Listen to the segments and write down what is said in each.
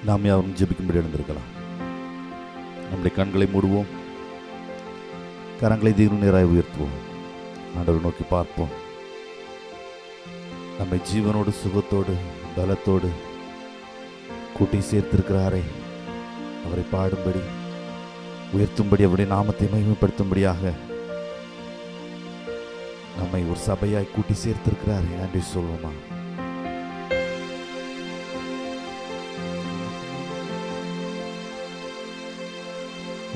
நாம் யாரும் ஜெபிக்கும்படி எழுந்திருக்கலாம். நம்முடைய கண்களை மூடுவோம், கரங்களை தீர்வு நேராய் உயர்த்துவோம், ஆண்டவர் நோக்கி பார்ப்போம். நம்மை ஜீவனோடு சுகத்தோடு பலத்தோடு கூட்டி சேர்த்திருக்கிறாரே, அவரை பாடும்படி உயர்த்தும்படி அவருடைய நாமத்தை மகிமைப்படுத்தும்படியாக நம்மை ஒரு சபையாய் கூட்டி சேர்த்திருக்கிறாரே, நன்றி சொல்வோமா?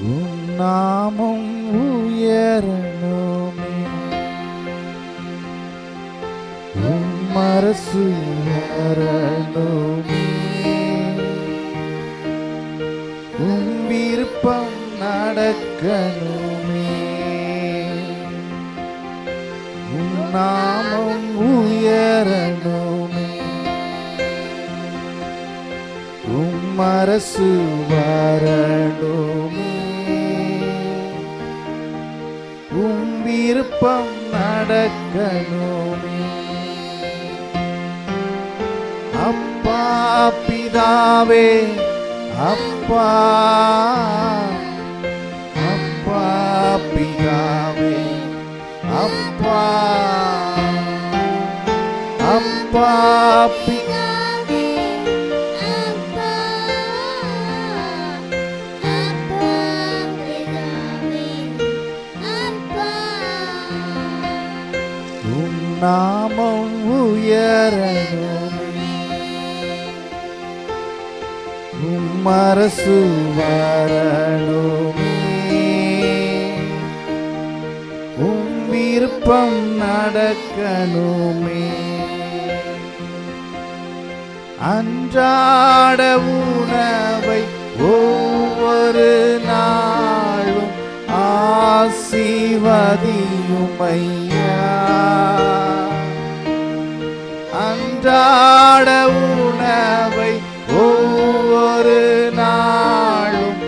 உம் நாமம் உயரணுமே, உம் அரசு வரணுமே, உம் விருப்பம் நடக்கணுமே, உம் நாமம் உயரணுமே, உம் அரசு வரணுமே, உம் விருப்பம் நடக்கணுமே. அப்பா பிதாவே, அப்பா அப்பா பிதாவே, அப்பா அப்பா பிதாவே, அப்பா அப்பா பிதாவே, அப்பா உம் நாமம் உயரணுமே, உம் அரசு வரணுமே, உம் விருப்பம் நடக்கணுமே. அன்றாட உணவை ஒவ்வொரு நாளும் ஆசீர்வதியும் ஐயா, அன்றாட உணவை ஒவ்வொரு நாளும்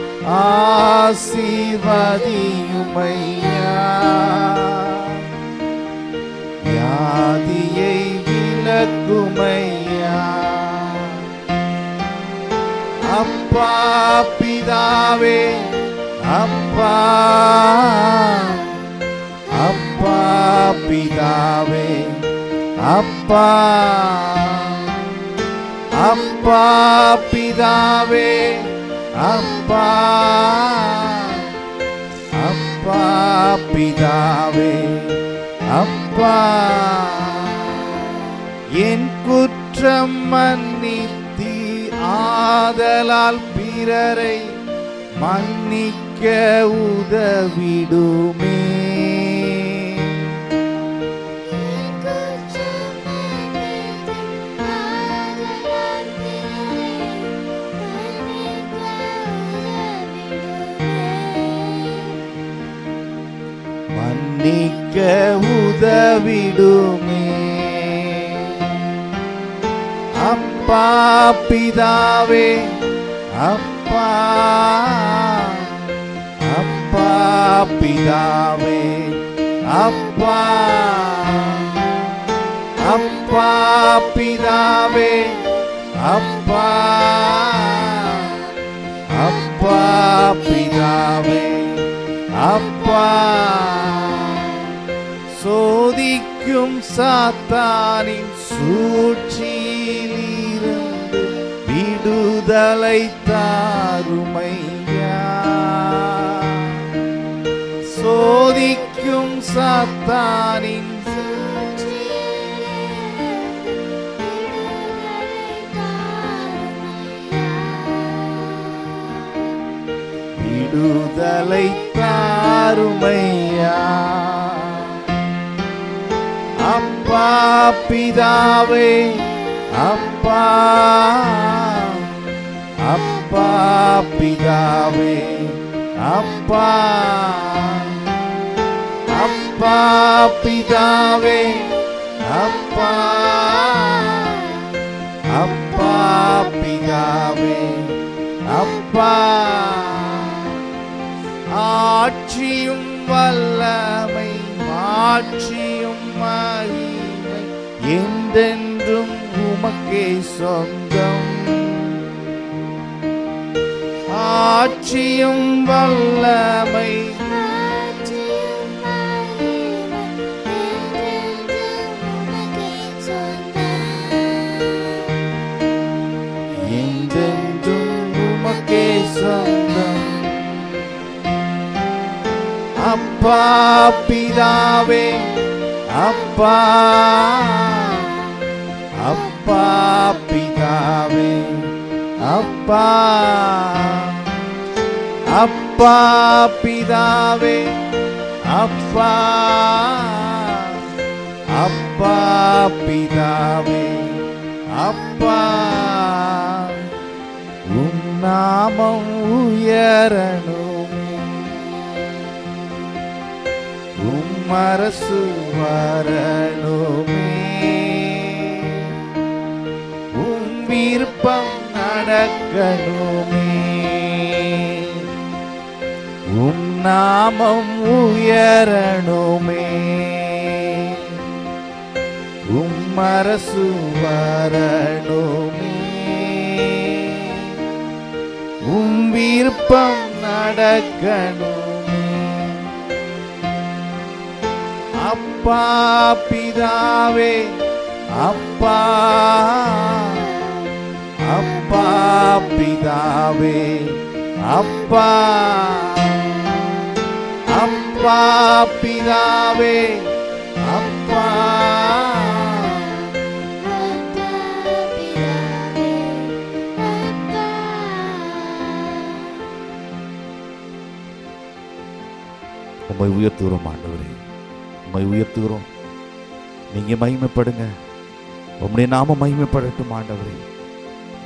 ஆசீர்வதியும் ஐயா, வியாதியை விலக்கும் ஐயா. அப்பா பிதாவே, அப்பா அப்பா பிதாவே, அப்பா அப்பா பிதாவே, அப்பா அப்பா பிதாவே, அப்பா என் குற்றம் மன்னித்தி ஆதலால் பிறரை மன்னிக்க உதவிடுமே. மன்னிக்க உதவிடுமே. அப்பா பிதாவே, அப்பா அப்பா பிதாவே, அப்பா அப்பா பிதாவே, அப்பா அப்பா பிதாவே, அப்பா சோதிக்கும் சாத்தானின் சூழ்ச்சியிலிருந்து விடுதலை தாருமையா, சோதிக்கும் சாத்தானின் விடுதலை தாருமையா. அப்பா பிதாவே, அப்பா அப்பா பிதாவே, அப்பா அப்பா பிதாவே, அப்பா அப்பா பிதாவே, அப்பா ஆட்சியும் வல்லமை மாட்சியும் மகிமை என்றென்றும் உமக்கே சொந்தம். ஆட்சியும் வல்லமை என்றென்றும் உமக்கே சொந்தம். அப்பா பிதாவே, அப்பா அப்பா பிதாவே, அப்பா அப்பா பிதாவே, அப்பா அப்பா பிதாவே, அப்பா உம் நாமம் உயரணுமே, உம் அரசு வரணுமே, உம் விருப்பம் நடக்கணுமே, உம் நாமம் உயரணுமே, உம் அரசு வரணுமே, உம் விருப்பம் நடக்கணுமே. அப்பா பிதாவே, அப்பா அப்பா பிதாவே, அப்பா அப்பா பிதாவே, அப்பா உம்மை உயர்த்துகிறோம் ஆண்டவரே, உம்மை உயர்த்துகிறோம். நீங்க மகிமைப்படுங்க, உம்முடைய நாம மகிமைப்படட்டும் ஆண்டவரே.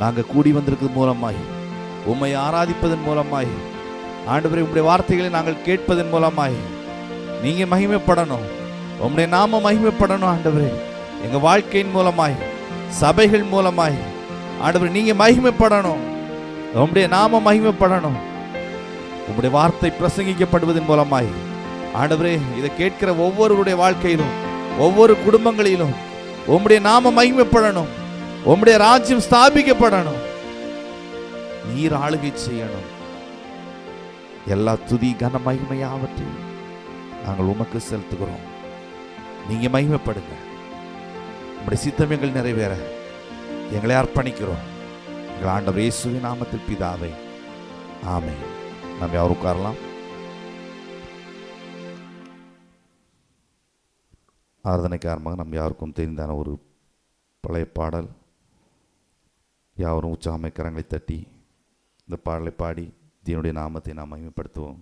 நாங்கள் கூடி வந்திருக்கிறது மூலமாய், உம்மை ஆராதிப்பதன் மூலமாய் ஆண்டவரே, உம்முடைய வார்த்தைகளை நாங்கள் கேட்பதன் மூலமாய் நீங்க மகிமைப்படணும், உம்முடைய நாம மகிமைப்படணும் ஆண்டவரே. எங்க வாழ்க்கையின் மூலமாய், சபைகள் மூலமாய் ஆண்டவரே நீங்க மகிமைப்படணும், உம்முடைய நாம மகிமைப்படணும். உம்முடைய வார்த்தை பிரசங்கிக்கப்படுவதன் மூலமாய் ஆண்டவரே, இதை கேட்கிற ஒவ்வொருவருடைய வாழ்க்கையிலும், ஒவ்வொரு குடும்பங்களிலும் உம்முடைய நாம மகிமைப்படணும், உம்முடைய ராஜ்யம் ஸ்தாபிக்கப்படணும், நீர் ஆளுகை செய்யணும். எல்லா துதி கன மகிமையாவற்றையும் நாங்கள் உமக்கு செலுத்துகிறோம். நீங்க மகிமைப்படுங்க, உம்முடைய சித்தம் எங்கள் நிறைவேற எங்களை அர்ப்பணிக்கிறோம். எங்கள் ஆண்டவர் இயேசுவின் நாமத்தில் பிதாவே, ஆமென். நாம் யாரும் உட்காரலாம். ஆராதனைக்காரமாக நம் யாருக்கும் தெரிந்தான ஒரு பழைய பாடல், யாவரும் உற்சாகமை கரங்களை தட்டி இந்த பாடலை பாடி தேவனுடைய நாமத்தை நாம் மகிமைப்படுத்துவோம்.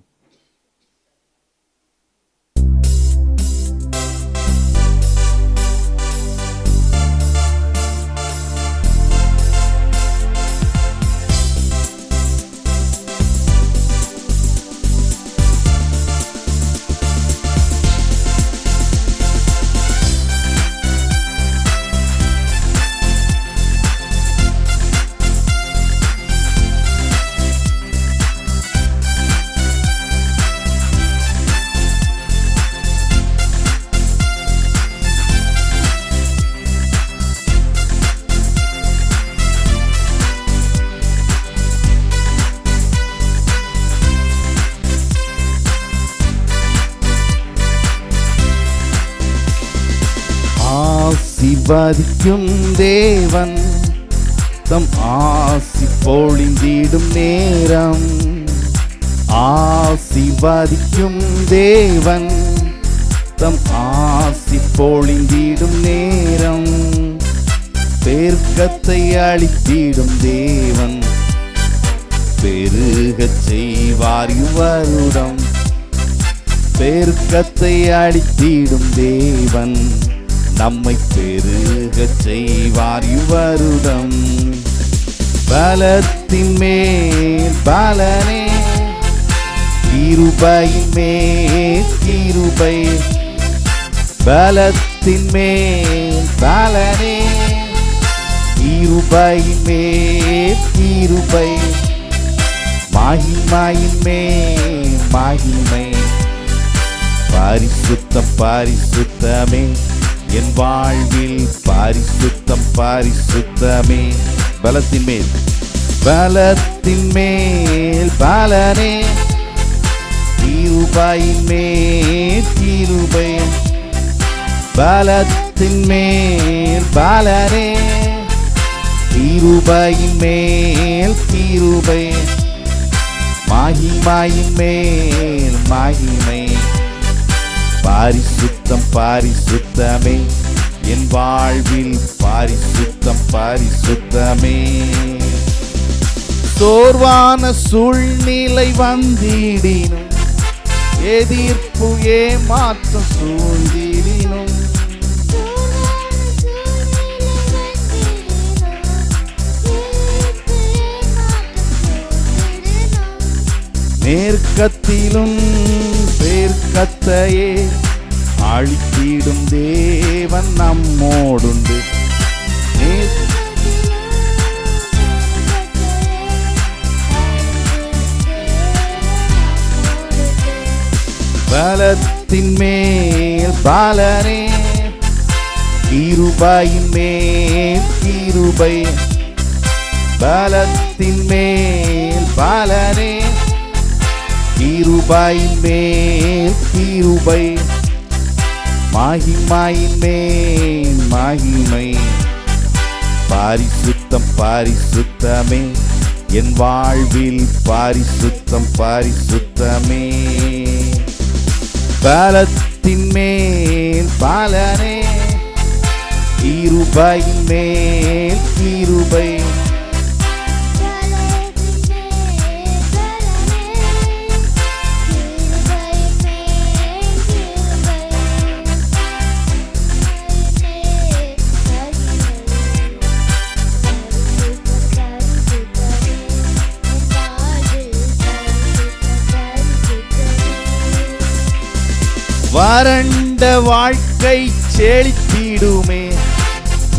ஆசீர்வதிக்கும் தேவன் தம் ஆசி பொழிந்திடும் நேரம், ஆசீர்வதிக்கும் தேவன் தம் ஆசி பொழிந்திடும் நேரம், பெருக்கத்தை அளித்திடும் தேவன் பெருகச் செய்வார் இவ்வருடம், பெருக்கத்தை அளித்திடும் தேவன் நம்மை பெருகச் செய்வார் இவ்வருடம். பலத்தின் மேல் பலனே, கிருபையின் மேல் கிருபை, பலத்தின் மேல் பலனே, கிருபையின் மேல் கிருபை, மகிமையின் மேல் மகிமை, பரிசுத்தம் பரிசுத்தமே என் வாழ்வில், பரிசுத்தம் பரிசுத்தமே. பலத்தின் மேல் பலத்தின் மேல் பலனே, கிருபையின் மேல் கிருபை. பலத்தின் மேல் பலனே, கிருபையின் மேல் கிருபை. மகிமையின் மேல் மகிமை. பரிசுத்தம் பரிசுத்தமே, என் வாழ்வில் பரிசுத்தம் பரிசுத்தமே. சோர்வான சூழ்நிலை வந்திடினும், எதிர்ப்பு ஏமாற்றம் சூழ்ந்திடினும், நேர்க்கத்திலும் பேர்க்கத்தையே அழித்திடும் தேவன் நம்மோடுண்டு. பலத்தின் மேல் பலனே, கிருபையின் மேல் கிருபை. பலத்தின் மேல் பலனே, கிருபையின் மேல் கிருபை. மகிமையின் மேல் மகிமை. பரிசுத்தம் பரிசுத்தமே, என் வாழ்வில் பரிசுத்தம் பரிசுத்தமே. பலத்தின் மேல் பலனே, கிருபையின் மேல் கிருபை. வறண்ட வாழ்க்கை செழித்திடுமே,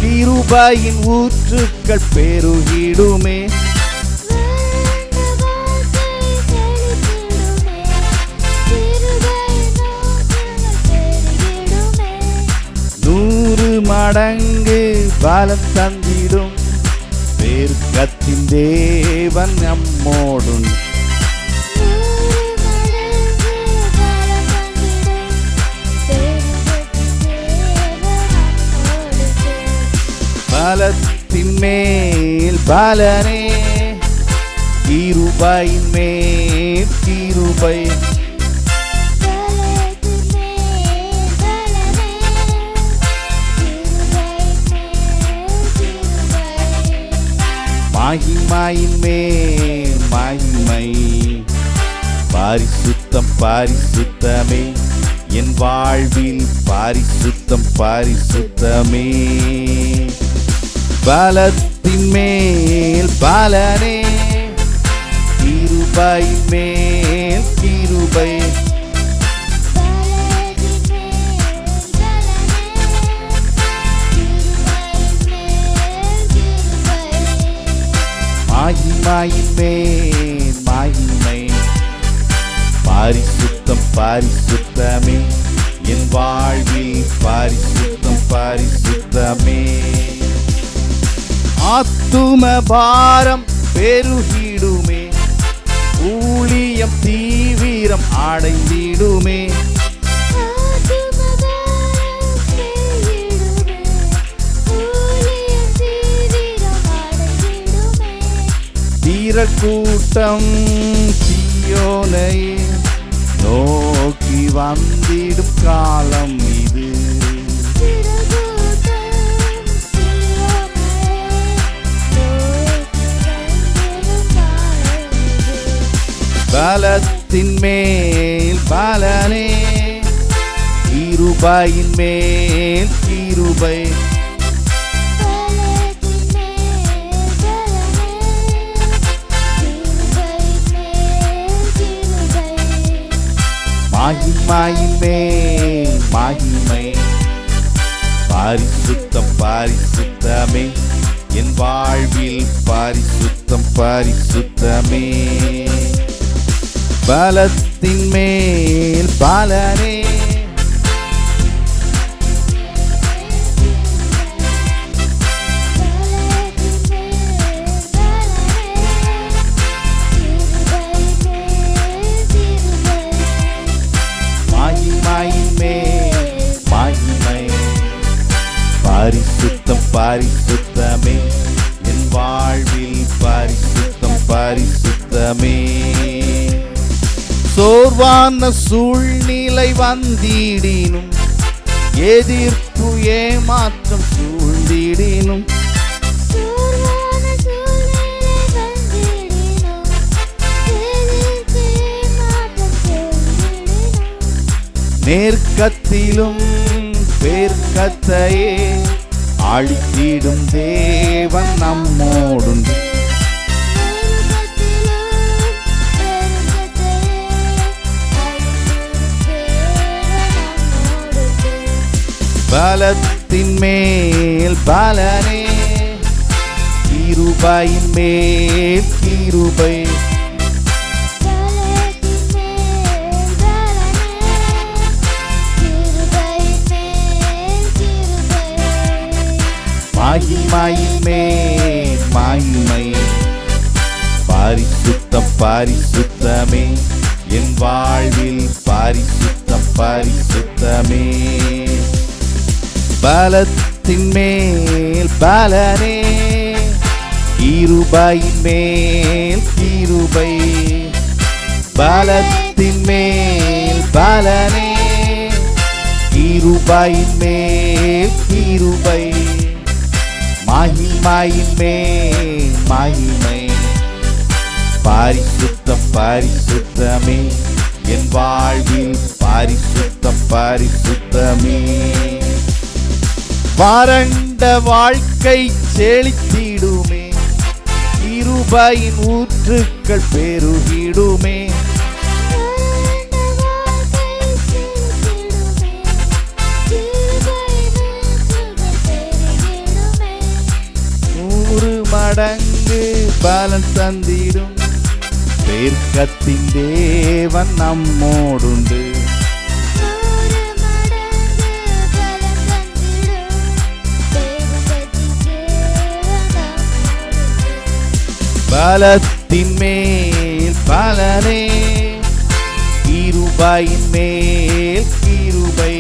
கிருபையின் ஊற்றுக்கள் பெருகிடுமே. நூறு மடங்கு பலம் தந்திடும், பெருக்கத்தின் தேவன் நம்மோடும். பலத்தின் மேல் பலனே, கிருபையின் மேல் கிருபை. மகிமையின் மேல் மகிமை. பரிசுத்தம் பரிசுத்தமே, என் வாழ்வில் பரிசுத்தம் பரிசுத்தமே. பலத்தின் மேல் பலனே, கிருபையின் மேல் கிருபை. மகிமையின் மேல் மகிமை. பரிசுத்தம் பரிசுத்தமே, என் வாழ்வில் பரிசுத்தம் பரிசுத்தமே. ஆத்தும பாரம் பெருகிடுமே, ஊழியம் தீவிரம் அடைந்திடுமே. தீரக்கூட்டம் சீயோனை நோக்கி வந்திடும் காலம் இது. பலத்தின் மேல் பலனே, கிருபையின் மேல் கிருபை. மகிமையின் மேல் மகிமை. பரிசுத்தம் பரிசுத்தமே, என் வாழ்வில் பரிசுத்தம் பரிசுத்தமே. பலத்தின் மேல் பலனே, சோர்வான சூழ்நிலை வந்திடினும், எதிர்ப்பு ஏமாற்றம் சூழ்ந்திடினும், நேர்க்கத்திலும் பேர்க்கத்தையே அழித்திடும் தேவன் நம்மோடுண்டு. பலத்தின் மேல் பலனே, கிருபையின் மேல் கிருபை, மகிமையின் மேல் மகிமை, பரிசுத்தம் பரிசுத்தமே என் வாழ்வில், பரிசுத்தம் பரிசுத்தமே. பலத்தின் மேல் பலனே, கிருபையின் மேல் கிருபை, பலத்தின் மேல் பலனே, கிருபையின் மேல் கிருபை, மகிமையின் மேல் மகிமை, பரிசுத்தம் பரிசுத்தமே என் வாழ்வில், பரிசுத்தம் பரிசுத்தமே. வறண்ட வாழ்க்கை செழித்திடுமே, கிருபையின் ஊற்றுக்கள் பெருகிடுமே, மடங்கு பலன் தந்திடும் பேர்க்கத்தின் தேவன் நம்மோடுண்டு. பலத்தின் மேல் பலனே, கிருபையின் மேல் கிருபை,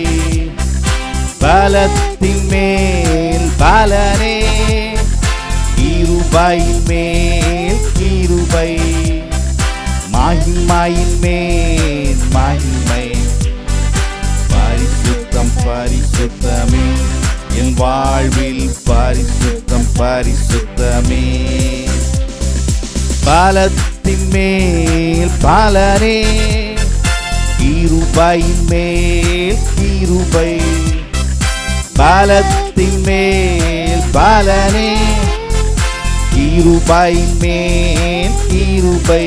பலத்தின் மேல் பலனே, கிருபையின் மேல் கிருபை, மகிமையின் மேல் மகிமை, பரிசுத்தம் பரிசுத்தமே என் வாழ்வில், பரிசுத்தம் பரிசுத்தமே. பலத்தின் மேல் பலனே, கிருபையின் மேல் கிருபை, பலத்தின் மேல் பலனே, கிருபையின் மேல் கிருபை,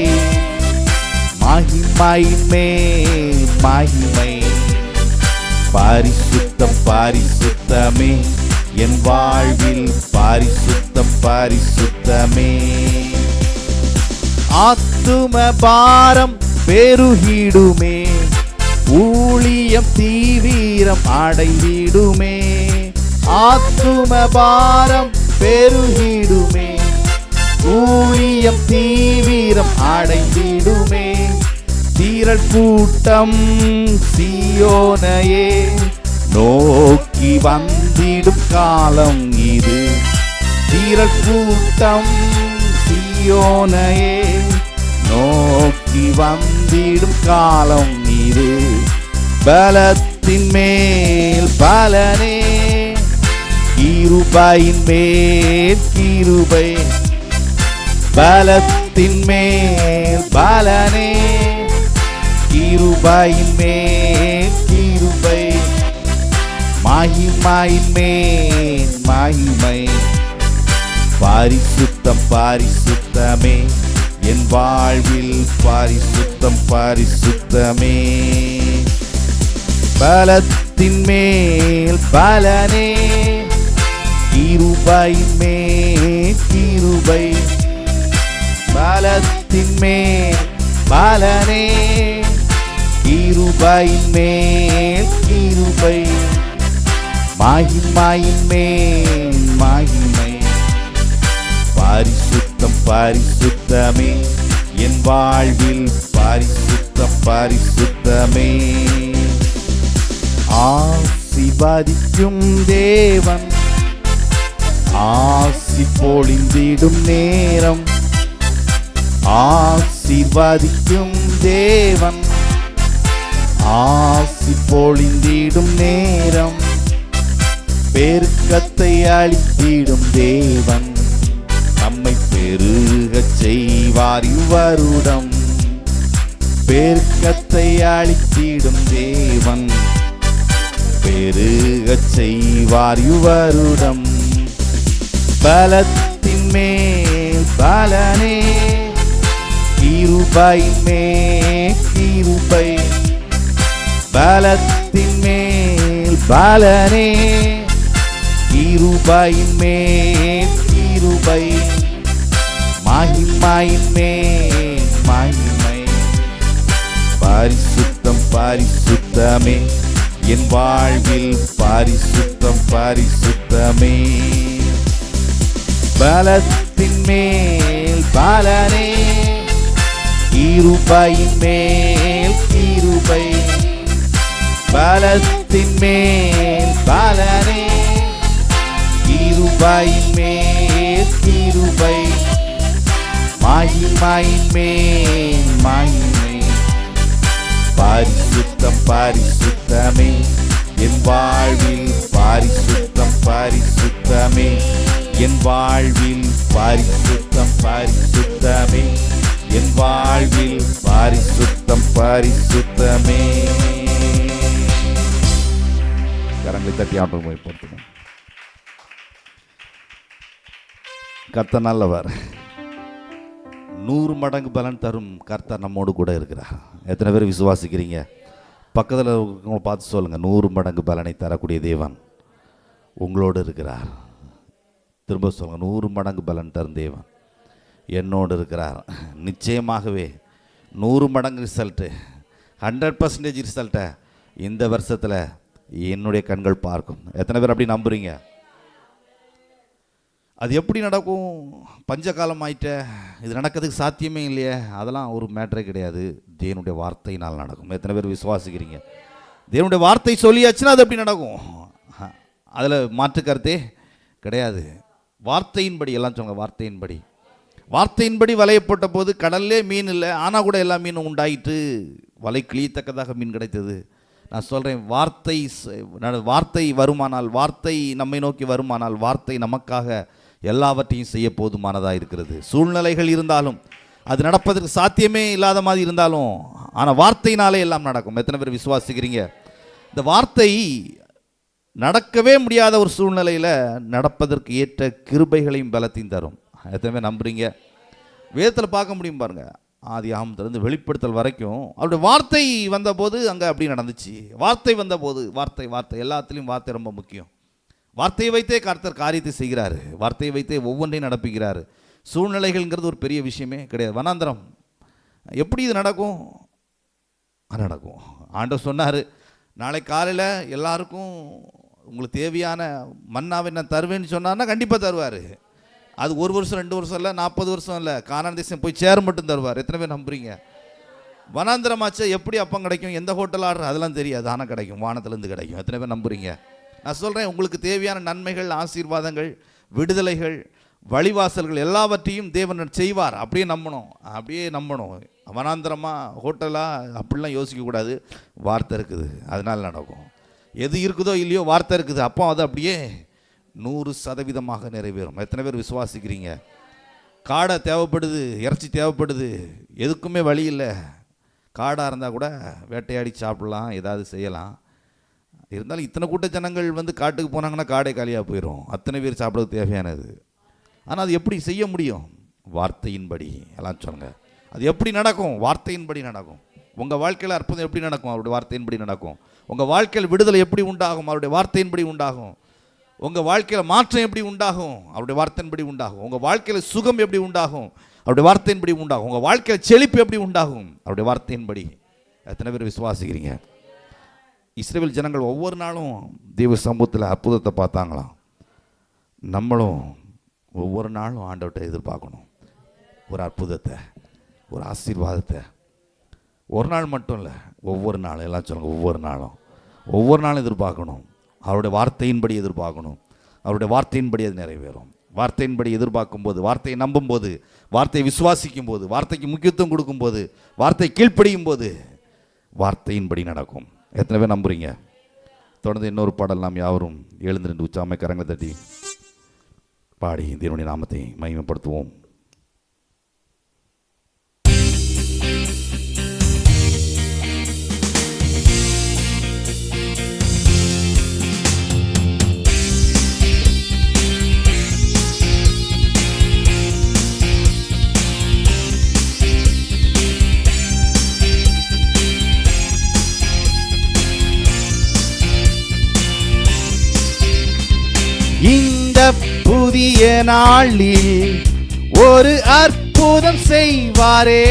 மகிமையின் மேல் மகிமை, பரிசுத்தம் பரிசுத்தமே என் வாழ்வில், பரிசுத்தம் பரிசுத்தமே. ஆத்தும பாரம் பெருகிடுமே, ஊழியம் தீவிரம் அடைந்திடுமே, ஆத்தும பாரம் பெருகிடுமே, ஊழியம் தீவிரம் அடைந்திடுமே, தீரல் கூட்டம் சீயோனையே நோக்கி வந்திடும் காலம் இது, தீரல் கூட்டம் சீயோனையே நோக்கி வந்திடும் காலம் இது. பலத்தின் மேல் பலனே, கிருபையின் மேல் கிருபை, பலத்தின் மேல் பலனே, கிருபையின் மேல் கிருபை, மகிமையின் மேல் மகிமை, பரிசுத்தம் பரிசுத்தமே என் வாழ்வில், பரிசுத்தம் பரிசுத்தமே. பலத்தின் மேல் பலனே, கிருபையின் மேல் கிருபை, பலத்தின் மேல் பலனே, கிருபையின் மேல் கிருபை, மகிமையின் மேல் மகிமை, பரிசுத்தம் பரிசுத்தமே என் வாழ்வில், பரிசுத்தம் பரிசுத்தமே. ஆசீர்வதிக்கும் தேவன், ஆசி பொழிந்திடும் நேரம், ஆசீர்வதிக்கும் தேவன், ஆசி பொழிந்திடும் நேரம், பெருக்கத்தை அளித்திடும் தேவன், நம்மை பெருகச் செய்வார் இவ்வருடம். பெருக்கத்தை அளித்திடும் தேவன், பெருகச் செய்வார் இவ்வருடம். பலத்தின் மேல் பலனே, கிருபையின் மேல் கிருபை. பலத்தின் மேல் பலனே, கிருபையின் மேல் கிருபை. மகிமையின் மேல் மகிமை. பரிசுத்தம் பரிசுத்தமே, என் வாழ்வில் பரிசுத்தம் பரிசுத்தமே. பலத்தின் மேல் பலனே, கிருபையின் மேல் கிருபை. பலத்தின் மேல் பலனே, கிருபையின் மேல் கிருபை. மகிமையின் மேல் மகிமை. பரிசுத்தம் பரிசுத்தமே, என் வாழ்வில் பரிசுத்தம் பரிசுத்தமே. என் வாழ்வில் பரிசுத்தம் பரிசுத்தமே. என் வாழ்வில் பரிசுத்தம் பரிசுத்தமே. கரங்களை தட்டி ஆண்டவரை போற்றுவோம். கர்த்தர் நல்லவர். 100 மடங்கு பலன் தரும் கர்த்தர் நம்மோடு கூட இருக்கிறார். எத்தனை பேர் விசுவாசிக்கிறீங்க? பக்கத்தில் உங்களை பார்த்து சொல்லுங்கள், 100 மடங்கு பலனை தரக்கூடிய தேவன் உங்களோடு இருக்கிறார். திரும்ப சொல்லுங்கள், 100 மடங்கு பலன் தரும் தேவன் என்னோடு இருக்கிறார். நிச்சயமாகவே 100 மடங்கு ரிசல்ட்டு, 100% ரிசல்ட்டை இந்த வருஷத்தில் என்னுடைய கண்கள் பார்க்கும். எத்தனை பேர் அப்படி நம்புறீங்க? அது எப்படி நடக்கும்? பஞ்சகாலம் ஆயிட்ட, இது நடக்கிறதுக்கு சாத்தியமே இல்லையே, அதெல்லாம் ஒரு மேட்டரே கிடையாது. தேவனுடைய வார்த்தையினால் நடக்கும். எத்தனை பேர் விசுவாசிக்கிறீங்க? தேவனுடைய வார்த்தை சொல்லியாச்சுன்னா அது எப்படி நடக்கும்? அதில் மாற்று கருத்தே கிடையாது. வார்த்தையின்படி எல்லாம் சொல்லுங்க. வார்த்தையின்படி. வார்த்தையின்படி வலையை போட்ட போது கடல்லே மீன் இல்லை, ஆனால் கூட எல்லா மீனும் உண்டாயிட்டு வலை கிழியத்தக்கதாக மீன் கிடைத்தது. நான் சொல்கிறேன், வார்த்தை வருமானால், வார்த்தை நம்மை நோக்கி வருமானால், வார்த்தை நமக்காக எல்லாவற்றையும் செய்ய போதுமானதாக இருக்கிறது. சூழ்நிலைகள் இருந்தாலும், அது நடப்பதற்கு சாத்தியமே இல்லாத மாதிரி இருந்தாலும், ஆனால் வார்த்தையினாலே எல்லாம் நடக்கும். எத்தனை பேர் விசுவாசிக்கிறீங்க? இந்த வார்த்தை நடக்கவே முடியாத ஒரு சூழ்நிலையில் நடப்பதற்கு ஏற்ற கிருபைகளையும் பலத்தையும் தரும். எத்தனை பேர் நம்புறீங்க? வேதத்தில் பார்க்க முடியும் பாருங்க. ஆதி ஆகமத்திலிருந்து வெளிப்படுத்தல் வரைக்கும் அவருடைய வார்த்தை வந்தபோது அங்கே அப்படி நடந்துச்சு. வார்த்தை வந்தபோது, வார்த்தை எல்லாத்துலேயும் வார்த்தை ரொம்ப முக்கியம். வார்த்தையை வைத்தே கர்த்தர் காரியத்தை செய்கிறாரு. வார்த்தையை வைத்தே ஒவ்வொன்றையும் நடப்பிக்கிறாரு. சூழ்நிலைகள்ங்கிறது ஒரு பெரிய விஷயமே கிடையாது. வனாந்தரம் எப்படி இது நடக்கும்? நடக்கும். ஆண்டவர் சொன்னார், நாளை காலையில் எல்லாருக்கும் உங்களுக்கு தேவையான மன்னாவை நான் தருவேன்னு சொன்னார்னா கண்டிப்பாக தருவார். அது 1 வருஷம் 2 வருஷம் இல்லை, 40 வருஷம் இல்லை, கானான் தேசம் போய் சேர மட்டும் தருவார். எத்தனை பேர் நம்புறீங்க? வனாந்திரமாச்சா எப்படி அப்பம் கிடைக்கும், எந்த ஹோட்டல் ஆர்டர் அதெல்லாம் தெரியாது, ஆனால் கிடைக்கும், வானத்திலேருந்து கிடைக்கும். எத்தனை பேர் நம்புறீங்க? நான் சொல்கிறேன், உங்களுக்கு தேவையான நன்மைகள், ஆசீர்வாதங்கள், விடுதலைகள், வழிவாசல்கள் எல்லாவற்றையும் தேவன் செய்வார். அப்படியே நம்பணும். வனாந்திரமாக ஹோட்டலாக அப்படிலாம் யோசிக்கக்கூடாது. வார்த்தை இருக்குது, அதனால் நடக்கும். எது இருக்குதோ இல்லையோ வார்த்தை இருக்குது, அப்போ அது அப்படியே 100% நிறைவேறும். எத்தனை பேர் விசுவாசிக்கிறீங்க? காடை தேவைப்படுது, இறைச்சி தேவைப்படுது, எதுக்குமே வழி இல்லை. காடாக இருந்தால் கூட வேட்டையாடி சாப்பிடலாம், ஏதாவது செய்யலாம். இருந்தாலும் இத்தனை கூட்ட ஜனங்கள் காட்டுக்கு போனாங்கன்னா காடை காலியாக போயிடும். அத்தனை பேர் சாப்பிட்றதுக்கு தேவையானது. ஆனால் அது எப்படி செய்ய முடியும்? வார்த்தையின்படி. எல்லாம் சொல்லுங்க, அது எப்படி நடக்கும்? வார்த்தையின்படி நடக்கும். உங்கள் வாழ்க்கையில் அற்புதம் எப்படி நடக்கும்? அவருடைய வார்த்தையின்படி நடக்கும். உங்கள் வாழ்க்கையில் விடுதலை எப்படி உண்டாகும்? அவருடைய வார்த்தையின்படி உண்டாகும். உங்கள் வாழ்க்கையில் மாற்றம் எப்படி உண்டாகும்? அவருடைய வார்த்தையின்படி உண்டாகும். உங்கள் வாழ்க்கையில் சுகம் எப்படி உண்டாகும்? அவருடைய வார்த்தையின்படி உண்டாகும். உங்கள் வாழ்க்கையில் செழிப்பு எப்படி உண்டாகும்? அவருடைய வார்த்தையின்படி. எத்தனை பேர் விசுவாசிக்கிறீங்க? இஸ்ரவேல் ஜனங்கள் ஒவ்வொரு நாளும் தேவ சமூகத்தில் அற்புதத்தை பார்த்தாங்களாம். நம்மளும் ஒவ்வொரு நாளும் ஆண்டவர்கிட்ட எதிர்பார்க்கணும் ஒரு அற்புதத்தை, ஒரு ஆசீர்வாதத்தை. ஒரு நாள் மட்டும் இல்லை, ஒவ்வொரு நாளும். எல்லாம் சொல்லுங்கள், ஒவ்வொரு நாளும் எதிர்பார்க்கணும். அவருடைய வார்த்தையின்படி எதிர்பார்க்கணும். அவருடைய வார்த்தையின்படி அது நிறைவேறும். வார்த்தையின்படி எதிர்பார்க்கும்போது, வார்த்தையை நம்பும்போது, வார்த்தையை விசுவாசிக்கும் போது, வார்த்தைக்கு முக்கியத்துவம் கொடுக்கும்போது, வார்த்தை கீழ்ப்படியும் போது, வார்த்தையின்படி நடக்கும். எத்தனை பேர் நம்புறீங்க? தொடர்ந்து இன்னொரு பாடல் நாம் யாவரும் எழுந்து நின்று உச்சாமை கரங்களை தட்டி பாடி தேவனுடைய நாமத்தை மகிமைப்படுத்துவோம். இந்த புதிய நாளில் ஒரு அற்புதம் செய்வாரே,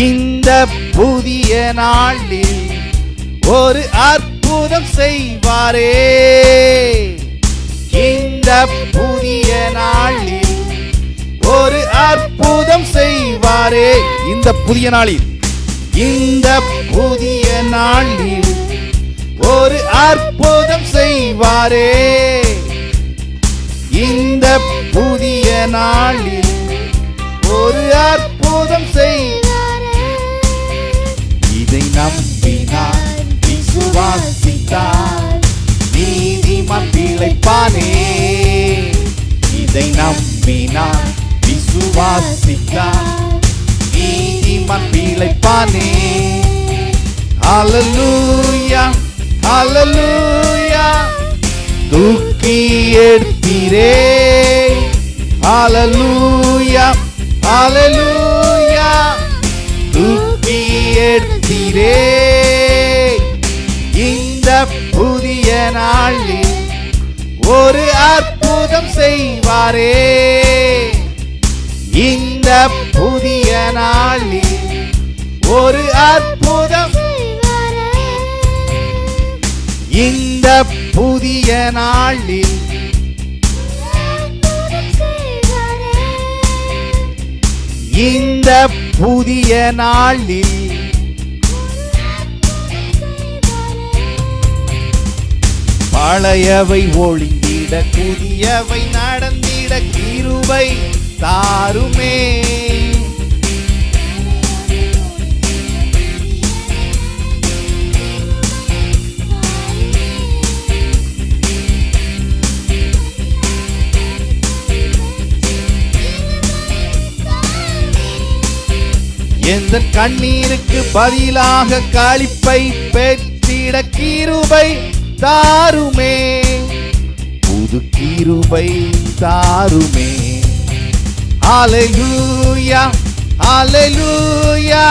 இந்த புதிய நாளில் ஒரு அற்புதம் செய்வாரே, இந்த புதிய நாளில் ஒரு அற்புதம் செய்வாரே. இந்த புதிய நாளில், இந்த புதிய நாளில் ஒரு அற்புதம் செய்வாரே, இந்த புதிய நாளில் ஒரு அற்புதம் செய்வாரே. இதை நம்பினார் விசுவாசித்தார் நீதிமான் பிழைப்பானே, இதை நம்பினார் விசுவாசித்தார் நீதிமான் பிழைப்பானே. ஹல்லேலூயா ஹல்லேலூயா தூக்கி எடுத்தீரே, ஹல்லேலூயா ஹல்லேலூயா தூக்கி எடுத்தீரே. இந்த புதிய நாளில் ஒரு அற்புதம் செய்வாரே, இந்த புதிய நாளில் ஒரு அற்புதம் செய்வாரே, இந்த புதிய நாளில் இந்த புதிய நாளில் பழையவை ஒழிந்திட புதியவை நடந்திட கிருபை தாருமே. எந்த கண்ணீருக்கு பதிலாக களிப்பை பெற்றிட கிருபை தாருமே, புது கிருபை தாருமே. ஹல்லேலூயா ஹல்லேலூயா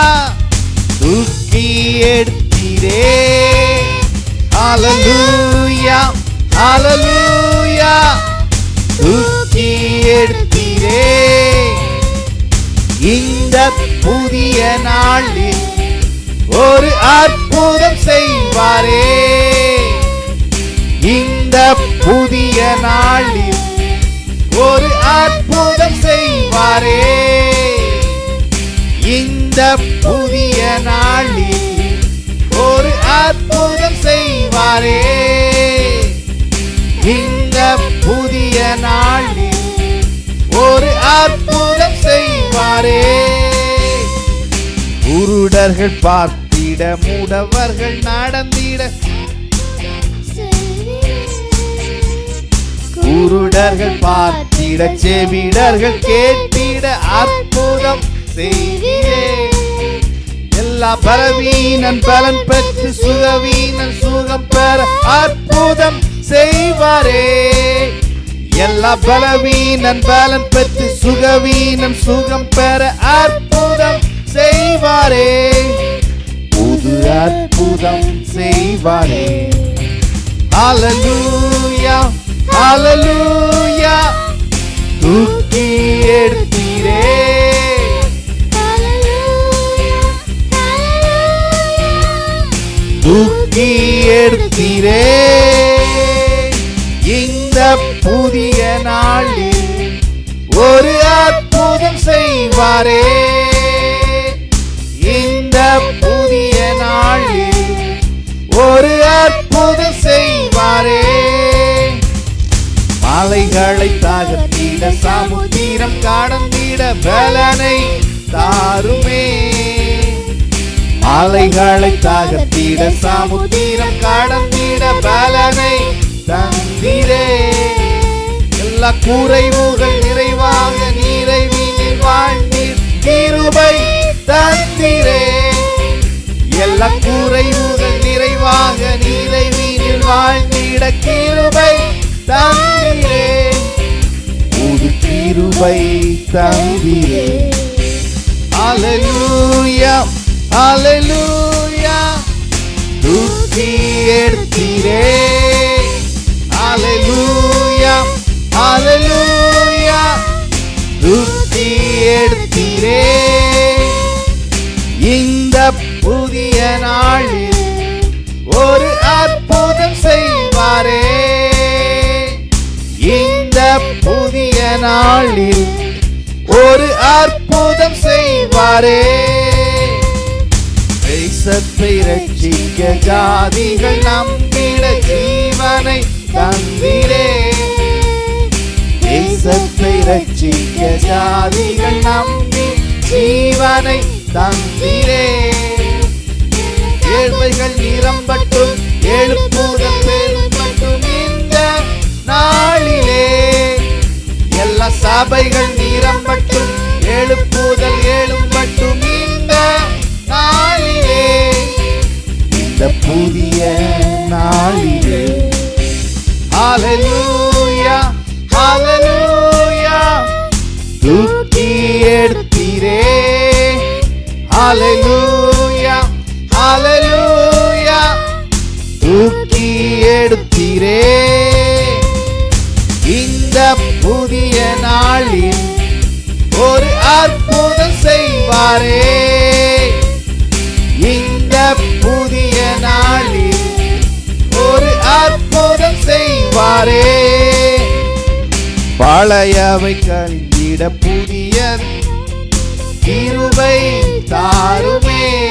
தூக்கி எடுத்தீரே, ஹல்லேலூயா ஹல்லேலூயா தூக்கி எடுத்தீரே. இந்த புதிய நாளில் ஒரு அற்புதம் செய்வாரே, இந்த புதிய நாளில் ஒரு அற்புதம் செய்வாரே, இந்த புதிய நாளில் ஒரு அற்புதம் செய்வாரே, இந்த புதிய நாளில் ஒரு அற்புதம் செய்வாரே. குருடர்கள் பார்த்திட மூடவர்கள் நடந்திட, குருடர்கள் பார்த்திட செவிடர்கள் கேட்டிட அற்புதம் செய்கிறே. எல்லா பலவீனன் பலன் பெற்று சுகவீனன் சுகம் பெற அற்புதம் செய்வாரே, எல்லா பலவீனன் பலன் பெற்று சுகவீனன் சுகம் பெற அற்புதம் செய்வாரே, புது அற்புதம் செய்வாரே. ஹல்லேலூயா ஹல்லேலூயா தூக்கி எடுத்தீரே, தூக்கி எடுத்தீரே. இந்த புதிய நாளில் ஒரு அற்புதம் செய்வாரே, இந்த புதிய நாளில் ஒரு அற்புதம் செய்வாரே. மலைகளை தகர்த்திட சமுத்திரம் கடந்திட பலனை தாருமே. மலைகளை தகர்த்திட சமுத்திரம் கடந்திட பலனை தந்திரே. எல்லா குறைவுகள் நிறைவாக நிறைவினில் வாழ்ந்தீர் கிருபை தந்திரே. எல்லா குறைவுகள் நிறைவாக நிறைவினில் வாழ்ந்திட கிருபை தந்திரே. புது கிருபை தந்திரே. அல்லேலூயா அல்லேலூயா. தூக்கி எடுத்தீரே. அல்லேலூயா அல்லேலூயா. தூக்கி எடுத்தீரே. இந்த புதிய நாளில் ஒரு அற்புதம் செய்வாரே. இந்த புதிய நாளில் ஒரு அற்புதம் செய்வாரே. தேசத்தை ரட்சிக்க ஜாதிகள் நம்பிட ஜீவனை தந்திரே. தேசத்தை ரட்சிக்க ஜாதிகள் நம்பி ஜீவனை தந்திரே. ஏழ்மைகள் நிரம்பட்டும் எழுப்புதல் பெரும்பட்டும் இந்த நாளிலே. எல்லா சபைகள் நிரம்பட்டும் எழுப்புதல் எழும்பட்டும் இந்த நாளிலே. இந்த புதிய நாளிலே. ஹல்லேலூயா ஹல்லேலூயா. தூக்கி எடுத்தீரே. ஹல்லேலூயா ஹல்லேலூயா. தூக்கி எடுத்தீரே. இந்த புதிய நாளில் ஒரு அற்புதம் செய்வாரே. இந்த புதிய நாளில் ஒரு அற்புதம் செய்வாரே. பழையவை கழிந்திட புதிய கிருபை தாருமே.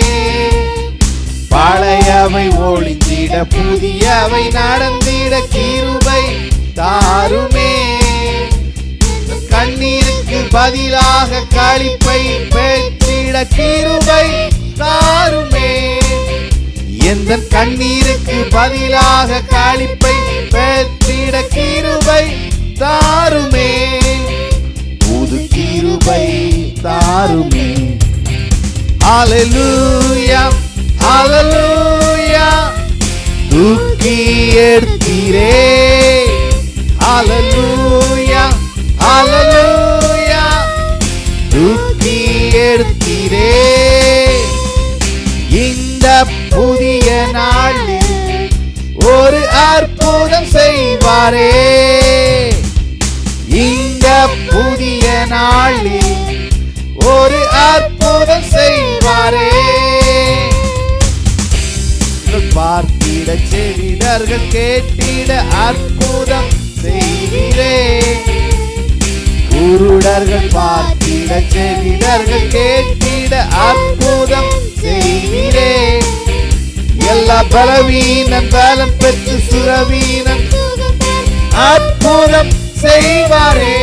பழையவை ஒளிந்திட புதியவை நடந்திட கிருபை தாருமே. கண்ணீருக்கு பதிலாக களிப்பை பெற்றிட கிருபை தாருமே. எந்த கண்ணீருக்கு பதிலாக களிப்பை பெற்றிட கிருபை தாருமே. புது கிருபை தாருமே. ஹல்லேலூயா ஹல்லேலூயா. தூக்கி எடுத்தீரே. ஹல்லேலூயா ஹல்லேலூயா. தூக்கி எடுத்தீரே. இந்த புதிய நாளில் ஒரு அற்புதம் செய்வாரே. இந்த புதிய நாளில் ஒரு அற்புதம் செய்வாரே. பார்த்திட செவிடர்கள் கேட்டிட அற்புதம் செய்வீரே. குருடர்கள் பார்த்திட செவிடர்கள் கேட்டிட அற்புதம் செய்வீரே. எல்லா பலவீனன் பலம் பெற்று சுரவீனன் அற்புதம் செய்வாரே.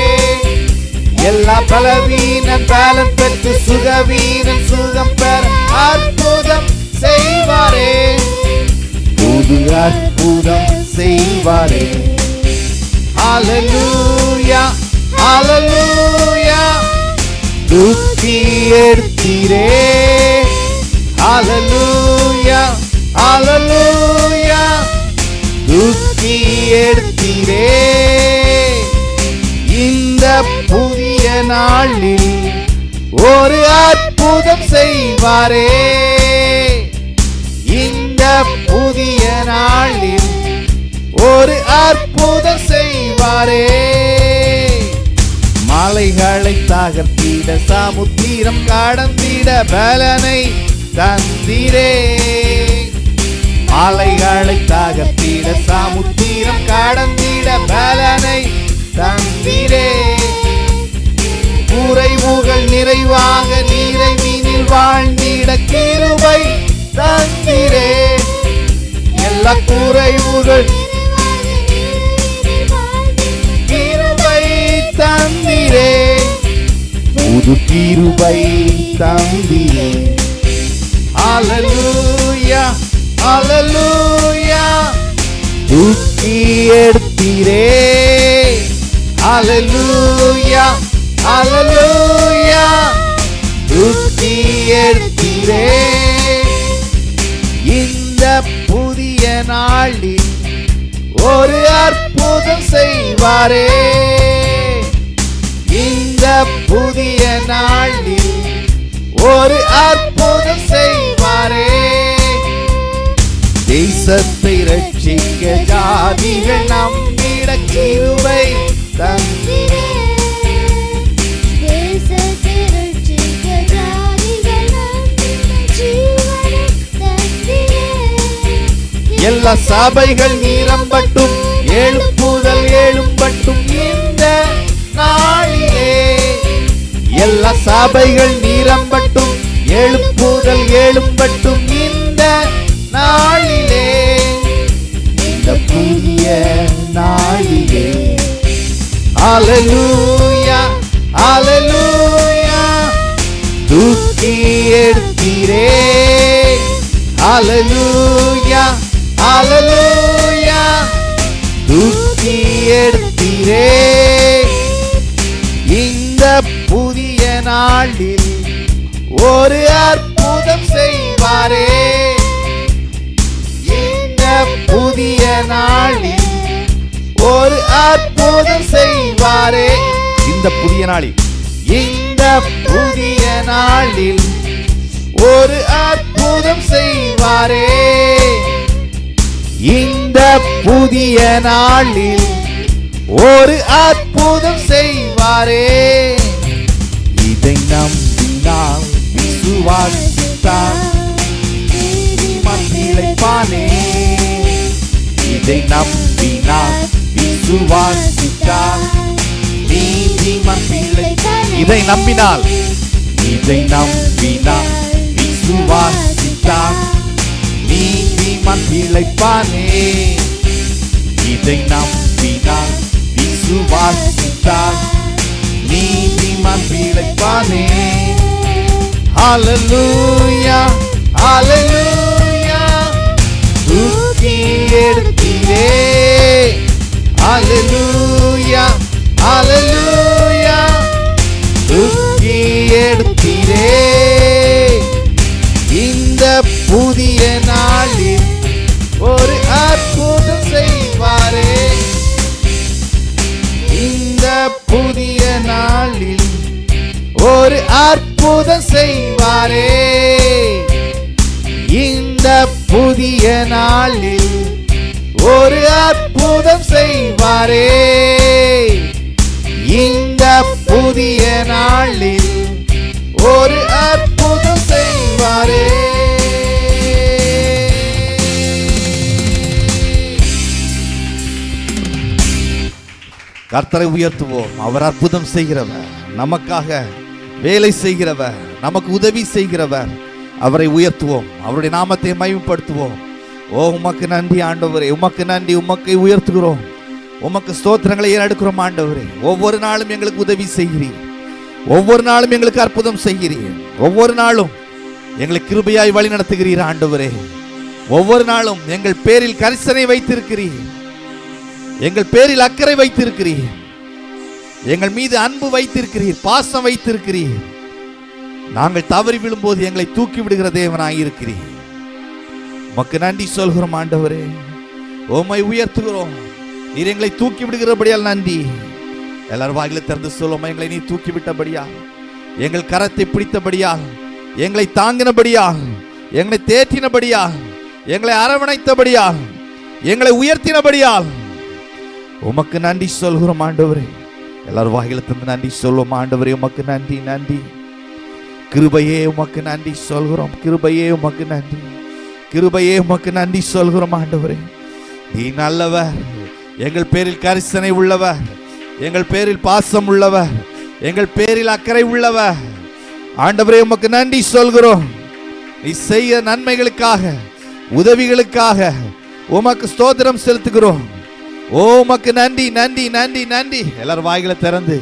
எல்லா பலவீனன் பலம் பெற்று சுகவீனன் சுகம் பெற அற்புதம் செய்வாரே. புது அற்புதம் செய்வாரே. ஹல்லேலூயா ஹல்லேலூயா. தூக்கி எடுத்தீரே. ஹல்லேலூயா ஹல்லேலூயா. தூக்கி எடுத்தீரே. இந்த புதிய நாளில் ஒரு அற்புதம் செய்வாரே. இந்த புதிய நாளில் ஒரு அற்புதம் செய்வாரே. மலைகளை தகர்த்திட சமுத்திரம் கடந்திட பலனை தந்திரே. மலைகளை தகர்த்திட சமுத்திரம் கடந்திட பலனை தந்திரே. குறைவுகள் நிறைவாக நிறைவினில் வாழ்ந்திட கிருபை தந்திரே. எல்லா குறைவுகள் கிருபை கிருபை தந்தீரே. ஹல்லேலூயா ஹல்லேலூயா. தூக்கி எடுத்தீரே. ஹல்லேலூயா ஹல்லேலூயா. தூக்கி எடுத்தீரே. இந்த புதிய நாளில் ஒரு அற்புதம் செய்வாரே. இந்த புதிய நாளில் ஒரு அற்புதம் செய்வாரே. தேசத்தை ரட்சிக்க ஜாதிகள் நம்பிட கிருபை தந்தீரே. தேசத்தை ரட்சிக்க ஜாதிகள் நம்பிட ஜீவனை தந்தீரே. எல்லா சபைகள் நிரம்பட்டும், எழுப்புதல் எழும்பட்டும் இந்த நாளிலே. எல்லா சபைகள் நிரம்பட்டும், எழுப்புதல் எழும்பட்டும் இந்த நாளிலே. இந்த புதிய நாளிலே. ஹல்லேலூயா ஹல்லேலூயா. தூக்கி எடுத்தீரே. ஹல்லேலூயா ஹல்லேலூயா. தூக்கி எடுத்தீரே. இந்த புதிய நாளில் ஒரு அற்புதம் செய்வாரே. இந்த புதிய நாளில் ஒரு அற்புதம் செய்வாரே. இந்த புதிய நாளில் இந்த புதிய நாளில் ஒரு அற்புதம் செய்வாரே. இந்த புதிய நாளில் ஒரு அற்புதம் செய்வாரே. இதை நம்பினால் விசுவாசித்தால் நீதிமான் பிழைப்பானே. இதை நம்பினால் விசுவாசித்தால் நீதிமான் பிழைப்பானே. இதை நம்பினால் விசுவாசித்தால் நீதிமான் பிழைப்பானே. இதை நம்பினால் விசுவாசித்தால் நீதிமான் பிழைப்பானே. ஹல்லேலூயா ஹல்லேலூயா. தூக்கி எடுத்தீரே. ஹல்லேலூயா ஹல்லேலூயா. தூக்கி எடுத்தீரே. இந்த புதிய நாளில் ஒரு அற்புதம் செய்வாரே. இந்த புதிய நாளில் ஒரு அற்புதம் செய்வாரே. இந்த புதிய நாளில் ஒரு அற்புதம் செய்வாரே. இந்த புதிய நாளில் ஒரு அற்புதம் செய்வாரே. கர்த்தரை உயர்த்துவோம். அவர் அற்புதம் செய்கிறவர், நமக்காக வேலை செய்கிறவர், நமக்கு உதவி செய்கிறவர். அவரை உயர்த்துவோம், அவருடைய நாமத்தை மகிமைப்படுத்துவோம். ஓ உமக்கு நன்றி ஆண்டவரே, உமக்கு நன்றி. உமக்கை உயர்த்துகிறோம், உமக்கு ஸ்தோத்திரங்களை ஏறெடுக்கிறோம் ஆண்டவரே. ஒவ்வொரு நாளும் எங்களுக்கு உதவி செய்கிறீர், ஒவ்வொரு நாளும் எங்களுக்கு அற்புதம் செய்கிறீர், ஒவ்வொரு நாளும் எங்களை கிருபையாய் வழி நடத்துகிறீர் ஆண்டவரே. ஒவ்வொரு நாளும் எங்கள் பேரில் கரிசனை வைத்திருக்கிறீர், எங்கள் பேரில் அக்கறை வைத்திருக்கிறீர், எங்கள் மீது அன்பு வைத்திருக்கிறீர், பாசம் வைத்திருக்கிறீர். நாங்கள் தவறி விழும்போது எங்களை தூக்கி விடுகிற தேவனாயிருக்கிறீர். உமக்கு நன்றி சொல்கிறோம் ஆண்டவரே. உம்மை உயர்த்துகிறோம். நீர் எங்களை தூக்கி விடுகிறபடியால் நன்றி. எல்லாரும் வாயில திறந்து சொல்லுவோம். எங்களை நீ தூக்கி விட்டபடியால், எங்கள் கரத்தை பிடித்தபடியால், எங்களை தாங்கினபடியால், எங்களை தேற்றினபடியால், எங்களை அரவணைத்தபடியால், எங்களை உயர்த்தினபடியால் உமக்கு நன்றி சொல்கிறோம் ஆண்டவரே. எல்லாரும் வாயில திறந்து நன்றி சொல்லுவோம் ஆண்டவரே. உமக்கு நன்றி நன்றி. கிருபையே உமக்கு நன்றி சொல்கிறோம். கிருபையே உமக்கு நன்றி. கிருபையே உமக்கு நன்றி சொல்கிறோம் ஆண்டவரே. நீ நல்லவர், எங்கள் பேரில் கரிசனை உள்ளவர், எங்கள் பேரில் பாசம் உள்ளவர், எங்கள் பேரில் அக்கறை உள்ளவர். ஆண்டவரே உமக்கு நன்றி சொல்கிறோம். நீ செய்ய நன்மைகளுக்காக, உதவிகளுக்காக உமக்கு ஸ்தோத்திரம் செலுத்துகிறோம். ஓ உமக்கு நன்றி நன்றி நன்றி நன்றி. எல்லாரும் வாய்களை திறந்து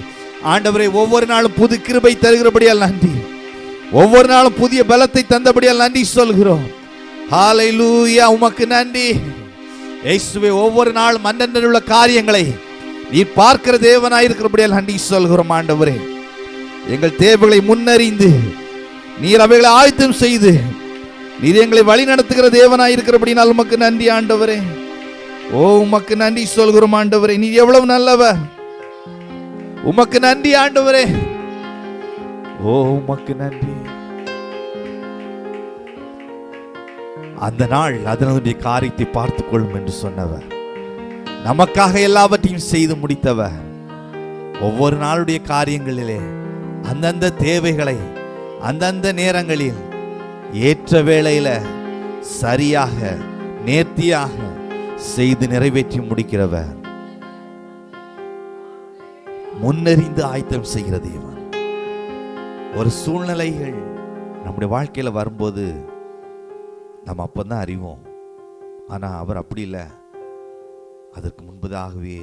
ஆண்டவரே, ஒவ்வொரு நாளும் புது கிருபை தருகிறபடியால் நன்றி. ஒவ்வொரு நாளும் புதிய பலத்தை தந்தபடியால் நன்றி சொல்கிறோம். ஹல்லேலூயா, உமக்கு நன்றி இயேசுவே. ஒவ்வொரு நாளும் அந்தந்த உள்ள காரியங்களை நீர் பார்க்கிற தேவனாயிருக்கிறபடியால் நன்றி சொல்கிறோம். ஆண்டவரே, எங்கள் தேவைகளை முன்னறிந்து நீர் அவைகளை ஆயத்தம் செய்து நீர் எங்களை வழி நடத்துகிற தேவனாயிருக்கிறபடினால் உமக்கு நன்றி ஆண்டவரே. ஓ, உமக்கு நன்றி சொல்கிறோம் ஆண்டவரே. நீர் எவ்வளவு நல்லவர். உமக்கு நன்றி ஆண்டவரே. ஓ, உமக்கு நன்றி. அந்த நாள் அதனுடைய காரியத்தை பார்த்துக் கொள்ளும் என்று சொன்னவர், நமக்காக எல்லாவற்றையும் செய்து முடித்தவர், ஒவ்வொரு நாளுடைய காரியங்களிலே அந்தந்த தேவைகளை அந்தந்த நேரங்களில் ஏற்ற வேளையில சரியாக நேர்த்தியாக செய்து நிறைவேற்றி முடிக்கிறவர், முன்னறிந்து ஆயத்தம் செய்கிற தேவன். ஒரு சூழ்நிலைகள் நம்முடைய வாழ்க்கையில வரும்போது நம்ம அப்பதான் அறிவோம். ஆனா அவர் அப்படி இல்லை. அதற்கு முன்பதாகவே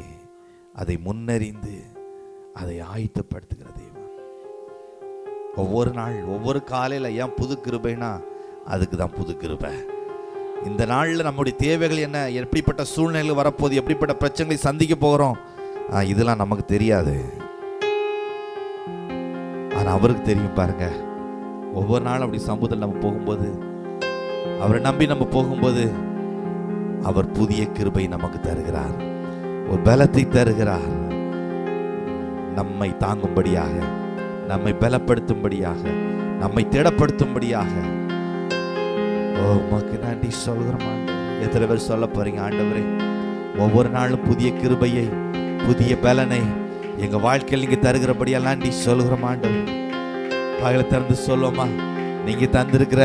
அதை முன்னறிந்து அதை ஆயத்தப்படுத்துகிற தேவன். ஒவ்வொரு நாள் ஒவ்வொரு காலையில ஏன் புது கிருபைனா அதுக்கு தான் புது கிருபை. இந்த நாளில் நம்முடைய தேவைகள் என்ன, எப்படிப்பட்ட சூழ்நிலைகள் வரப்போகுது, எப்படிப்பட்ட பிரச்சனைகளை சந்திக்க போகிறோம், இதெல்லாம் நமக்கு தெரியாது. ஆனா அவருக்கு தெரியும். பாருங்க, ஒவ்வொரு நாளும் அப்படி சமூகத்தில் நம்ம போகும்போது, அவரை நம்பி நம்ம போகும்போது, அவர் புதிய கிருபை நமக்கு தருகிறார், ஒரு பலத்தை தருகிறார், நம்மை தாங்கும்படியாக, நம்மை பலப்படுத்தும்படியாக, நம்மை திடப்படுத்தும்படியாக. ஓ, உமக்கு நன்றி சொல்கிறோம். எத்தனை பேர் சொல்ல போறீங்க, ஆண்டவரே ஒவ்வொரு நாளும் புதிய கிருபையை புதிய பலனை எங்க வாழ்க்கையில் நீங்க தருகிறபடியால் நன்றி சொல்கிறோம் ஆண்டவர். பகலை திறந்து சொல்லுவோமா, நீங்க தந்திருக்கிற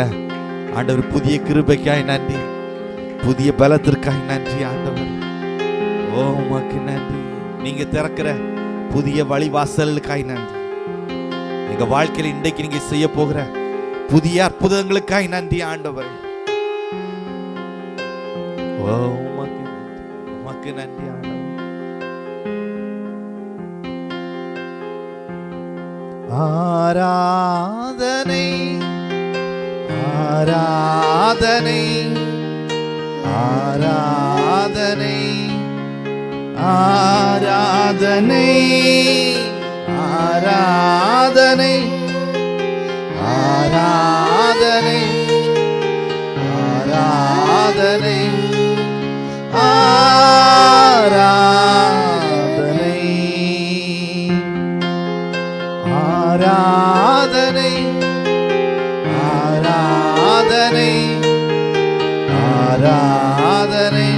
ஆண்டவர் புதிய கிருபைக்காய் நன்றி, புதிய பலத்திற்காய் நன்றி ஆண்டவர். ஓ, உமக்கு நன்றி. நீங்க திறக்கிற புதிய வழிவாசலுக்காய் நன்றி. எங்க வாழ்க்கையில் இன்றைக்கு நீங்க செய்ய போகிற புதிய அற்புதங்களுக்காய் நன்றி ஆண்டவர். ஓ, உமக்கு நன்றி ஆண்டவர். ஆராதனை ஆராதனை ஆராதனை ஆராதனை ஆராதனை ஆராதனை ஆராதனை ஆராதனை ஆராதனை ஆராதனை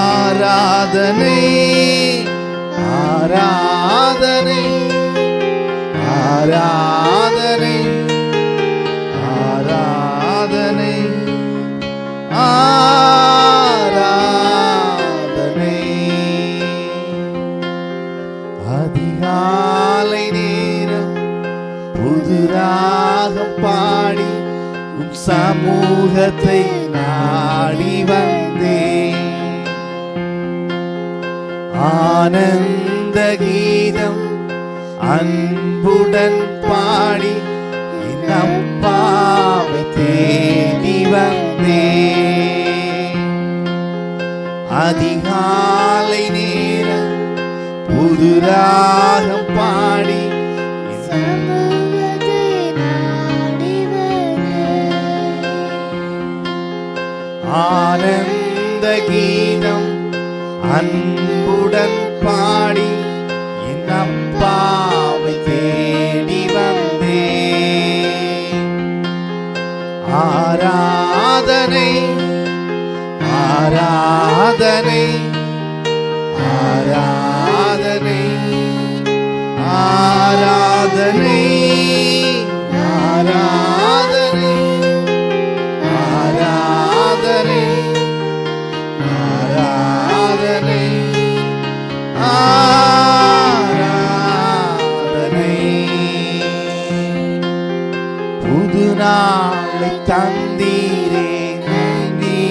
ஆராதனை ஆராதனை ஆராதனை ஆராதனை ஆராதனை. அதிகாலை நேரம் புது ராகம் பாடி உம் சமூகத்தை நாடி வந்தேன். ஆனந்த கீதம் அன்புடன் பாடி என் அப்பாவை தேடி வந்தேன். அதிகாலை நேரம் புது ராகம் பாடி சமூகத்தை நாடி வந்தேன். ஆனந்த கீதம் அன்புடன் பாடி என் அப்பாவை தேடி வந்தேன். ஆராதனை ஆராதனை ஆராதனை ஆராதனை ஆராதனை ஆராதனை ஆராதனை ஆராதனை. புது நாளை தந்தீரே நன்றி,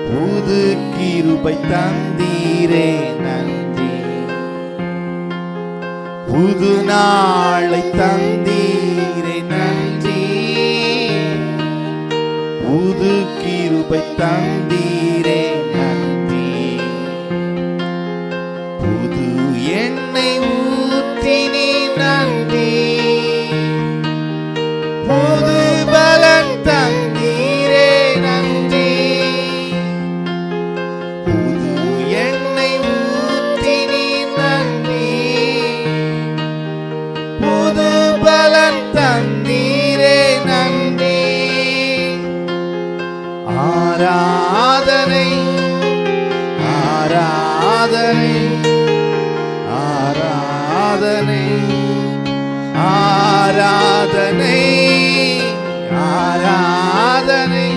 புது கிருபை தந்தீரே நன்றி. புது நாளை தந்தீரே நன்றி, புது கிருபை தந்தீரே நன்றி, புது எண்ணெய் ஊற்றினே நன்றி, புது பலன் தந்தீரே நன்றி, புது எண்ணெய் ஊற்றினே நன்றி, புது பலன் தந்தீரே நன்றி. ஆராதனை ஆராதனை ஆராதனை ஆராதனை ஆராதனை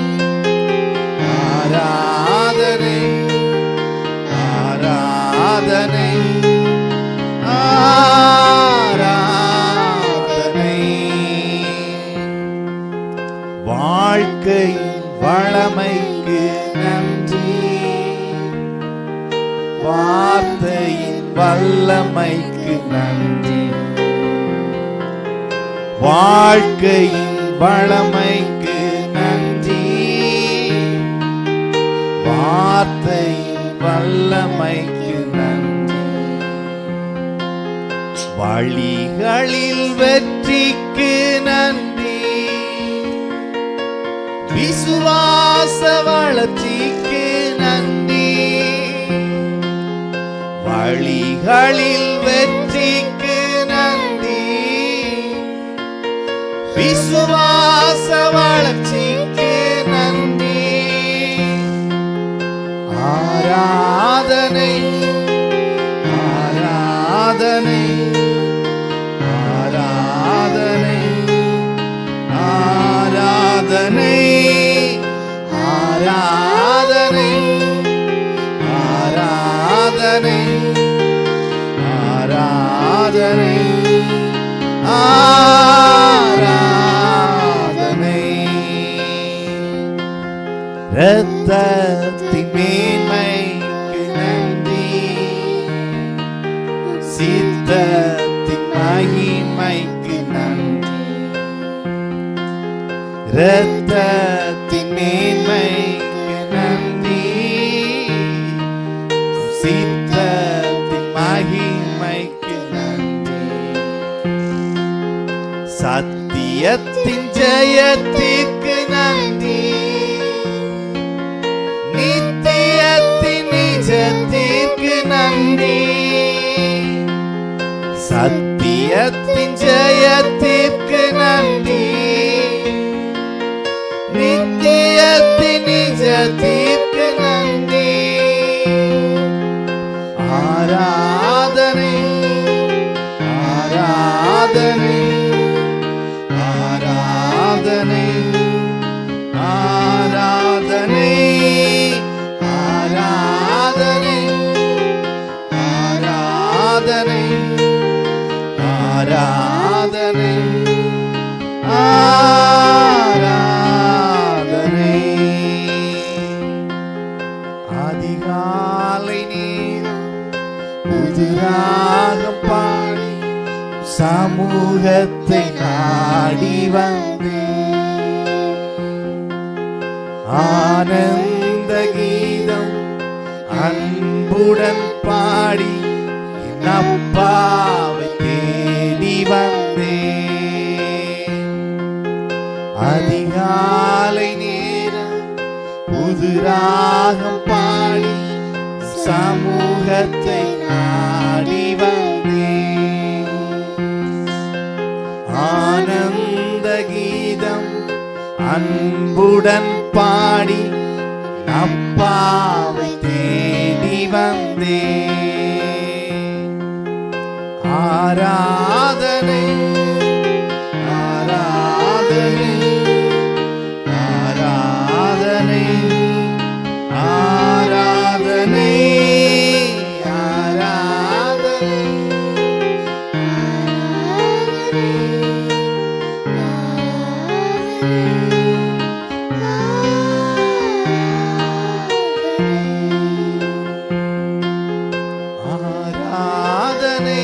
ஆராதனை ஆராதனை ஆராதனை. வாழ்க்கை வளமைக்கு நன்றி, வார்த்தையின் வல்லமைக்கு நன்றி, வாழ்க்கையின் வளமைக்கு நன்றி, வார்த்தையின் வல்லமைக்கு நன்றி, வழிகளில் வெற்றிக்கு நன்றி, விசுவாச வளர்ச்சிக்கு நன்றி, வழிகளில் வெற்றிக்கு நன்றி, விசுவாச வளர்ச்சிக்கு நன்றி. ஆராதனை ஆராதனை ஆராதனை ஆராதனை ஆராதனை ஆராதனை ஆராதனை ஆராதனை. இரத்தத்தின் மேன்மைக்கு நன்றி, சித்தத்தின் மகிமைக்கு நன்றி, இரத்தத்தின் மேன்மைக்கு நன்றி, சித்தத்தின் மகிமைக்கு நன்றி, சத்தியத்தின் ஜெயத்திற்கு நன்றி, நித்தியத்தின் நிஜத்திற்கு நன்றி, சத்தியத்தின் ஜெயத்திற்கு நன்றி, நித்தியத்தின் நிஜத்திற்கு நன்றி. ஆராதனை ஆராதனை ஆராதனை ஆராதனை ஆராதனை ஆராதனை ஆராதனை ஆராதனை. அதிகாலை நேரம் புதிராக பாடி சமூகத்தை நாடி வந்தேன், ஆனந்த கீதம் அன்புடன் பாடி என் அப்பாவை தேடி வந்தேன். அதிகாலை நேரம் புதிராகம் பாடி சமூகத்தை நாடி வந்தேன், ஆனந்த கீதம் அன்புடன் பாடி அப்பாவை தேடி வந்தேன். ஆராதனை ஆராதனை ஆராதனை ஆராதனை ஆராதனை ஆராதனை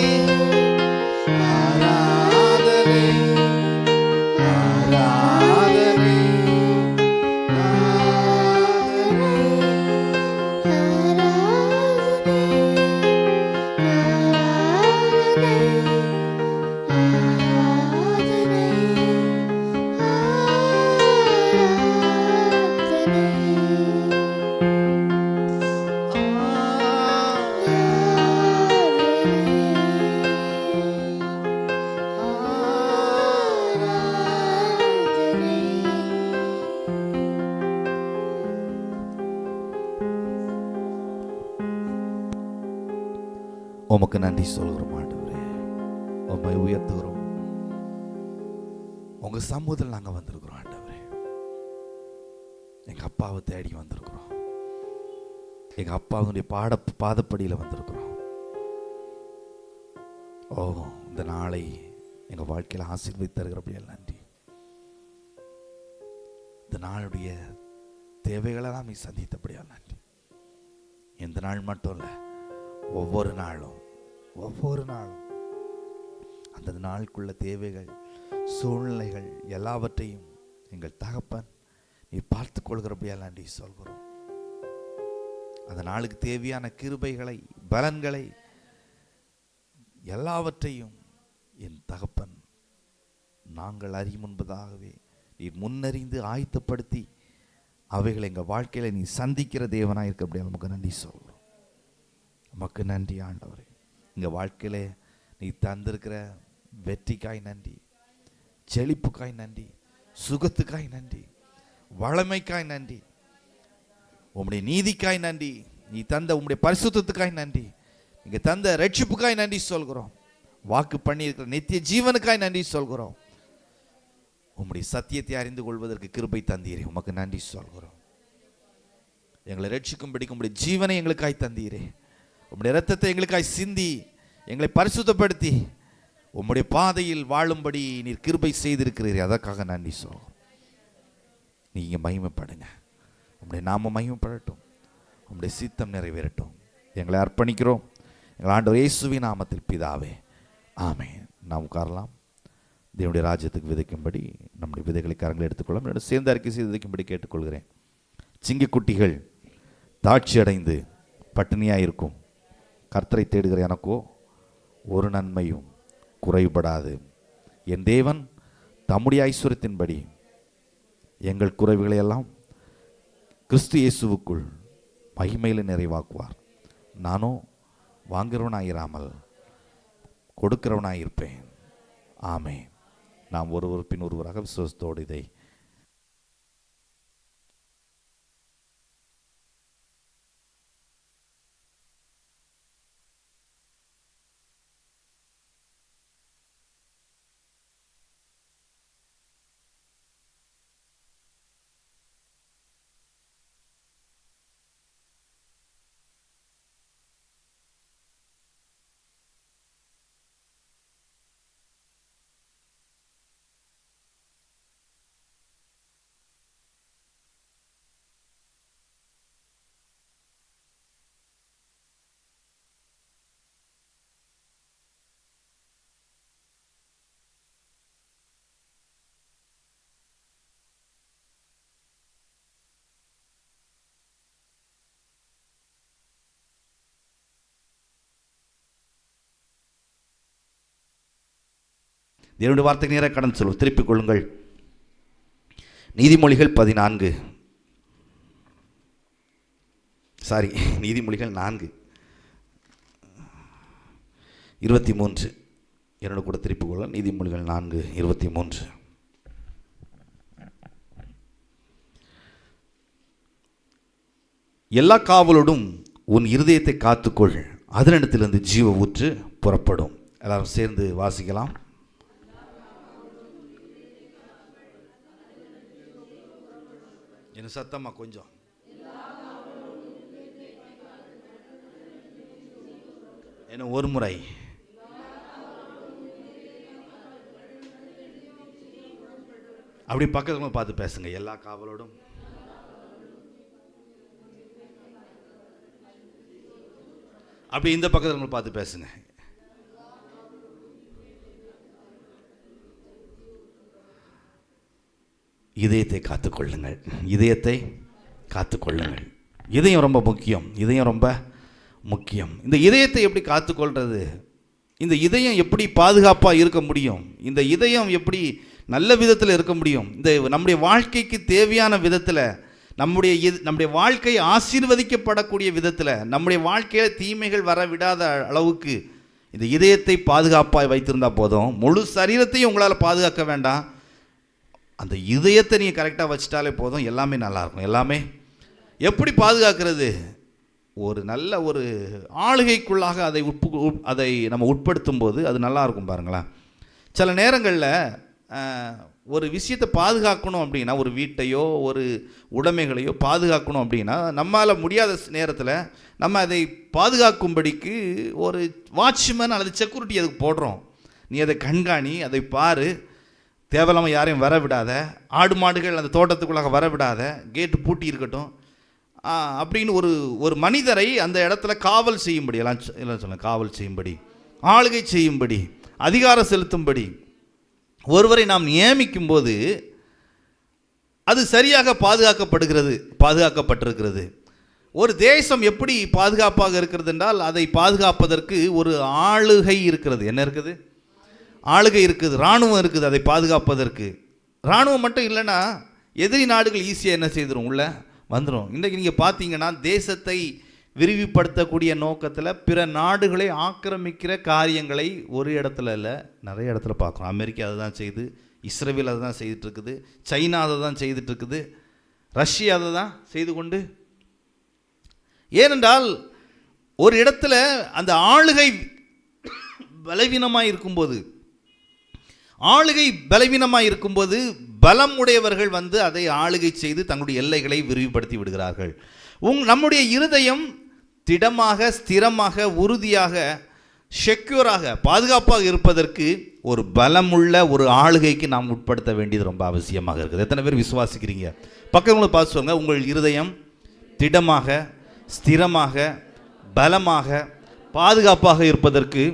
உமக்கு நன்றி சொல்கிறோம் ஆண்டவரே. உம்மை உயர்த்துகிறோம். உங்க சமூகத்தில் நாங்கள் வந்திருக்கிறோம் ஆண்டவரே. எங்க அப்பாவை தேடி வந்திருக்கிறோம். எங்க அப்பாவுடைய பாதப்படியில் வந்திருக்கிறோம். ஓ, இந்த நாளை எங்க வாழ்க்கையில் ஆசீர்வதித்து தருகிறபடியால் நன்றி. இந்த நாளுடைய தேவைகளெல்லாம் நீ சந்தித்தபடியால் நன்றி. இந்த நாள் மட்டும் இல்லை, ஒவ்வொரு நாளும் அந்த நாளுக்குள்ள தேவைகள், சூழ்நிலைகள் எல்லாவற்றையும் எங்கள் தகப்பன் நீ பார்த்து கொள்கிறபடியால் நன்றி சொல்கிறோம். அந்த நாளுக்கு தேவையான கிருபைகளை, பலன்களை எல்லாவற்றையும் என் தகப்பன் நாங்கள் அறியும் முன்பதாகவே நீர் முன்னறிந்து ஆயத்தப்படுத்தி அவைகளை எங்கள் வாழ்க்கையில் நீ சந்திக்கிற தேவனாக இருக்க அப்படியே நமக்கு நன்றி சொல்கிறோம். நமக்கு நன்றி ஆண்டவரே. எங்கள் வாழ்க்கையில் நீ தந்திருக்கிற வெற்றிக்காய் நன்றி, செழிப்புக்காய் நன்றி, சுகத்துக்காய் நன்றி, வளமைக்காய் நன்றி, உம்முடைய நீதிக்காய் நன்றி, நீ தந்த உம்முடைய பரிசுத்தத்துக்காய் நன்றி, இங்கே தந்த ரட்சிப்புக்காய் நன்றி சொல்கிறோம். வாக்கு பண்ணி இருக்கிற நித்திய ஜீவனுக்காய் நன்றி சொல்கிறோம். உம்முடைய சத்தியத்தை அறிந்து கொள்வதற்கு கிருபை தந்தீரே, உமக்கு நன்றி சொல்கிறோம். எங்களை ரட்சிக்கும்படிக்கு உம்முடைய ஜீவனை எங்களுக்காய் தந்தீரே, உம்முடைய இரத்தத்தை எங்களுக்காய் சிந்தி எங்களை பரிசுத்தப்படுத்தி உம்முடைய பாதையில் வாழும்படி நீர் கிருபை செய்திருக்கிறீரே, அதற்காக நன்றி சொல்கிறோம். நீங்க மகிமைப்படுங்க, உம்முடைய நாம மகிமைப்படட்டும், உம்முடைய சித்தம் நிறைவேறட்டும். எங்களை அர்ப்பணிக்கிறோம் எங்கள் ஆண்டவர் இயேசுவின் நாமத்தில் பிதாவே, ஆமென். நாம் உட்காரலாம். தேவனுடைய ராஜ்யத்துக்கு விதைக்கும்படி நம்முடைய விதைகளை கரங்களை எடுத்துக்கொள்ளும். என்னோட சேர்ந்து அறிக்கை செய்து விதைக்கும்படி கேட்டுக்கொள்கிறேன். சிங்கக்குட்டிகள் தாட்சி அடைந்து பட்டினியாக இருக்கும். கர்த்தரை தேடுகிற எனக்கோ ஒரு நன்மையும் குறைபடாது. என் தேவன் தம்முடைய ஐஸ்வர்யத்தின்படி எங்கள் குறைவுகளை எல்லாம் கிறிஸ்து இயேசுவுக்குள் மகிமையில் நிறைவாக்குவார். நானும் வாங்குறவனாயிராமல் கொடுக்கிறவனாயிருப்பேன். ஆமென். நாம் ஒருவர் பின் ஒருவராக விசுவாசத்தோடு இதை தேவனுடைய வார்த்தை நேராக கடந்து சொல்வோம். திருப்பிக் கொள்ளுங்கள். நீதிமொழிகள் 4 23 என்னோட கூட திருப்பிக் கொள்ள. நீதிமொழிகள் 4:23. எல்லா காவலோடும் உன் இருதயத்தை காத்துக்கொள், அதனிடத்திலிருந்து ஜீவ ஊற்று புறப்படும். எல்லாரும் சேர்ந்து வாசிக்கலாம். என்ன சத்தமா கொஞ்சம் என்ன ஒரு முறை அப்படி பக்கத்துல பார்த்து பேசுங்க. எல்லா காவலோடும் அப்படி இந்த பக்கத்துல பார்த்து பேசுங்க. இதயத்தை காத்துக்கொள்ளுங்கள், இதயத்தை காத்துக்கொள்ளுங்கள். இதயம் ரொம்ப முக்கியம், இதயம் ரொம்ப முக்கியம். இந்த இதயத்தை எப்படி காத்துக்கொள்வது? இந்த இதயம் எப்படி பாதுகாப்பாக இருக்க முடியும்? இந்த இதயம் எப்படி நல்ல விதத்தில் இருக்க முடியும்? இந்த நம்முடைய வாழ்க்கைக்கு தேவையான விதத்தில், நம்முடைய வாழ்க்கை ஆசீர்வதிக்கப்படக்கூடிய விதத்தில், நம்முடைய வாழ்க்கையில் தீமைகள் வர விடாத அளவுக்கு இந்த இதயத்தை பாதுகாப்பாக வைத்திருந்தால் போதும். முழு சரீரத்தையும் உங்களால் பாதுகாக்க வேண்டாம். அந்த இதயத்தை நீங்கள் கரெக்டாக வச்சிட்டாலே போதும், எல்லாமே நல்லாயிருக்கும். எல்லாமே எப்படி பாதுகாக்கிறது? ஒரு நல்ல ஒரு ஆளுகைக்குள்ளாக அதை நம்ம உட்படுத்தும் போது அது நல்லா இருக்கும் பாருங்களேன். சில நேரங்களில் ஒரு விஷயத்தை பாதுகாக்கணும் அப்படின்னா, ஒரு வீட்டையோ ஒரு உடைமைகளையோ பாதுகாக்கணும் அப்படின்னா, நம்மால் முடியாத நேரத்தில் நம்ம அதை பாதுகாக்கும்படிக்கு ஒரு வாட்ச்மேன் அல்லது செக்யூரிட்டி அதுக்கு போடுறோம். நீ அதை கண்காணி, அதை பாரு, தேவையில்லாமல் யாரையும் வர விடாத, ஆடு மாடுகள் அந்த தோட்டத்துக்குள்ளாக வர விடாத, கேட்டு பூட்டி இருக்கட்டும் அப்படின்னு ஒரு மனிதரை அந்த இடத்துல காவல் செய்யும்படி, எல்லாம் சொல்லுங்கள், காவல் செய்யும்படி, ஆளுகை செய்யும்படி, அதிகாரம் செலுத்தும்படி ஒருவரை நாம் நியமிக்கும் போது அது சரியாக பாதுகாக்கப்பட்டிருக்கிறது. ஒரு தேசம் எப்படி பாதுகாப்பாக இருக்கிறது என்றால், அதை பாதுகாப்பதற்கு ஒரு ஆளுகை இருக்கிறது. என்ன இருக்குது? ஆளுகை இருக்குது, இராணுவம் இருக்குது அதை பாதுகாப்பதற்கு. இராணுவம் மட்டும் இல்லைன்னா எதிரி நாடுகள் ஈஸியாக என்ன செய்திடும், உள்ள வந்துடும். இன்றைக்கு நீங்கள் பார்த்தீங்கன்னா தேசத்தை விரிவுபடுத்தக்கூடிய நோக்கத்தில் பிற நாடுகளை ஆக்கிரமிக்கிற காரியங்களை ஒரு இடத்துல இல்லை, நிறைய இடத்துல பார்க்குறோம். அமெரிக்கா அதை தான் செய்யுது, இஸ்ரேல் அதை தான் செய்துட்ருக்குது, சைனா அதை தான் செய்துட்ருக்குது, ரஷ்யா அதை தான் செய்து கொண்டு. ஏனென்றால் ஒரு இடத்துல அந்த ஆளுகை பலவீனமாக இருக்கும்போது பலம் உடையவர்கள் வந்து அதை ஆளுகை செய்து தங்களுடைய எல்லைகளை விரிவுபடுத்தி விடுகிறார்கள். நம்முடைய இருதயம் திடமாக, ஸ்திரமாக, உறுதியாக, செக்யூராக, பாதுகாப்பாக இருப்பதற்கு ஒரு பலமுள்ள ஒரு ஆளுகைக்கு நாம் உட்படுத்த வேண்டியது ரொம்ப அவசியமாக இருக்குது. எத்தனை பேர் விசுவாசிக்கிறீங்க? பக்கங்களை பார்த்து சொல்லுங்க, உங்கள் இருதயம் திடமாக, ஸ்திரமாக, பலமாக, பாதுகாப்பாக இருப்பதற்கு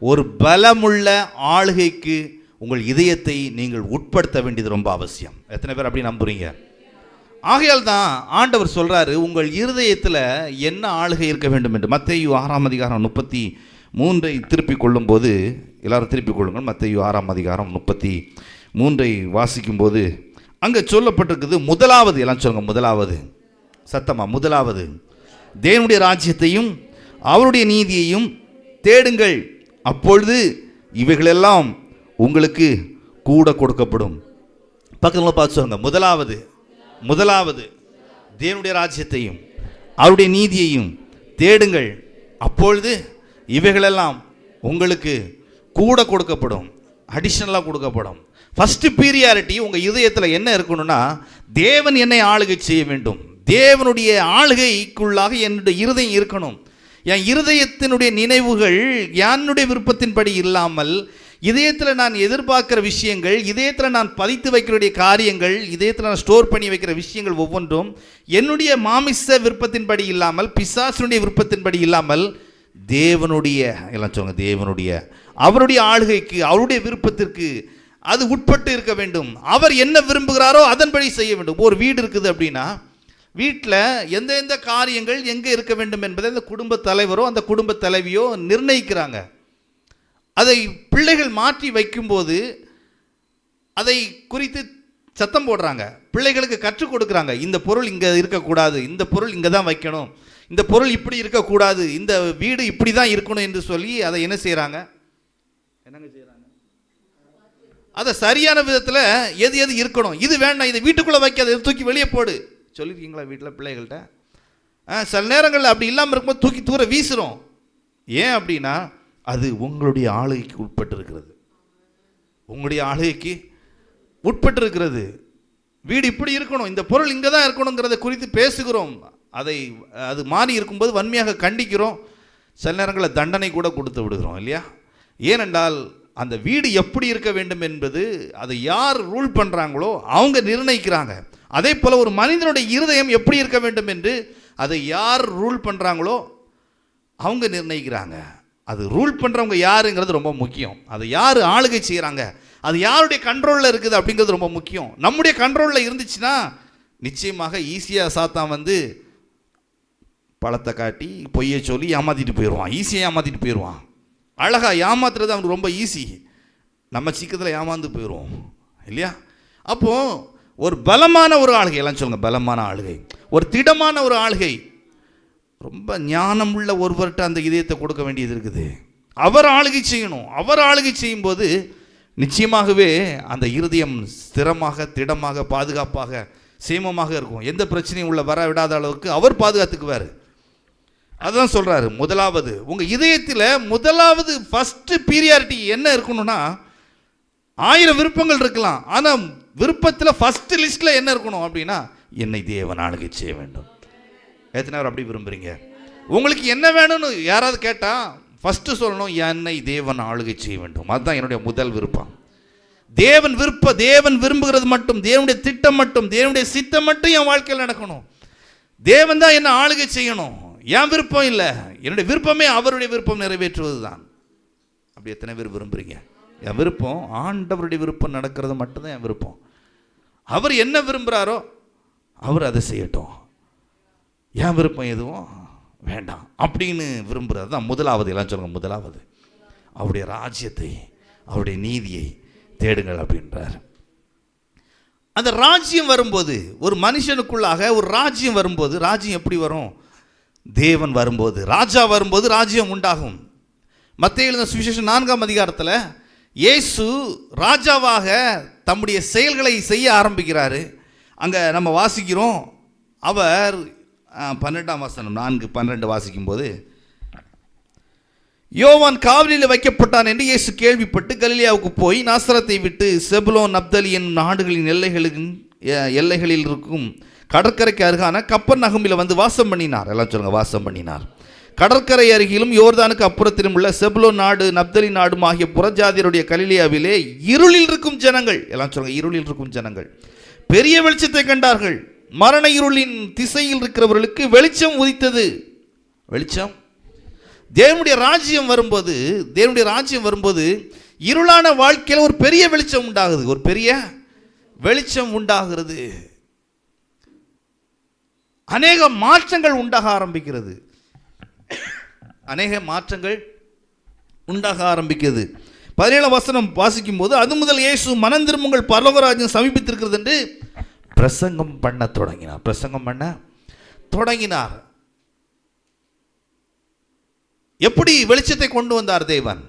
ஒரு பலமுள்ள ஆளுகைக்கு உங்கள் இதயத்தை நீங்கள் உட்படுத்த வேண்டியது ரொம்ப அவசியம். எத்தனை பேர் அப்படி நம்புறீங்க? ஆகையால் தான் ஆண்டவர் சொல்கிறாரு, உங்கள் இருதயத்தில் என்ன ஆளுகை இருக்க வேண்டும் என்று. மத்தேயு 6:33 திருப்பிக் கொள்ளும்போது, எல்லாரும் திருப்பிக் கொள்ளுங்கள். மத்தேயு 6:33 வாசிக்கும்போது அங்கே சொல்லப்பட்டிருக்குது, முதலாவது, எல்லாம் சொல்லுங்கள், முதலாவது, சத்தமா, முதலாவது தேவனுடைய ராஜ்யத்தையும் அவருடைய நீதியையும் தேடுங்கள், அப்பொழுது இவைகளெல்லாம் உங்களுக்கு கூட கொடுக்கப்படும். பக்கத்தில் பார்த்து சொல்லுங்க, முதலாவது தேவனுடைய ராஜ்யத்தையும் அவருடைய நீதியையும் தேடுங்கள், அப்பொழுது இவைகளெல்லாம் உங்களுக்கு கூட கொடுக்கப்படும், அடிஷனலாக கொடுக்கப்படும். ஃபஸ்ட்டு பீரியாரிட்டி உங்கள் இதயத்தில் என்ன இருக்கணும்னா, தேவன் என்னை ஆளுகை செய்ய வேண்டும், தேவனுடைய ஆளுகைக்குள்ளாக என்னுடைய இருதயம் இருக்கணும். என் இருதயத்தினுடைய நினைவுகள் என்னுடைய விருப்பத்தின்படி இல்லாமல், இதயத்தில் நான் எதிர்பார்க்கிற விஷயங்கள், இதயத்தில் நான் பதித்து வைக்கிற காரியங்கள், இதயத்தில் நான் ஸ்டோர் பண்ணி வைக்கிற விஷயங்கள் ஒவ்வொன்றும் என்னுடைய மாமிச விருப்பத்தின்படி இல்லாமல், பிசாசுடைய விருப்பத்தின்படி இல்லாமல், தேவனுடைய, எல்லாம் சொல்லுங்க, தேவனுடைய, அவருடைய ஆளுகைக்கு, அவருடைய விருப்பத்திற்கு அது உட்பட்டு இருக்க வேண்டும். அவர் என்ன விரும்புகிறாரோ அதன்படி செய்ய வேண்டும். ஒரு வீடு இருக்குது அப்படின்னா, வீட்டில் எந்தெந்த காரியங்கள் எங்கே இருக்க வேண்டும் என்பதை அந்த குடும்ப தலைவரோ அந்த குடும்ப தலைவியோ நிர்ணயிக்கிறாங்க. அதை பிள்ளைகள் மாற்றி வைக்கும்போது அதை குறித்து சத்தம் போடுறாங்க, பிள்ளைகளுக்கு கற்றுக் கொடுக்குறாங்க. இந்த பொருள் இங்கே இருக்கக்கூடாது, இந்த பொருள் இங்கே தான் வைக்கணும், இந்த பொருள் இப்படி இருக்கக்கூடாது, இந்த வீடு இப்படி தான் இருக்கணும் என்று சொல்லி அதை என்ன செய்கிறாங்க, என்னங்க செய்கிறாங்க, அதை சரியான விதத்தில் எது எது இருக்கணும், இது வேண்டாம், இதை வீட்டுக்குள்ளே வைக்காது, இதை தூக்கி வெளியே போடு சொல்லியிருக்கீங்களா வீட்டில் பிள்ளைகள்கிட்ட? சில நேரங்களில் அப்படி இல்லாமல் இருக்கும்போது தூக்கி தூர வீசுகிறோம். ஏன் அப்படின்னா அது உங்களுடைய ஆளுகைக்கு உட்பட்டு இருக்கிறது, உங்களுடைய ஆளுகைக்கு உட்பட்டு இருக்கிறது. வீடு இப்படி இருக்கணும், இந்த பொருள் இங்கே தான் இருக்கணுங்கிறத குறித்து பேசுகிறோம், அது மாறி இருக்கும்போது வன்மையாக கண்டிக்கிறோம், சில நேரங்களில் தண்டனை கூட கொடுத்து விடுகிறோம் இல்லையா? ஏனென்றால் அந்த வீடு எப்படி இருக்க வேண்டும் என்பது அதை யார் ரூல் பண்ணுறாங்களோ அவங்க நிர்ணயிக்கிறாங்க. அதே போல் ஒரு மனிதனுடைய இருதயம் எப்படி இருக்க வேண்டும் என்று அதை யார் ரூல் பண்ணுறாங்களோ அவங்க நிர்ணயிக்கிறாங்க. அது ரூல் பண்ணுறவங்க யாருங்கிறது ரொம்ப முக்கியம். அதை யார் ஆளுகை செய்கிறாங்க, அது யாருடைய கண்ட்ரோலில் இருக்குது அப்படிங்கிறது ரொம்ப முக்கியம். நம்முடைய கண்ட்ரோலில் இருந்துச்சுன்னா நிச்சயமாக ஈஸியாக சாத்தான் வந்து பழத்தை காட்டி பொய்யை சொல்லி ஏமாற்றிட்டு போயிடுவான், ஈஸியாக ஏமாற்றிட்டு போயிடுவான். அழகாக ஏமாத்துறது அவனுக்கு ரொம்ப ஈஸி, நம்ம சீக்கிரத்தில் ஏமாந்து போயிடுவோம் இல்லையா? அப்போது ஒரு பலமான ஒரு ஆளுகை, எல்லாம் சொல்லுங்கள், பலமான ஆளுகை, ஒரு திடமான ஒரு ஆளுகை, ரொம்ப ஞானமுள்ள ஒருவர்கிட்ட அந்த இதயத்தை கொடுக்க வேண்டியது இருக்குது. அவர் ஆளுகை செய்யணும். அவர் ஆளுகை செய்யும்போது நிச்சயமாகவே அந்த இருதயம் ஸ்திரமாக, திடமாக, பாதுகாப்பாக, சேமமாக இருக்கும். எந்த பிரச்சனையும் உள்ள வர விடாத அளவுக்கு அவர் பாதுகாத்துக்குவார். அதுதான் சொல்கிறாரு. முதலாவது உங்கள் இதயத்தில் முதலாவது ஃபஸ்ட்டு பீரியாரிட்டி என்ன இருக்கணும்னா, 1000 விருப்பங்கள் இருக்கலாம், ஆனால் விருப்பத்தில் ஃபஸ்ட்டு லிஸ்ட்டில் என்ன இருக்கணும் அப்படின்னா, என்னை தேவன் ஆளுகை செய்ய வேண்டும். எத்தனை பேர் அப்படி விரும்புகிறீங்க? உங்களுக்கு என்ன வேணும்னு யாராவது கேட்டால் ஃபஸ்ட்டு சொல்லணும், என்னை தேவன் ஆளுகை செய்ய வேண்டும். அதுதான் என்னுடைய முதல் விருப்பம். தேவன் விரும்புகிறது மட்டும், தேவனுடைய திட்டம் மட்டும், தேவனுடைய சித்தம் மட்டும் என் வாழ்க்கையில் நடக்கணும். தேவன் தான் என்ன ஆளுகை செய்யணும், என் விருப்பம் இல்லை. என்னுடைய விருப்பமே அவருடைய விருப்பம் நிறைவேற்றுவது தான். அப்படி எத்தனை பேர் விரும்புகிறீங்க? என் விருப்பம் ஆண்டவருடைய விருப்பம் நடக்கிறது மட்டும்தான் என் விருப்பம். அவர் என்ன விரும்புகிறாரோ அவர் அதை செய்யட்டும், என் விருப்பம் எதுவும் வேண்டாம் அப்படின்னு விரும்புகிறது தான் முதலாவது. எல்லாம் சொல்லுங்க, முதலாவது அவருடைய ராஜ்யத்தை, அவருடைய நீதியை தேடுங்கள் அப்படின்றார். அந்த ராஜ்யம் வரும்போது, ஒரு மனுஷனுக்குள்ளாக ஒரு ராஜ்யம் வரும்போது, ராஜ்யம் எப்படி வரும்? தேவன் வரும்போது, ராஜா வரும்போது ராஜ்யம் உண்டாகும். மத்தேயு எழுதின சுவிசேஷம் 4ஆம் அதிகாரத்தில் இயேசு ராஜாவாக தம்முடைய செயல்களை செய்ய ஆரம்பிக்கிறாரு. அங்கே நம்ம வாசிக்கிறோம், அவர் 12ஆம் வசனம் 4:12 வாசிக்கும்போது, யோவான் காவலில் வைக்கப்பட்டான் என்று இயேசு கேள்விப்பட்டு கலிலேயாவுக்கு போய் நாசரத்தை விட்டு செபுலோன் நப்தலி என்னும் நாடுகளின் எல்லைகளில் இருக்கும் கடற்கரைக்கு அருகான கப்பர்நகமில் வந்து வாசம் பண்ணினார். எல்லாம் சொல்லுங்க, வாசம் பண்ணினார். கடற்கரை அருகிலும் யோர்தானுக்கு அப்புறத்திலும் உள்ள செபுலோன் நாடு நப்தலி நாடும் ஆகிய புறஜாதியருடைய கலிலேயாவிலே இருளில் இருக்கும் ஜனங்கள், எல்லாம் சொல்லுங்க, இருளில் இருக்கும் ஜனங்கள் பெரிய வெளிச்சத்தை கண்டார்கள். மரண இருளின் திசையில் இருக்கிறவர்களுக்கு வெளிச்சம் உதித்தது. வெளிச்சம், தேவனுடைய ராஜ்யம் வரும்போது இருளான வாழ்க்கையில் ஒரு பெரிய வெளிச்சம் உண்டாகுது, ஒரு பெரிய வெளிச்சம் உண்டாகிறது. அநேக மாற்றங்கள் உண்டாக ஆரம்பிக்கிறது, அநேக மாற்றங்கள் உண்டாக ஆரம்பிக்கிறது. 17ஆம் வசனம் வாசிக்கும் போது, அது முதல் இயேசு மனம் திரும்புங்கள் பரலோகராஜ்யம் சமீபித்திருக்கிறது என்று பிரசங்கம் பண்ண தொடங்கினார். எப்படி வெளிச்சத்தை கொண்டு வந்தார் தேவன்?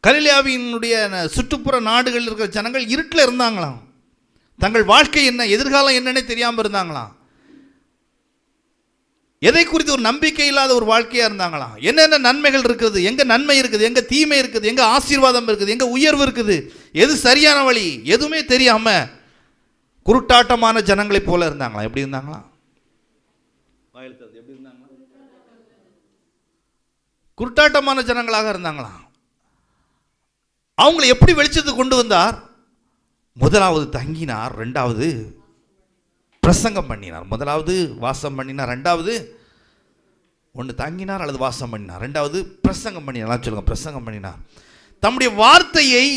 கலிலேயாவினுடைய சுற்றுப்புற நாடுகளில் இருக்கிற ஜனங்கள் இருட்டில் இருந்தாங்களாம். தங்கள் வாழ்க்கை என்ன, எதிர்காலம் என்னன்னே தெரியாமல் இருந்தாங்களாம். எதை குறித்து ஒரு நம்பிக்கை இல்லாத ஒரு வாழ்க்கையாக இருந்தாங்களாம். என்னென்ன நன்மைகள் இருக்குது, எங்கே நன்மை இருக்குது, எங்கே தீமை இருக்குது, எங்கே ஆசீர்வாதம் இருக்குது, எங்கே உயர்வு இருக்குது, எது சரியான வழி, எதுவுமே தெரியாமல் குருட்டாட்டமான ஜனங்களைப் போல இருந்தாங்களாம். எப்படி இருந்தாங்களாம்? எப்படி இருந்தாங்களா? குருட்டாட்டமான ஜனங்களாக இருந்தாங்களாம். அவங்களை எப்படி வெளிச்சத்தை கொண்டு வந்தார்? முதலாவது தங்கினார், ரெண்டாவது பிரசங்கம் பண்ணினார். முதலாவது வாசம் பண்ணினார், ரெண்டாவது ஒன்று தங்கினார் அல்லது வாசம் பண்ணினார், ரெண்டாவது பிரசங்கம் பண்ணினார். சொல்லுங்க, பிரசங்கம் பண்ணினார். தம்முடைய வார்த்தையை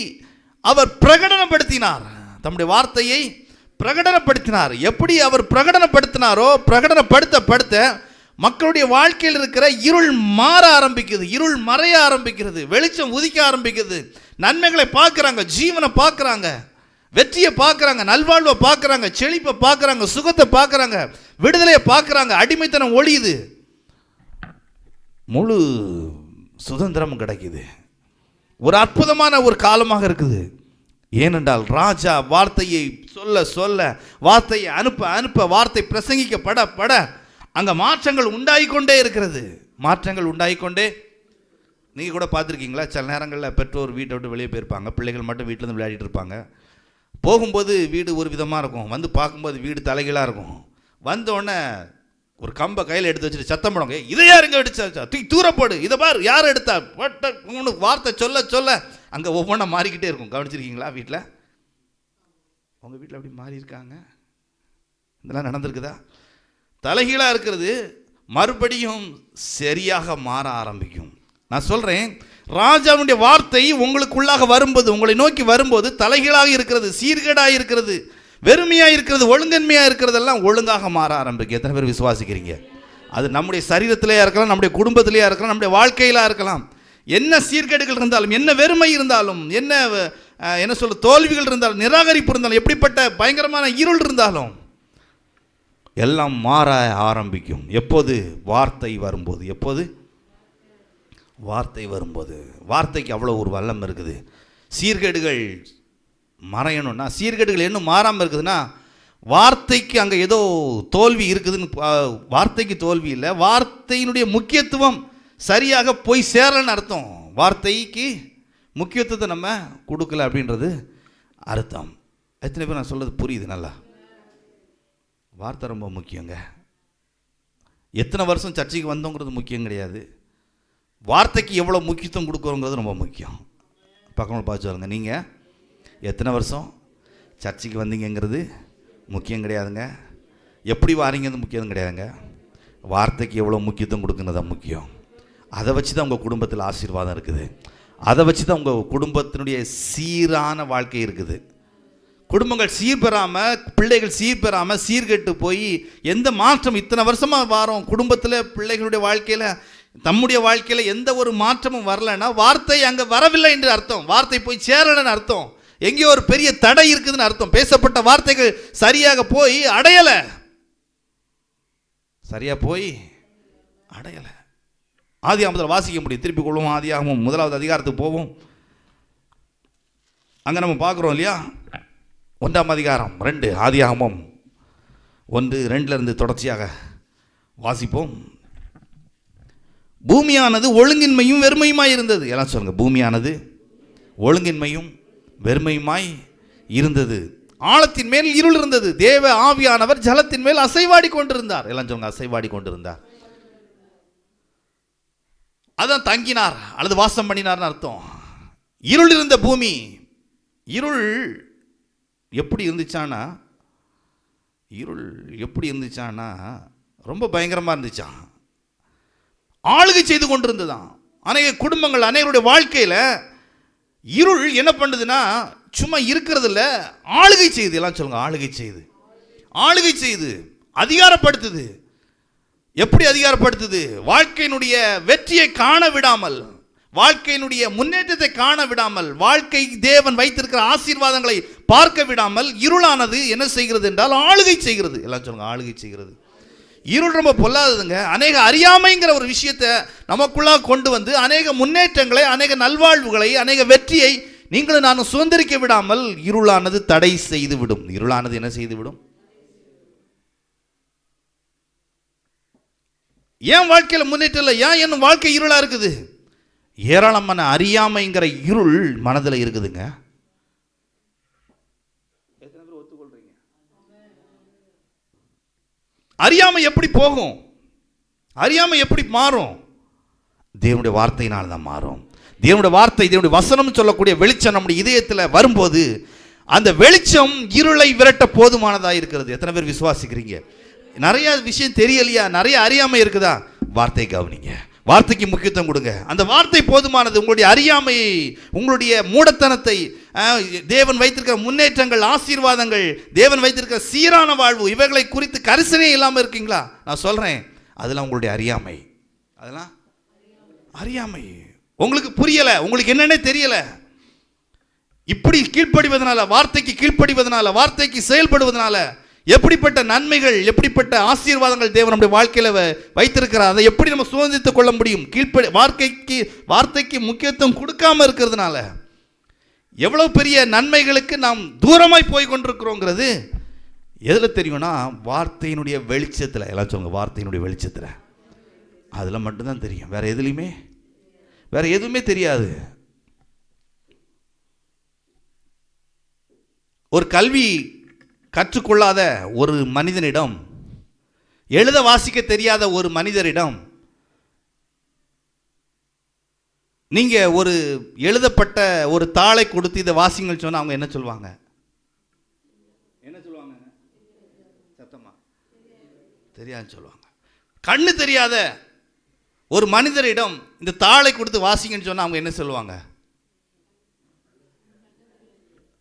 அவர் பிரகடனப்படுத்தினார். தம்முடைய வார்த்தையை பிரகடனப்படுத்தினார். எப்படி அவர் பிரகடனப்படுத்தினாரோ, பிரகடனப்படுத்த மக்களுடைய வாழ்க்கையில் இருக்கிற இருள் மாற ஆரம்பிக்குது, இருள் மறைய ஆரம்பிக்கிறது, வெளிச்சம் உதிக்க ஆரம்பிக்குது. நன்மைகளை பார்க்குறாங்க, ஜீவனை பார்க்குறாங்க, வெற்றியை பார்க்குறாங்க, நல்வாழ்வை பார்க்குறாங்க, செழிப்பை பார்க்குறாங்க, சுகத்தை பார்க்குறாங்க, விடுதலையை பார்க்குறாங்க, அடிமைத்தனம் ஒழியுது, முழு சுதந்திரமும் கிடைக்குது. ஒரு அற்புதமான ஒரு காலமாக இருக்குது. ஏனென்றால் ராஜா வார்த்தையை சொல்ல வார்த்தையை அனுப்ப வார்த்தை பிரசங்கிக்கப்பட அங்கே மாற்றங்கள் உண்டாகிக்கொண்டே இருக்கிறது. மாற்றங்கள் உண்டாகிக்கொண்டே, நீங்கள் கூட பார்த்துருக்கீங்களா? சில நேரங்களில் பெற்றோர் வீட்டை விட்டு வெளியே போயிருப்பாங்க, பிள்ளைகள் மட்டும் வீட்டிலேருந்து விளையாடிட்டு இருப்பாங்க. போகும்போது வீடு ஒரு விதமாக இருக்கும், வந்து பார்க்கும்போது வீடு தலைகளாக இருக்கும். வந்தோடனே ஒரு கம்பை கையில் எடுத்து வச்சுட்டு சத்தம் போடுவாங்க, இதை யார் இங்கே எடுத்தா, தூக்கி தூரப்போடு, இதை பார் யார் எடுத்தா, வார்த்தை சொல்ல அங்கே ஒவ்வொன்றா மாறிக்கிட்டே இருக்கும். கவனிச்சிருக்கீங்களா? வீட்டில் உங்கள் வீட்டில் அப்படி மாறி இருக்காங்க? இதெல்லாம் நடந்திருக்குதா? தலைகீழாக இருக்கிறது மறுபடியும் சரியாக மாற ஆரம்பிக்கும். நான் சொல்கிறேன், ராஜாவுடைய வார்த்தை உங்களுக்குள்ளாக வரும்போது, உங்களை நோக்கி வரும்போது தலைகீழாக இருக்கிறது, சீர்கேடாக இருக்கிறது, வெறுமையாக இருக்கிறது, ஒழுங்கன்மையாக இருக்கிறதெல்லாம் ஒழுங்காக மாற ஆரம்பிக்கும். எத்தனை பேர் விசுவாசிக்கிறீங்க? அது நம்முடைய சரீரத்திலேயே இருக்கலாம், நம்முடைய குடும்பத்திலேயே இருக்கலாம், நம்முடைய வாழ்க்கையிலாக இருக்கலாம். என்ன சீர்கேடுகள் இருந்தாலும், என்ன வெறுமை இருந்தாலும், என்ன சொல்ல தோல்விகள் இருந்தாலும், நிராகரிப்பு இருந்தாலும், எப்படிப்பட்ட பயங்கரமான இருள் இருந்தாலும் எல்லாம் மாற ஆரம்பிக்கும். எப்போது? வார்த்தை வரும்போது. எப்போது? வார்த்தை வரும்போது. வார்த்தைக்கு அவ்வளோ ஒரு வல்லம் இருக்குது. சீர்கேடுகள் மறையணும்னா, சீர்கேடுகள் இன்னும் மாறாமல் இருக்குதுன்னா, வார்த்தைக்கு அங்கே ஏதோ தோல்வி இருக்குதுன்னு, வார்த்தைக்கு தோல்வி இல்லை, வார்த்தையினுடைய முக்கியத்துவம் சரியாக போய் சேரலன்னு அர்த்தம். வார்த்தைக்கு முக்கியத்துவத்தை நம்ம கொடுக்கல அப்படின்றது அர்த்தம். எத்தனை பேர் நான் சொல்கிறது புரியுது? நல்லா, வார்த்தை ரொம்ப முக்கியங்க. எத்தனை வருஷம் சர்ச்சைக்கு வந்தோங்கிறது முக்கியம் கிடையாது, வார்த்தைக்கு எவ்வளோ முக்கியத்துவம் கொடுக்குறோங்கிறது ரொம்ப முக்கியம். பக்கமாக பார்த்து சொல்லுங்க, நீங்கள் எத்தனை வருஷம் சர்ச்சைக்கு வந்தீங்கிறது முக்கியம் கிடையாதுங்க, எப்படி வாரீங்கிறது முக்கியம் கிடையாதுங்க, வார்த்தைக்கு எவ்வளோ முக்கியத்துவம் கொடுக்குறது தான் முக்கியம். அதை வச்சு தான் உங்கள் குடும்பத்தில் ஆசீர்வாதம் இருக்குது, அதை வச்சு தான் உங்கள் குடும்பத்தினுடைய சீரான வாழ்க்கை இருக்குது. குடும்பங்கள் சீர்பெறாமல், பிள்ளைகள் சீர்பெறாமல் சீர்கெட்டு போய் எந்த மாற்றம் இத்தனை வருஷமாக வாரோம் குடும்பத்தில், பிள்ளைகளுடைய வாழ்க்கையில், தம்முடைய வாழ்க்கையில் எந்த ஒரு மாற்றமும் வரலைன்னா வார்த்தை அங்கே வரவில்லை என்று அர்த்தம், வார்த்தை போய் சேரலைன்னு அர்த்தம், எங்கேயோ ஒரு பெரிய தடை இருக்குதுன்னு அர்த்தம். பேசப்பட்ட வார்த்தைகள் சரியாக போய் அடையலை, சரியாக போய் அடையலை. ஆதியாகமத்தில் வாசிக்க முடியும், திருப்பி கொள்வோம். ஆதியாகமம் 1வது அதிகாரத்துக்கு போவோம். அங்கே நம்ம பார்க்குறோம் இல்லையா, 1ஆம் அதிகாரம் 2, ஆதியாகமம் 1:2 தொடர்ச்சியாக வாசிப்போம். பூமியானது ஒழுங்கின்மையும் வெறுமையுமாய் இருந்தது. எல்லாம் சொல்லுங்க, பூமியானது ஒழுங்கின்மையும் வெறுமையுமாய் இருந்தது. ஆழத்தின் மேல் இருள் இருந்தது. தேவ ஆவியானவர் ஜலத்தின் மேல் அசைவாடி கொண்டிருந்தார். எல்லாம் சொல்லுங்க, அசைவாடி கொண்டிருந்தார். அதான் தங்கினார் அல்லது வாசம் பண்ணினார்னு அர்த்தம். இருள் இருந்த பூமி. இருள் எப்படி இருந்துச்சானா, ரொம்ப பயங்கரமாக இருந்துச்சான். ஆளுகை செய்து கொண்டிருந்ததான் அநேக குடும்பங்கள், அநேகருடைய வாழ்க்கையில் இருள் என்ன பண்ணுதுன்னா சும்மா இருக்கிறது இல்லை, ஆளுகை செய்து. எல்லாம் சொல்லுங்க, ஆளுகை செய்து அதிகாரப்படுத்துது. எப்படி அதிகாரப்படுத்துது? வாழ்க்கையினுடைய வெற்றியை காண விடாமல், வாழ்க்கையினுடைய முன்னேற்றத்தை காண விடாமல், வாழ்க்கை தேவன் வைத்திருக்கிற ஆசீர்வாதங்களை பார்க்க விடாமல் இருளானது என்ன செய்கிறது என்றால் ஆளுகை செய்கிறது. எல்லாம் சொல்லுங்க, ஆளுகை செய்கிறது. இருள் ரொம்ப பொல்லாததுங்க. அநேக அறியாமைங்கிற ஒரு விஷயத்தை நமக்குள்ளாக கொண்டு வந்து அநேக முன்னேற்றங்களை, அநேக நல்வாழ்வுகளை, அநேக வெற்றியை நீங்களும் நானும் சுதந்திரிக்க விடாமல் இருளானது தடை செய்து விடும். இருளானது என்ன செய்து விடும்? ஏன் வாழ்க்கையில் முன்னேற்றம் இல்லை? ஏன் என்ன வாழ்க்கை இருளா இருக்குது? ஏராளமான அறியாமைங்கிற இருள் மனதில் இருக்குதுங்க. அறியாமை எப்படி போகும்? அறியாமை எப்படி மாறும்? தேவனுடைய வார்த்தையினால் தான் மாறும். தேவனுடைய வார்த்தை, தேவனுடைய வசனம் சொல்லக்கூடிய வெளிச்சம் நம்முடைய இதயத்தில் வரும்போது அந்த வெளிச்சம் இருளை விரட்ட போதுமானதாக இருக்கிறது. எத்தனை பேர் விசுவாசிக்கிறீங்க? நிறைய விஷயம் தெரியலையா? நிறைய அறியாமை இருக்குதா? வார்த்தை கவனிங்க, வார்த்தைக்கு முக்கியத்துவம் கொடுங்க. அந்த வார்த்தை போதுமானது. உங்களுடைய அறியாமையை, உங்களுடைய மூடத்தனத்தை, தேவன் வைத்திருக்கிற முன்னேற்றங்கள், ஆசீர்வாதங்கள், தேவன் வைத்திருக்கிற சீரான வாழ்வு, இவைகளை குறித்து கரிசனை இல்லாமல் இருக்கீங்களா? நான் சொல்கிறேன், அதெல்லாம் உங்களுடைய அறியாமை. அதெல்லாம் அறியாமை. உங்களுக்கு புரியலை, உங்களுக்கு என்னன்னே தெரியலை. இப்படி கீழ்ப்படிவதனால, வார்த்தைக்கு கீழ்ப்படிவதனால, வார்த்தைக்கு செயல்படுவதனால எப்படிப்பட்ட நன்மைகள், எப்படிப்பட்ட ஆசீர்வாதங்கள் தேவன் நம்முடைய வாழ்க்கையில் வைத்திருக்கிறார். அதை எப்படி நம்ம சுதந்திரித்துக் கொள்ள முடியும்? வார்த்தைக்கு முக்கியத்துவம் கொடுக்காம இருக்கிறதுனால எவ்வளவு பெரிய நன்மைகளுக்கு நாம் தூரமாய் போய் கொண்டிருக்கிறோங்கிறது எதில் தெரியும்னா, வார்த்தையினுடைய வெளிச்சத்தில். எல்லாம் சொல்லுங்க, வார்த்தையினுடைய வெளிச்சத்தில். அதில் மட்டும்தான் தெரியும், வேற எதுலையுமே, வேற எதுவுமே தெரியாது. ஒரு கல்வி கற்றுக்கொள்ளாத ஒரு மனிதனிடம், எழுத வாசிக்க தெரியாத ஒரு மனிதரிடம் நீங்க ஒரு எழுதப்பட்ட ஒரு தாளை கொடுத்து இதை வாசிங்கள் சொன்னா அவங்க என்ன சொல்லுவாங்க? சத்தமா தெரியாதுன்னு சொல்லுவாங்க. கண்ணு தெரியாத ஒரு மனிதரிடம் இந்த தாளை கொடுத்து வாசிங்கன்னு சொன்னா அவங்க என்ன சொல்லுவாங்க?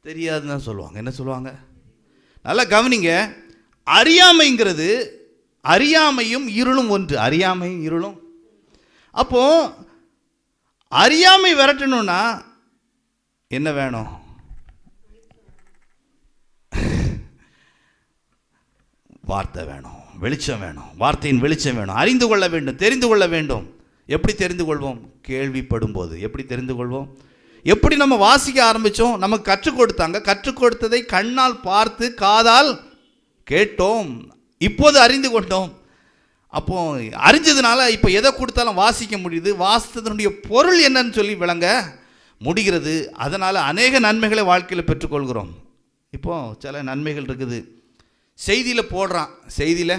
தெரியாதுன்னு தான் சொல்லுவாங்க. என்ன சொல்லுவாங்க? நல்லா கவனிங்க. அறியாமைங்கிறது, அறியாமையும் இருளும் ஒன்று. அறியாமையும் இருளும். அப்போ அறியாமை விரட்டணும்னா என்ன வேணும்? வார்த்தை வேணும், வெளிச்சம் வேணும், வார்த்தையின் வெளிச்சம் வேணும். அறிந்து கொள்ள வேண்டும், தெரிந்து கொள்ள வேண்டும். எப்படி தெரிந்து கொள்வோம்? கேள்விப்படும் போது. எப்படி தெரிந்து கொள்வோம்? எப்படி நம்ம வாசிக்க ஆரம்பித்தோம்? நமக்கு கற்றுக் கொடுத்தாங்க. கற்றுக் கொடுத்ததை கண்ணால் பார்த்து, காதால் கேட்டோம், இப்போது அறிந்து கொண்டோம். அப்போ அறிஞ்சதுனால இப்போ எதை கொடுத்தாலும் வாசிக்க முடியுது, வாசித்ததனுடைய பொருள் என்னன்னு சொல்லி விளங்க முடிகிறது. அதனால் அநேக நன்மைகளை வாழ்க்கையில் பெற்றுக்கொள்கிறோம். இப்போ சில நன்மைகள் இருக்குது. செய்தியில் போடுறான், செய்தியில்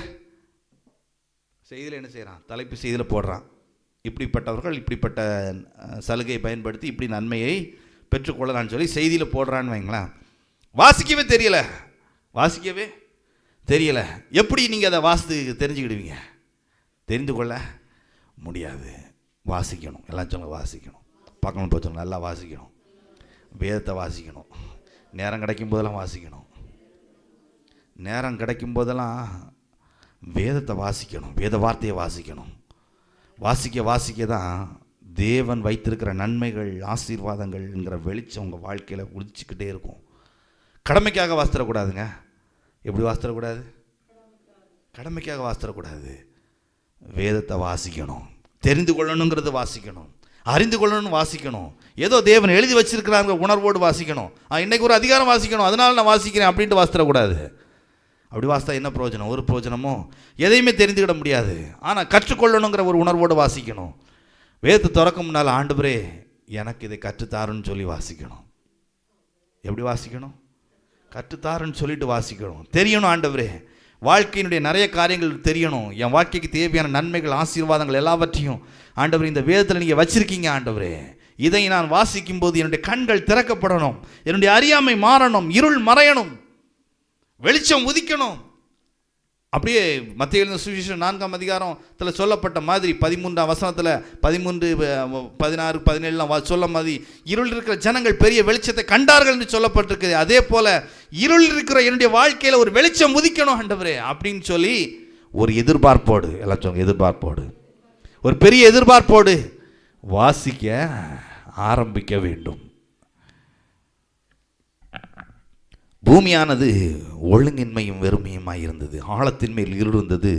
என்ன செய்கிறான், தலைப்பு செய்தியில் போடுறான், இப்படிப்பட்டவர்கள் இப்படிப்பட்ட சலுகையை பயன்படுத்தி இப்படி நன்மையை பெற்றுக்கொள்ளலான்னு சொல்லி செய்தியில் போடுறான்னு வைங்களேன். வாசிக்கவே தெரியலை. எப்படி நீங்கள் அதை வாசித்து தெரிஞ்சுக்கிடுவீங்க? தெரிந்து கொள்ள முடியாது. வாசிக்கணும். எல்லாம் சொல்லுங்க, வாசிக்கணும். பக்கம் போச்சு, நல்லா வாசிக்கணும். வேதத்தை வாசிக்கணும். நேரம் கிடைக்கும் போதெல்லாம் வாசிக்கணும். நேரம் கிடைக்கும் போதெல்லாம் வேதத்தை வாசிக்கணும். வேத வார்த்தையை வாசிக்கணும். வாசிக்க தான் தேவன் வைத்திருக்கிற நன்மைகள், ஆசீர்வாதங்கள்ங்கிற வெளிச்சம் உங்கள் வாழ்க்கையில் உதிச்சுக்கிட்டே இருக்கும். கடமைக்காக வாசித்தரக்கூடாதுங்க. எப்படி வாசித்தரக்கூடாது? கடமைக்காக வாசித்தரக்கூடாது. வேதத்தை வாசிக்கணும். தெரிந்து கொள்ளணுங்கிறது வாசிக்கணும். அறிந்து கொள்ளணும்னு வாசிக்கணும். ஏதோ தேவன் எழுதி வச்சிருக்கிறாங்க உணர்வோடு வாசிக்கணும். இன்றைக்கி ஒரு அதிகாரம் வாசிக்கணும், அதனால் நான் வாசிக்கிறேன் அப்படின்ட்டு வாசித்தரக்கூடாது. அப்படி வாசித்தா என்ன பிரயோஜனம்? ஒரு பிரயோஜனமோ எதையுமே தெரிந்துக்கிட முடியாது. ஆனால் கற்றுக்கொள்ளணுங்கிற ஒரு உணர்வோடு வாசிக்கணும். வேதத்தை திறக்க முன்னால் ஆண்டவரே எனக்கு இதை கற்றுத்தாருன்னு சொல்லி வாசிக்கணும். எப்படி வாசிக்கணும்? கற்றுத்தாருன்னு சொல்லிட்டு வாசிக்கணும். தெரியணும், ஆண்டவரே வாழ்க்கையினுடைய நிறைய காரியங்கள் தெரியணும். என் வாழ்க்கைக்கு தேவையான நன்மைகள், ஆசீர்வாதங்கள் எல்லாவற்றையும் ஆண்டவரே இந்த வேதத்தில் நீங்கள் வச்சிருக்கீங்க. ஆண்டவரே இதை நான் வாசிக்கும் போது என்னுடைய கண்கள் திறக்கப்படணும், என்னுடைய அறியாமை மாறணும், இருள் மறையணும், வெளிச்சம் உதிக்கணும். அப்படியே மத்திய எழுதின சுவிசேஷம் 4ஆம் அதிகாரத்தில் சொல்லப்பட்ட மாதிரி 13ஆம் வசனத்தில் 13, 16, 17 சொல்ல மாதிரி இருள் இருக்கிற ஜனங்கள் பெரிய வெளிச்சத்தை கண்டார்கள் என்று சொல்லப்பட்டிருக்குது. அதே போல் இருள் இருக்கிற என்னுடைய வாழ்க்கையில் ஒரு வெளிச்சம் உதிக்கணும் ஆண்டவரே அப்படின்னு சொல்லி ஒரு எதிர்பார்ப்போடு, எல்லாம் சொல்லுங்க, எதிர்பார்ப்போடு, ஒரு பெரிய எதிர்பார்ப்போடு வாசிக்க ஆரம்பிக்க வேண்டும். பூமியானது ஒழுங்கின்மையும் வெறுமையுமாய் இருந்தது. ஆழத்தின் மேல் இருந்தது.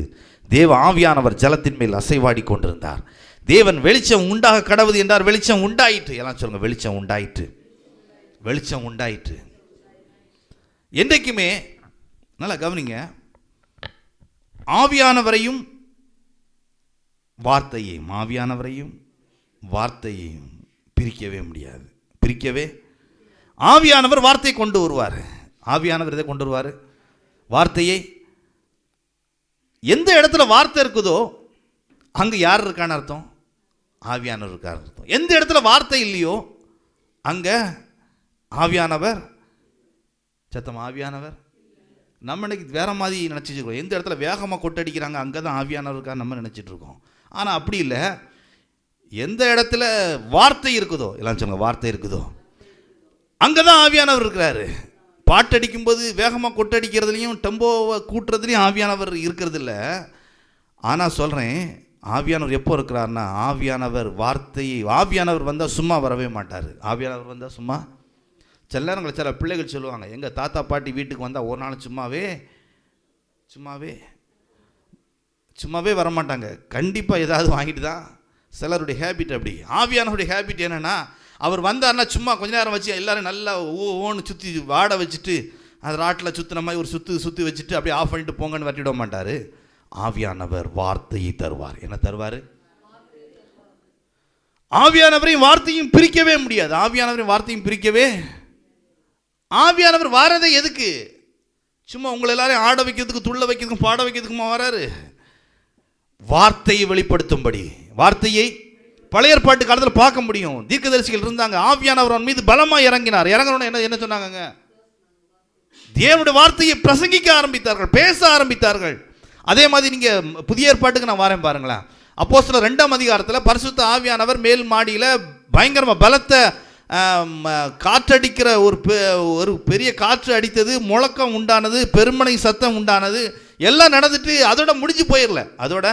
தேவ ஆவியானவர் ஜலத்தின் மேல் அசைவாடி கொண்டிருந்தார். தேவன் வெளிச்சம் உண்டாக கடவுது என்றார். வெளிச்சம் உண்டாயிற்று. எல்லாம் சொல்லுங்க, வெளிச்சம் உண்டாயிற்று. வெளிச்சம் உண்டாயிற்று. என்றைக்குமே நல்லா கவனிங்க, ஆவியானவரையும் வார்த்தையையும் பிரிக்கவே முடியாது. ஆவியானவர் வார்த்தையை கொண்டு வருவார். ஆவியானவர் இதை கொண்டு வருவார். வார்த்தையை எந்த இடத்துல வார்த்தை இருக்குதோ அங்கே யார் இருக்கான்னு அர்த்தம்? ஆவியானவர் இருக்கார் அர்த்தம். எந்த இடத்துல வார்த்தை இல்லையோ அங்கே ஆவியானவர் ஆவியானவர் நம்ம இன்னைக்கு வேற மாதிரி நினச்சிட்டு இருக்கோம். எந்த இடத்துல வேகமாக கொட்டடிக்கிறாங்க அங்கே தான் ஆவியானவர் இருக்கார் நம்ம நினச்சிட்டு இருக்கோம். ஆனால் அப்படி இல்லை. எந்த இடத்துல வார்த்தை இருக்குதோ, எல்லாம் சொல்லுங்க, வார்த்தை இருக்குதோ அங்கே தான் ஆவியானவர் இருக்கிறாரு. பாட்டடிக்கும்போது வேகமாக கொட்டடிக்கிறதுலையும் டெம்போவை கூட்டுறதுலையும் ஆவியானவர் இருக்கிறது இல்லை. ஆனால் சொல்கிறேன், ஆவியானவர் எப்போ இருக்கிறார்னா, ஆவியானவர் வந்தால் சும்மா வரவே மாட்டார். ஆவியானவர் வந்தால் சும்மா, சில நேரங்களில் சில பிள்ளைகள் சொல்லுவாங்க, எங்கள் தாத்தா பாட்டி வீட்டுக்கு வந்தால் ஒரு நாள் சும்மாவே வரமாட்டாங்க, கண்டிப்பாக ஏதாவது வாங்கிட்டு தான். சிலருடைய ஹேபிட் அப்படி. ஆவியானவருடைய ஹேபிட் என்னென்னா, அவர் வந்தார்னா சும்மா கொஞ்ச நேரம் வச்சு எல்லோரும் நல்லா ஓன்னு சுற்றி வாட வச்சுட்டு அது ராட்டில் சுற்றின மாதிரி ஒரு சுற்றி வச்சுட்டு அப்படியே ஆஃப் பண்ணிட்டு போங்கன்னு வரட்டிட மாட்டார். ஆவியானவர் வார்த்தையை தருவார். என்ன தருவார்? ஆவியானவரையும் வார்த்தையும் பிரிக்கவே முடியாது. ஆவியானவர் வாரதே எதுக்கு? சும்மா உங்களை எல்லாரையும் ஆட வைக்கிறதுக்கு, துள்ள வைக்கிறதுக்கும், பாட வைக்கிறதுக்குமா வராரு? வார்த்தையை வெளிப்படுத்தும்படி. வார்த்தையை பழைய ஏற்பாட்டு காலத்தில் பார்க்க முடியும். தீர்க்கதரிசிகள் இருந்தாங்க. ஆவியானவர் மீது பலமாக இறங்கினோன்னு என்ன சொன்னாங்க? தேவனுடைய வார்த்தையை பிரசங்கிக்க ஆரம்பித்தார்கள், பேச ஆரம்பித்தார்கள். அதே மாதிரி நீங்கள் புதிய ஏற்பாட்டுக்கு நான் வரேன் பாருங்களேன். அப்போஸ்தலர் 2ஆம் அதிகாரத்தில் பரிசுத்த ஆவியானவர் மேல் மாடியில் பயங்கரமாக பலத்த காற்றடிக்கிற ஒரு பெரிய காற்று அடித்தது, முழக்கம் உண்டானது, பெருமனை சத்தம் உண்டானது, எல்லாம் நடந்துட்டு அதோட முடிஞ்சு போயிடல. அதோட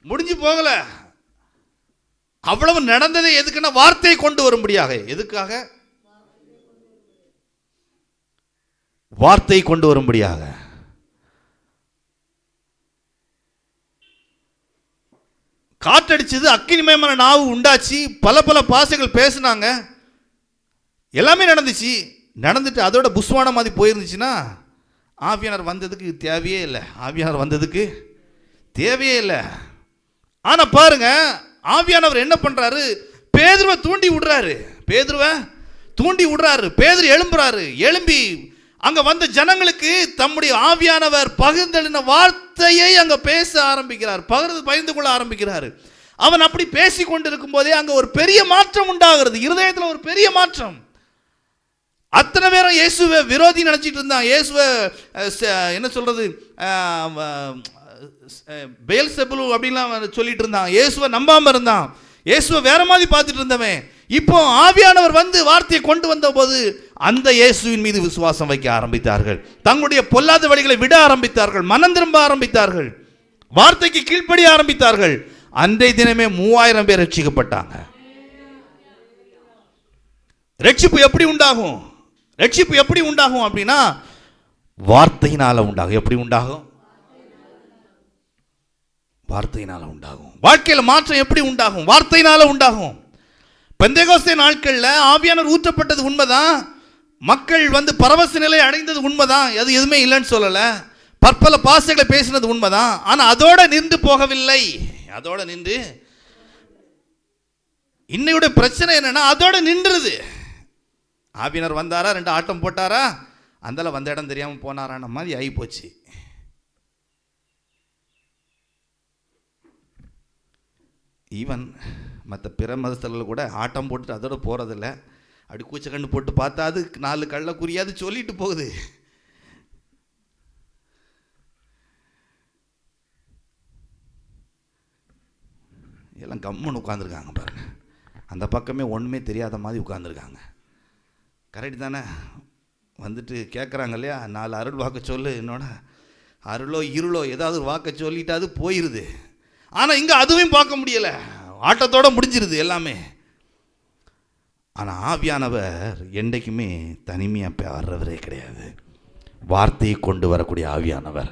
முடிஞ்சு போகல. அவ்வளவு நடந்ததே எதுக்குன்னா வார்த்தையை கொண்டு வரும்படியாக. எதுக்காக? வார்த்தையை கொண்டு வரும்படியாக. காற்றடிச்சது, அக்கினிமயமான நாவு உண்டாச்சு, பல பாசைகள் பேசினாங்க, எல்லாமே நடந்துச்சு. நடந்துட்டு அதோட புஸ்வானம் மாதிரி போயிருந்துச்சுன்னா ஆவியானவர் வந்ததுக்கு தேவையே இல்லை. ஆவியானவர் வந்ததுக்கு தேவையே இல்லை. ஆனால் பாருங்க, ஆவியானவர் என்ன பண்ணுறாரு? பேதுருவை தூண்டி விடுறாரு. பேதுரு எழும்புறாரு. எழும்பி அங்கே வந்த ஜனங்களுக்கு தம்முடைய ஆவியானவர் பகிர்ந்தளின வார்த்தையை அங்கே பேச ஆரம்பிக்கிறார். பகிர்ந்து கொள்ள ஆரம்பிக்கிறார். அவன் அப்படி பேசி கொண்டிருக்கும் போதே அங்கே ஒரு பெரிய மாற்றம் உண்டாகிறது. இருதயத்தில் ஒரு பெரிய மாற்றம். அத்தனை பேரும் இயேசுவை விரோதி நினச்சிட்டு இருந்தான். இயேசுவை என்ன சொல்றது, பெயல்செபூல் அப்படின்லாம் சொல்லிட்டு இருந்தான். இயேசுவை நம்பாம இருந்தான். இயேசுவை வேற மாதிரி பார்த்துட்டு இருந்தவன் இப்போ ஆவியானவர் வந்து வார்த்தையை கொண்டு வந்த போது அந்த இயேசுவின் மீது விசுவாசம் வைக்க ஆரம்பித்தார்கள். தங்களுடைய பொல்லாத வழிகளை விட ஆரம்பித்தார்கள். மனம் திரும்ப ஆரம்பித்தார்கள். வார்த்தைக்கு கீழ்ப்படிய ஆரம்பித்தார்கள். அன்றைய தினமே 3000 பேர் ரட்சிக்கப்பட்டாங்க. ரட்சிப்பு எப்படி உண்டாகும்? ரட்சிப்பு எப்படி உண்டாகும் அப்படின்னா வார்த்தையினால உண்டாகும். எப்படி உண்டாகும்? வார்த்தையினால உண்டாகும். வாழ்க்கையில் மாற்றம் எப்படி உண்டாகும்? வார்த்தையினால உண்டாகும். பெந்தேகோஸ்தே நாட்களில் ஆவியானவர் ஊற்றப்பட்டது உண்மைதான். மக்கள் வந்து பரவச நிலை அடைந்தது உண்மைதான். அது எதுவுமே இல்லைன்னு சொல்லலை. பற்பல பாசைகளை பேசினது உண்மைதான். ஆனால் அதோட நின்று போகவில்லை. அதோட நின்று இன்னையோட பிரச்சனை என்னன்னா அதோட நின்றுது. ஆவியானவர் வந்தாரா, 2 ஆட்டம் போட்டாரா, அந்தால வந்த இடம் தெரியாமல் போனாரான மாதிரி ஆகி போச்சு. ஈவன் மற்ற பிற மதஸ்தர்கள் கூட ஆட்டம் போட்டுட்டு அதோட போகிறதில்ல. அப்படி கூச்ச கண்டு போட்டு பார்த்தா அது 4 கள்ள குறியாது சொல்லிட்டு போகுது. எல்லாம் கம்முன்னு உட்காந்துருக்காங்க பாருங்க. அந்த பக்கமே ஒன்றுமே தெரியாத மாதிரி உட்காந்துருக்காங்க. கரெக்டு தானே? வந்துட்டு கேட்குறாங்க இல்லையா, 4 அருள் வாக்க சொல்லு, என்னோட அருளோ இருளோ ஏதாவது ஒரு வாக்க சொல்லிட்டு அது போயிடுது. ஆனால் இங்கே அதுவும் பார்க்க முடியலை. ஆட்டத்தோடு முடிஞ்சிருது எல்லாமே. ஆனால் ஆவியானவர் என்றைக்குமே தனிமையாக வர்றவரே கிடையாது. வார்த்தையை கொண்டு வரக்கூடிய ஆவியானவர்.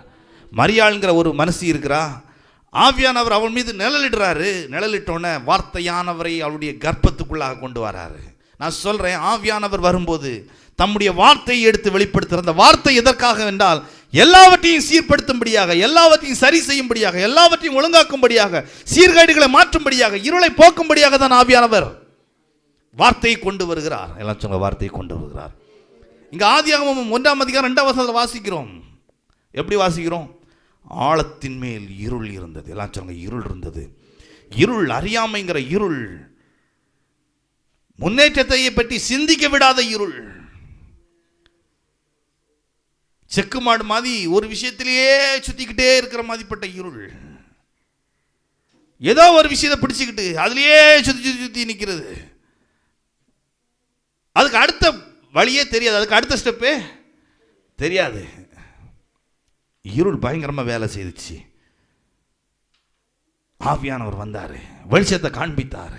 மரியாள்ங்கிற ஒரு மனசி இருக்கிறா. ஆவியானவர் அவன் மீது நிழலிடுறாரு. நிழலிட்டோன்னே வார்த்தையானவரை அவருடைய கர்ப்பத்துக்குள்ளாக கொண்டு வராரு. நான் சொல்கிறேன், ஆவியானவர் வரும்போது தம்முடைய வார்த்தையை எடுத்து வெளிப்படுத்துகிற அந்த வார்த்தை எதற்காக என்றால் எல்லாவற்றையும் சீர்படுத்தும்படியாக, எல்லாவற்றையும் சரி செய்யும்படியாக, எல்லாவற்றையும் ஒழுங்காக்கும்படியாக, சீர்கேடுகளை மாற்றும்படியாக, இருளை போக்கும்படியாக தான் ஆவியானவர் வார்த்தையை கொண்டு வருகிறார். எல்லாம் சொல்ல, வார்த்தையை கொண்டு வருகிறார். இங்கே ஆதியாகமம் 1ஆம் அதிகாரம் 2ஆம் வசனத்தில் வாசிக்கிறோம். எப்படி வாசிக்கிறோம்? ஆழத்தின் மேல் இருள் இருந்தது. எல்லாம் சொல்லுங்க, இருள் இருந்தது. இருள், அறியாமைங்கிற இருள், முன்னேற்றத்தை பற்றி சிந்திக்க விடாத இருள். செக்கு மாடு மாதிரி ஒரு விஷயத்திலேயே சுத்திக்கிட்டே இருக்கிற மாதிரிப்பட்ட இருள். ஏதோ ஒரு விஷயத்தை பிடிச்சிக்கிட்டு அதுலேயே சுத்தி சுத்தி நிற்கிறது. அதுக்கு அடுத்த வழியே தெரியாது, அதுக்கு அடுத்த ஸ்டெப்பே தெரியாது. இருள் பயங்கரமாக வேலை செய்துச்சு. ஆவியானவர் வந்தார், வெளிச்சத்தை காண்பித்தார்.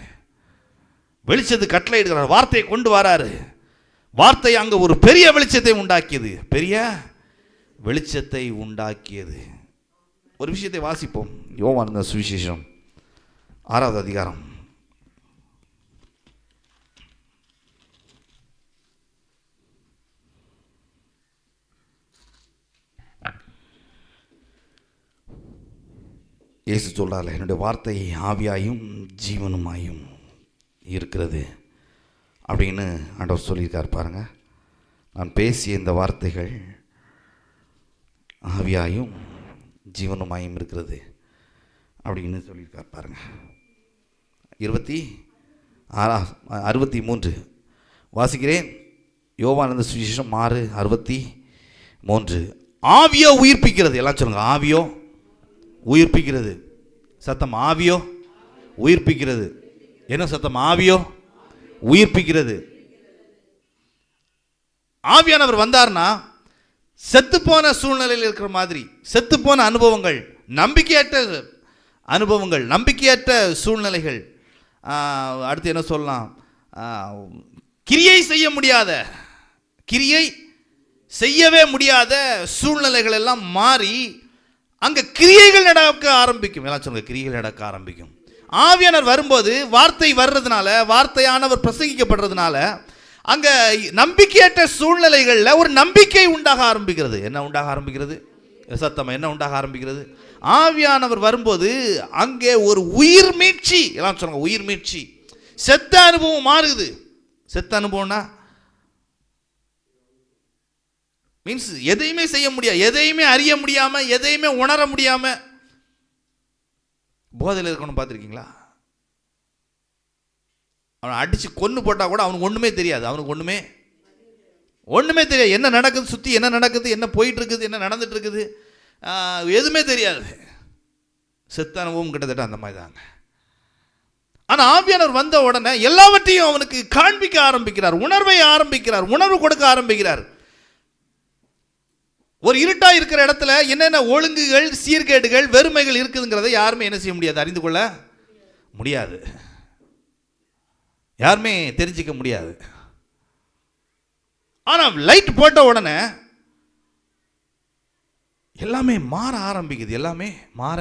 வெளிச்சத்து கட்டளை எடுக்கிறார், வார்த்தையை கொண்டு வராரு. வார்த்தை அங்கே ஒரு பெரிய வெளிச்சத்தை உண்டாக்கியது. பெரிய வெளிச்சத்தை உண்டாக்கியது. ஒரு விஷயத்தை வாசிப்போம். யோவான் சுவிசேஷம் 6ஆவது அதிகாரம். இயேசு சொல்றார், என்னுடைய வார்த்தை ஆவியாயும் ஜீவனுமாயும் இருக்கிறது அப்படின்னு ஆண்டவர் சொல்லியிருக்கார். பாருங்க, நான் பேசிய இந்த வார்த்தைகள் ஆவியாயும் ஜீவனுமாயும் இருக்கிறது அப்படின்னு சொல்லியிருக்கார். பாருங்க, 63 வாசிக்கிறேன். யோவான் சுவிசேஷம் 6:63. ஆவியோ உயிர்ப்பிக்கிறது. எல்லாம் சொல்லுங்க, ஆவியோ உயிர்ப்பிக்கிறது. சத்தம், ஆவியோ உயிர்ப்பிக்கிறது. என்ன சத்தம்? ஆவியோ உயிர்ப்பிக்கிறது. ஆவியானவர் வந்தார்னா செத்துப்போன சூழ்நிலையில் இருக்கிற மாதிரி, செத்துப்போன அனுபவங்கள், நம்பிக்கையற்ற அனுபவங்கள், நம்பிக்கையற்ற சூழ்நிலைகள், அடுத்து என்ன சொல்லலாம், கிரியை செய்யவே முடியாத சூழ்நிலைகள் எல்லாம் மாறி அங்கே கிரியைகள் நடக்க ஆரம்பிக்கும். எல்லாம் சொல்லுங்க, கிரியைகள் நடக்க ஆரம்பிக்கும். ஆவியானவர் வரும்போது வார்த்தை வர்றதுனால, வார்த்தையானவர் பிரசங்கிக்கப்படுறதுனால அங்க நம்பிக்கையற்ற சூழ்நிலைகளில் ஒரு நம்பிக்கை உண்டாக ஆரம்பிக்கிறது. என்ன உண்டாக ஆரம்பிக்கிறது? சத்தம் என்ன உண்டாக ஆரம்பிக்கிறது? ஆவியானவர் வரும்போது அங்கே ஒரு உயிர் மீட்சி, எல்லாம் சொல்லுங்க உயிர் மீட்சி, செத்த அனுபவம் மாறுது. செத்த அனுபவம்னா மீன்ஸ் எதையுமே செய்ய முடியாது, எதையுமே அறிய முடியாம, எதையுமே உணர முடியாம போதையில் இருக்கணும். பார்த்துருக்கீங்களா? அவனை அடிச்சு கொன்று போட்டா கூட அவனுக்கு ஒண்ணுமே தெரியாது. அவனுக்கு ஒண்ணுமே தெரியாது. என்ன நடக்குது, சுத்தி என்ன நடக்குது, என்ன போயிட்டு இருக்குது, என்ன நடந்துட்டு இருக்குது, எதுவுமே தெரியாது. செத்த அனுபவம் கிட்டத்தட்ட அந்த மாதிரி தாங்க. ஆனால் ஆவியானவர் வந்த உடனே எல்லாவற்றையும் அவனுக்கு காண்பிக்க ஆரம்பிக்கிறார், உணர்வை ஆரம்பிக்கிறார், உணர்வு கொடுக்க ஆரம்பிக்கிறார். ஒரு இருட்டா இருக்கிற இடத்துல என்னென்ன ஒழுங்குகள், சீர்கேடுகள், வெறுமைகள் இருக்குதுங்கிறத யாருமே என்ன செய்ய முடியாது, அறிந்து கொள்ள முடியாது, யாருமே தெரிஞ்சிக்க முடியாது. ஆனால் லைட் போட்ட உடனே எல்லாமே மாற ஆரம்பிக்குது, எல்லாமே மாற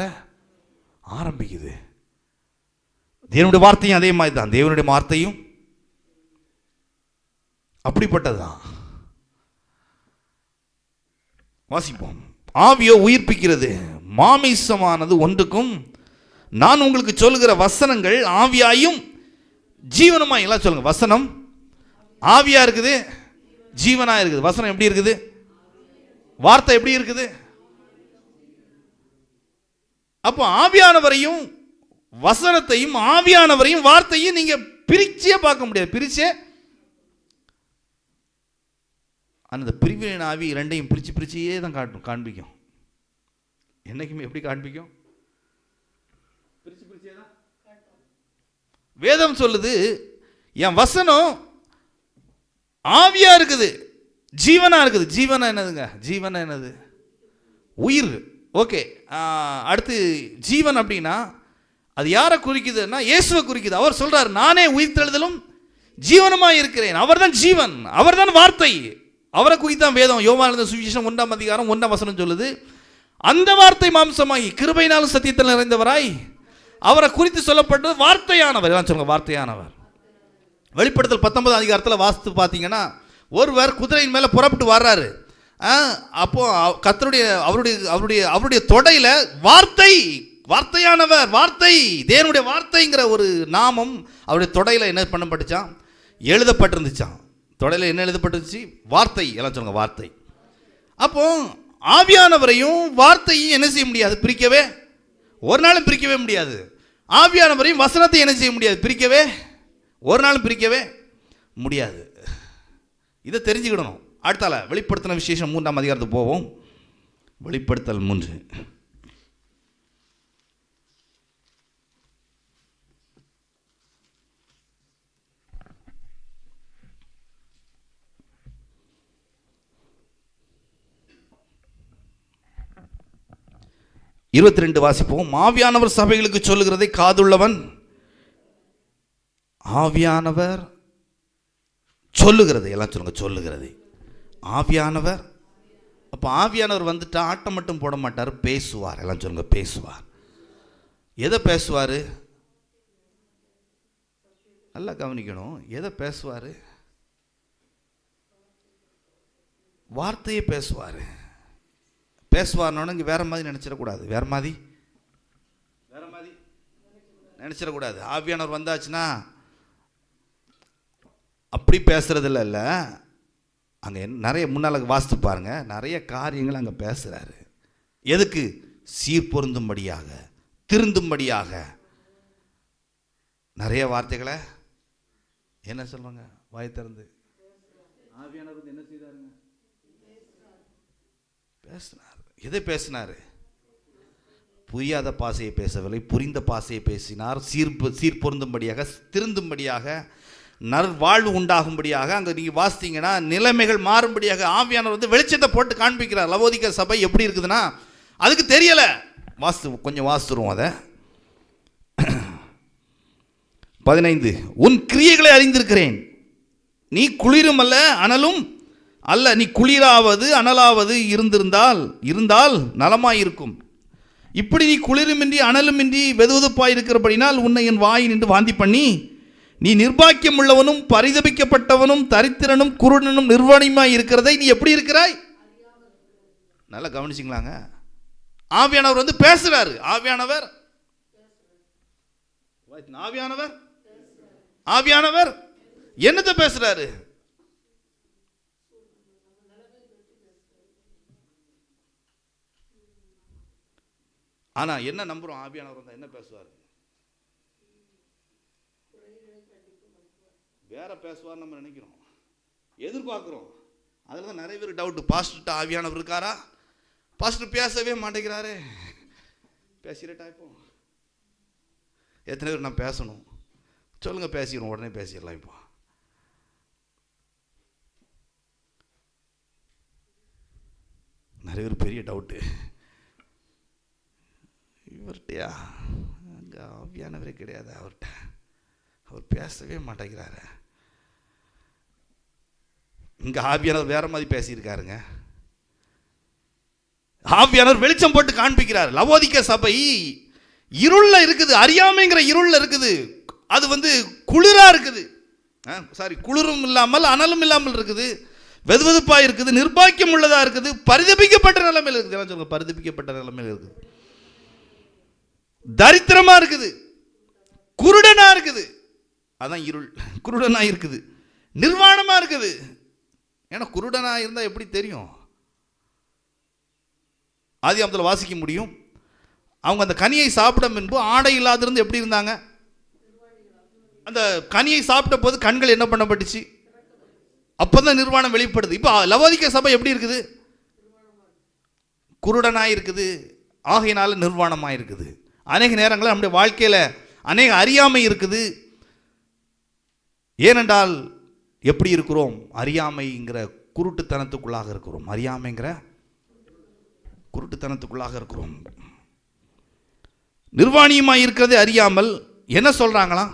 ஆரம்பிக்குது. தேவனுடைய வார்த்தையும் அதே மாதிரி தான். தேவனுடைய வார்த்தையும் அப்படிப்பட்டதுதான். வாசிப்போம். ஆவியோ உயிர்ப்பிக்கிறது, மாமிசமானது ஒன்றுக்கும் நான் உங்களுக்கு சொல்லுகிற வசனங்கள் ஆவியாயும் ஜீவனமாய். எல்லாம் சொல்லுங்க. வசனம் ஆவியா இருக்குது, ஜீவனா இருக்குது. வசனம் எப்படி இருக்குது? வார்த்தை எப்படி இருக்குது? அப்போ ஆவியானவரையும் வசனத்தையும் ஆவியானவரையும் வார்த்தையும் நீங்க பிரிச்சே பார்க்க முடியாது. பிரிச்சே அந்த பிரிவினை ஆவி ரெண்டையும் பிரிச்சே தான் காண்பிக்கும். என்னைக்குமே எப்படி காண்பிக்கும்? பிரிச்சே தான். வேதம் சொல்லுது, என் வசனம் ஆவியா இருக்குது, ஜீவனா இருக்குது. ஜீவனா என்னதுங்க? ஜீவனா என்னது? உயிர். ஓகே. அடுத்து ஜீவன் அப்படின்னா அது யாரை குறிக்குதுன்னா இயேசுவை குறிக்குது. அவர் சொல்றார், நானே உயிர்த்தெழுதலும் ஜீவனமாய் இருக்கிறேன். அவர் தான் ஜீவன், அவர் தான் வார்த்தை. அவரை குறித்தான் வேதம் யோவான் சுவிசேஷம் 1ஆம் அதிகாரம் 1ஆம் வசனம் சொல்லுது, அந்த வார்த்தை மாம்சமாகி கிருபையினாலும் சத்தியத்தில் நிறைந்தவராய். அவரை குறித்து சொல்லப்பட்டது வார்த்தையானவர். சொல்லுங்க, வார்த்தையானவர். வெளிப்படுத்தல் 19ஆம் அதிகாரத்தில் வாசித்து பார்த்தீங்கன்னா, ஒருவர் குதிரையின் மேலே புறப்பட்டு வர்றாரு. அப்போ கர்த்தருடைய அவருடைய தொடையில வார்த்தையானவர், வார்த்தை, தேவனுடைய வார்த்தைங்கிற ஒரு நாமம் அவருடைய தொடையில என்ன பண்ணப்பட்டுச்சான்? எழுதப்பட்டிருந்துச்சான். தொடையில என்ன எழுதப்பட்டுச்சு? வார்த்தை. எல்லாம் சொல்லுங்க, வார்த்தை. அப்போ ஆவியானவரையும் வார்த்தையும் என்ன செய்ய முடியாது? பிரிக்கவே ஒரு நாளும் பிரிக்கவே முடியாது. ஆவியானவரையும் வசனத்தை என்ன செய்ய முடியாது? பிரிக்கவே ஒரு நாளும் பிரிக்கவே முடியாது. இதை தெரிஞ்சுக்கிடணும். அடுத்தால வெளிப்படுத்தின விசேஷம் 3ஆம் அதிகாரத்துக்கு போவோம். வெளிப்படுத்தல் 3. வாசிப்போம். ஆவியானவர் சபைகளுக்கு சொல்லுகிறதை காதுள்ளவன், ஆவியானவர் சொல்லுகிறது. எல்லாம் சொல்லுங்க, சொல்லுகிறது. ஆவியானவர். அப்போ ஆவியானவர் வந்துட்டா ஆட்டம் மட்டும் போட மாட்டார், பேசுவார். எல்லாம் சொல்லுங்க, பேசுவார். எதை பேசுவார்? நல்லா கவனிக்கணும். எதை பேசுவார்? வார்த்தையை பேசுவார். பேசுவார்னு இங்கே வேற மாதிரி நினச்சிடக்கூடாது. வேற மாதிரி நினச்சிடக்கூடாது. ஆவியானவர் வந்தாச்சுன்னா அப்படி பேசுறதில்ல. இல்லை, அங்கே நிறைய முன்னால் வாசித்து பாருங்க, நிறைய காரியங்கள் அங்கே பேசுகிறாரு. எதுக்கு? சீர்பொருந்தும்படியாக, திருந்தும்படியாக. நிறைய வார்த்தைகளை என்ன சொல்லுவாங்க? வாய் திறந்து ஆவியானவர் என்ன செய்தாருங்க? பேசினார். எதை பேசினார்? புரியாத பாசையை பேசவில்லை, புரிந்த பாசையை பேசினார். சீர்பொருந்தும்படியாக, திருந்தும்படியாக, நல்வாழ்வு உண்டாகும்படியாக. அங்கே நீங்கள் வாசித்தீங்கன்னா நிலைமைகள் மாறும்படியாக ஆவியானவர் வந்து வெளிச்சத்தை போட்டு காண்பிக்கிறார். லவோதிக்கா சபை எப்படி இருக்குதுன்னா அதுக்கு தெரியலை. கொஞ்சம் வாசித்துருவோம் அதை. 15. உன் கிரியைகளை அறிந்திருக்கிறேன், நீ குளிரும் அல்ல அனலும் அல்ல. நீ குளிராவது அனலாவது இருந்தால் நலமாயிருக்கும். இப்படி நீ குளிருமின்றி அனலுமின்றி வெதுவெதுப்பாய் இருக்கிறபடினால் உன்னை என் வாய் நின்று வாந்தி பண்ணி நீ நிர்பாக்கியம் உள்ளவனும் பரிதபிக்கப்பட்டவனும் தரித்திரனும் குருடனும் நிர்வாணியுமாய் இருக்கிறதை நீ எப்படி இருக்கிறாய்? நல்லா கவனிச்சிங்களாங்க. ஆவியானவர் வந்து பேசுறாரு. ஆவியானவர் ஆவியானவர் என்னத்தை பேசுறாரு? ஆனா என்ன நம்புறோம்? ஆவியானவர் வந்தா என்ன பேசுவார்? வேற பேசுவார் நம்ம நினைக்கிறோம், எதிர்பார்க்கிறோம். அதில் தான் நிறைய பேர் டவுட். பாஸ்டர்கிட்ட ஆவியானவர் இருக்காரா? பாஸ்டர் பேசவே மாட்டேங்கிறாரே. பேசிடட்டா இப்போ? எத்தனை பேர் நான் பேசணும் சொல்லுங்க? பேசிடுவோம், உடனே பேசிடலாம். இப்போ நிறைய பேர் பெரிய டவுட்டு. இவர்கிட்டயா? அங்கே ஆவியானவரே கிடையாது அவர்கிட்ட, அவர் பேசவே மாட்டேங்கிறாரு. இங்கே ஆவியானவர் வேற மாதிரி பேசியிருக்காருங்க. ஆவியானவர் வெளிச்சம் போட்டு காண்பிக்கிறார். லவோதிக்கே சபை இருள்ல இருக்குது, அறியாமைங்கிற இருள்ல இருக்குது. அது வந்து குளிரா இருக்குது, குளிரும் இல்லாமல் அனலும் இல்லாமல் இருக்குது, வெதுவெதுப்பா இருக்குது, நிர்பாக்கியம் உள்ளதா இருக்குது, பரிதபிக்கப்பட்ட நிலைமையில் இருக்குது. சொல்லுங்க, பரிதபிக்கப்பட்ட நிலைமையில் இருக்குது, தரித்திரமா இருக்குது, குருடனா இருக்குது. அதான் இருள். குருடனா இருக்குது, நிர்வாணமா இருக்குது. ஏன்னா குருடனா இருந்தா எப்படி தெரியும்? ஆதியாகமத்தில் வாசிக்க முடியும். அவங்க அந்த கனியை சாப்பிட முன்பு ஆடை இல்லாதிருந்து எப்படி இருந்தாங்க? அந்த கனியை சாப்பிட்ட போது கண்கள் என்ன பண்ணப்பட்டுச்சு? அப்போதான் நிர்வாணம் வெளிப்படுது. இப்போ லவோதிக்கே சபை எப்படி இருக்குது? குருடனாக இருக்குது, ஆகையினால நிர்வாணமாக இருக்குது. அநேக நேரங்களில் நம்முடைய வாழ்க்கையில் அநேக அறியாமை இருக்குது. ஏனென்றால் எப்படி இருக்கிறோம்? அறியாமைங்கிற குருட்டுத்தனத்துக்குள்ளாக இருக்கிறோம். அறியாமைங்கிற குருட்டுத்தனத்துக்குள்ளாக இருக்கிறோம். நிர்வாணியமாக இருக்கிறதே அறியாமல் என்ன சொல்றாங்களா?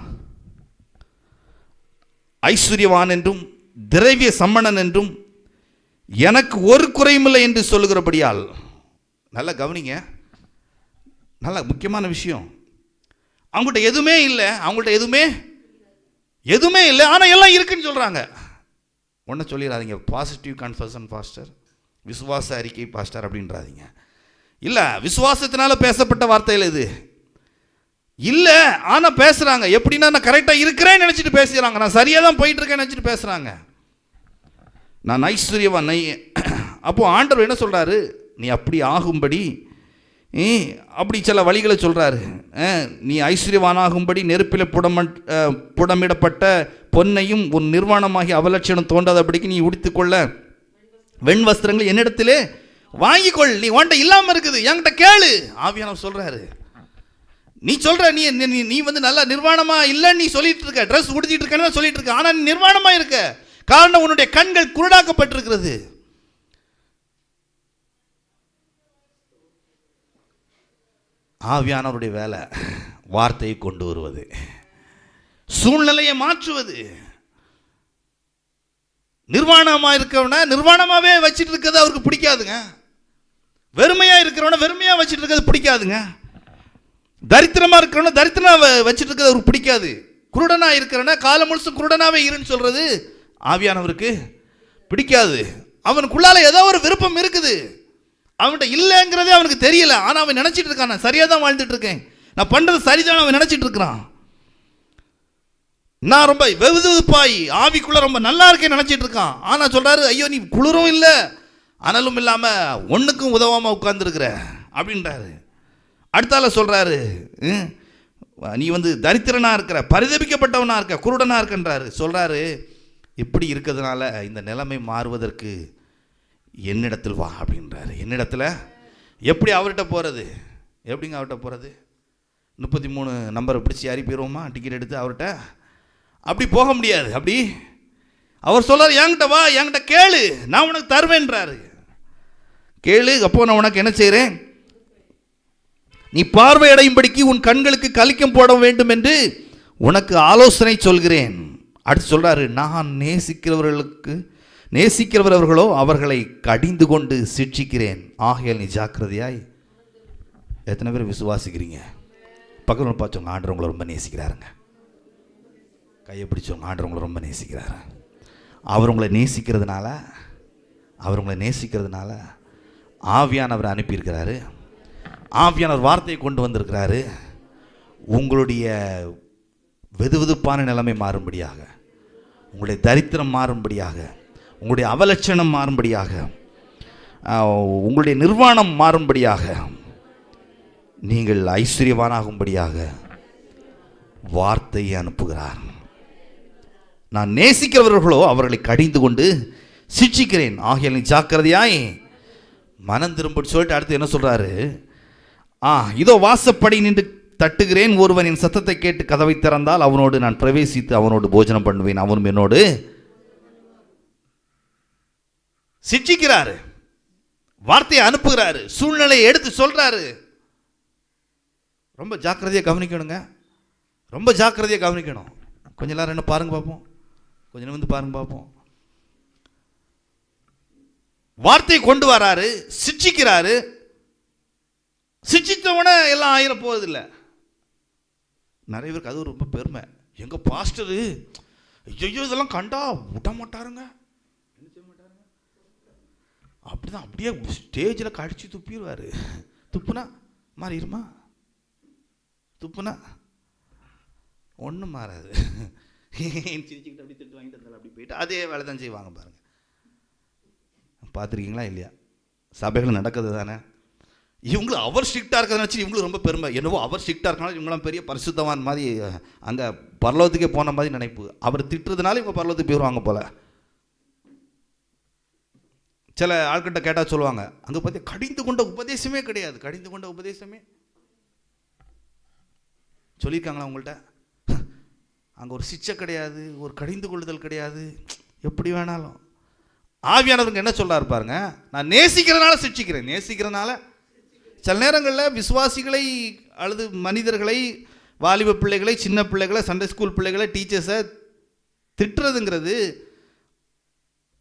ஐஸ்வர்யவான் என்றும் திரவிய சம்மணன் என்றும் எனக்கு ஒரு குறையுமில்லை என்று சொல்லுகிறபடியால். நல்லா கவனிங்க, நல்ல முக்கியமான விஷயம். அவங்கள்ட்ட எதுவுமே இல்லை, அவங்கள்ட்ட எதுவுமே இல்லை, ஆனால் எல்லாம் இருக்குன்னு சொல்றாங்க. ஒன்றும் சொல்லிடாதீங்க பாசிட்டிவ் கன்ஃபெஷன் பாஸ்டர், விசுவாச அறிக்கை பாஸ்டர் அப்படின்றாதீங்க. இல்லை, விசுவாசத்தினால பேசப்பட்ட வார்த்தையில் இது இல்லை. ஆனால் பேசுகிறாங்க எப்படின்னா, நான் கரெக்டாக இருக்கிறேன்னு நினச்சிட்டு பேசுகிறாங்க, நான் சரியாக தான் போயிட்டு இருக்கேன்னு நினச்சிட்டு பேசுகிறாங்க. நான் ஐஸ்வர்யவான். அப்போ ஆண்டவர் என்ன சொல்கிறாரு? நீ அப்படி ஆகும்படி அப்படி சில வழிகளை சொல்கிறாரு. நீ ஐஸ்வர்யவானாகும்படி நெருப்பில் புடமிடப்பட்ட பொன்னையும் உன் நிர்வாணமாகி அவலட்சணம் தோன்றாதபடிக்கு நீ உடுத்திக்கொள்ள வெண் வஸ்திரங்கள் என்னிடத்திலே வாங்கிக்கொள். நீ உன்கிட்ட இல்லாமல் இருக்குது, என்கிட்ட கேளு. ஆவியானவர் சொல்கிறாரு. நீ சொல்ற நீ நீ வந்து நல்லா நிர்வாணமா இல்லைன்னு நீ சொல்லிட்டு இருக்க, ட்ரெஸ் உடுத்திட்டு இருக்கேன்னு சொல்லிட்டு இருக்க, ஆனால் நீ நிர்வாணமா இருக்க. காரணம், உன்னுடைய கண்கள் குருடாக்கப்பட்டிருக்கிறது. ஆவியானவருடைய வேலை வார்த்தையை கொண்டு வருவது, சூழ்நிலையை மாற்றுவது. நிர்வாணமா இருக்கவன நிர்வாணமாவே வச்சிட்டு இருக்கிறது அவருக்கு பிடிக்காதுங்க. வெறுமையா இருக்கிறவன வெறுமையா வச்சிட்டு இருக்கிறது பிடிக்காதுங்க. தரித்திரமா இருக்கிறவன தரித்திரமா வச்சிட்டு இருக்கிறது அவருக்கு பிடிக்காது. குருடனா இருக்கிறவன காலம் முழுசும் குருடனாவே இருன்னு சொல்றது ஆவியானவருக்கு பிடிக்காது. அவனுக்குள்ளால ஏதோ ஒரு விருப்பம் இருக்குது, அவன்கிட்ட இல்லைங்கிறதே அவனுக்கு தெரியல. ஆனால் அவன் நினைச்சிட்டு இருக்கான், நான் சரியாக தான் வாழ்ந்துட்டு இருக்கேன், நான் பண்றது சரிதான் அவன் நினைச்சிட்டு இருக்கிறான். நான் ரொம்ப வெதுவெதுப்பாய் ஆவிக்குள்ள ரொம்ப நல்லா இருக்கேன்னு நினைச்சிட்டு இருக்கான். ஆனால் சொல்றாரு, ஐயோ நீ குளிரும் இல்லை அனலும் இல்லாமல் ஒன்றுக்கும் உதவாமல் உட்கார்ந்துருக்கிற அப்படின்றாரு. அடுத்தால சொல்றாரு, நீ வந்து தரித்திரனா இருக்கிற, பரிதபிக்கப்பட்டவனா இருக்க, குருடனா இருக்கன்றாரு. சொல்றாரு, இப்படி இருக்கிறதுனால இந்த நிலைமை மாறுவதற்கு என்னிடத்தில் வா அப்படின்றாரு. என்னிடத்தில் எப்படி அவர்கிட்ட போகிறது? எப்படிங்க அவர்கிட்ட போகிறது? 33 நம்பரை பிடிச்சி ஏறி போயிடுவோமா டிக்கெட் எடுத்து அவர்கிட்ட? அப்படி போக முடியாது. அப்படி அவர் சொல்றாரு, என்கிட்ட வா, என்கிட்ட கேளு, நான் உனக்கு தருவேன்றாரு. கேளு, அப்போ நான் உனக்கு என்ன செய்கிறேன்? நீ பார்வையடையும்படிக்கு உன் கண்களுக்கு கலிக்கம் போட வேண்டும் என்று உனக்கு ஆலோசனை சொல்கிறேன். அடுத்து சொல்றாரு, நான் நேசிக்கிறவர்களோ அவர்களை கடிந்து கொண்டு சிட்சிக்கிறேன், ஆகையால் நீ ஜாக்கிரதையாய். எத்தனை பேர் விசுவாசிக்கிறீங்க? பக்கத்தில் பார்த்தவங்க ஆண்டவர் உங்களை ரொம்ப நேசிக்கிறாருங்க. கையை பிடிச்சவங்க ஆண்டவர் உங்களை ரொம்ப நேசிக்கிறார். அவர் உங்களை நேசிக்கிறதுனால ஆவியானவர் அனுப்பியிருக்கிறாரு. ஆவியானவர் வார்த்தையை கொண்டு வந்திருக்கிறாரு. உங்களுடைய வெதுவெதுப்பான நிலைமை மாறும்படியாக, உங்களுடைய தரித்திரம் மாறும்படியாக, உங்களுடைய அவலட்சணம் மாறும்படியாக, உங்களுடைய நிர்வாணம் மாறும்படியாக, நீங்கள் ஐஸ்வர்யவானாகும்படியாக வார்த்தையை அனுப்புகிறார். நான் நேசிக்கிறவர்களோ அவர்களை கடிந்து கொண்டு சிட்சிக்கிறேன், ஆகையால் நீ ஜாக்கிரதையாய் மனம் திரும்ப சொல்லிட்டு அடுத்து என்ன சொல்றாரு? இதோ வாசப்படி நின்று தட்டுகிறேன், ஒருவன் என் சத்தத்தை கேட்டு கதவை திறந்தால் அவனோடு நான் பிரவேசித்து அவனோடு போஜனம் பண்ணுவேன், அவனும் என்னோடு. சிட்சிக்கிறாரு, வார்த்தையை அனுப்புகிறாரு, சூழ்நிலையை எடுத்து சொல்றாரு. ரொம்ப ஜாக்கிரதையாக கவனிக்கணுங்க, ரொம்ப ஜாக்கிரதையாக கவனிக்கணும். கொஞ்சம் எல்லாரும் என்ன பாருங்க பார்ப்போம், கொஞ்சம் வந்து பாருங்க பார்ப்போம். வார்த்தையை கொண்டு வராரு, சிட்சிக்கிறாரு. சிட்சித்தவன எல்லாம் ஆயிர போவதில்லை. நிறைய பேருக்கு அது ரொம்ப பெருமை. எங்க பாஸ்டரு ஐயோ இதெல்லாம் கண்டா விட மாட்டாருங்க, அப்படிதான் அப்படியே ஸ்டேஜில் கடிச்சு துப்பிடுவாரு. துப்புனா மாறிடுமா? துப்புனா ஒன்றும் மாறாது. சிரிச்சுக்கிட்டு அப்படி திட்டு வாங்கிட்டு இருந்தாலும் அப்படி போயிட்டு அதே வேலை தான் செய்வாங்க. பாருங்க, பார்த்துருக்கீங்களா இல்லையா? சபைகள் நடக்குது தானே. இவங்களும் அவர் ஸ்ட்ரிக்டாக இருக்கிறத நினச்சி இவங்களும் ரொம்ப பெருமை. என்னவோ அவர் ஸ்ட்ரிக்டாக இருக்கனால இவங்களாம் பெரிய பரிசுத்தவான் மாதிரி, அங்கே பரலோகத்துக்கே போன மாதிரி நினைப்பு. அவர் திட்டுறதுனால இவங்க பரலோகத்துக்கு போயிடுவாங்க போல. சில ஆட்கிட்ட கேட்டால் சொல்லுவாங்க, அங்கே பார்த்து கடிந்து கொண்ட உபதேசமே கிடையாது. கடிந்து கொண்ட உபதேசமே சொல்லியிருக்காங்களா உங்கள்கிட்ட? அங்கே ஒரு சிச்சை கிடையாது, ஒரு கடிந்து கொள்ளுதல் கிடையாது. எப்படி வேணாலும் ஆவியானவங்க என்ன சொல்றாரு பாருங்க, நான் நேசிக்கிறதுனால சிட்சிக்கிறேன். நேசிக்கிறதுனால சில நேரங்களில் விசுவாசிகளை அல்லது மனிதர்களை, வாலிப பிள்ளைகளை, சின்ன பிள்ளைகளை, சண்டே ஸ்கூல் பிள்ளைகளை, டீச்சர்ஸை திட்டுறதுங்கிறது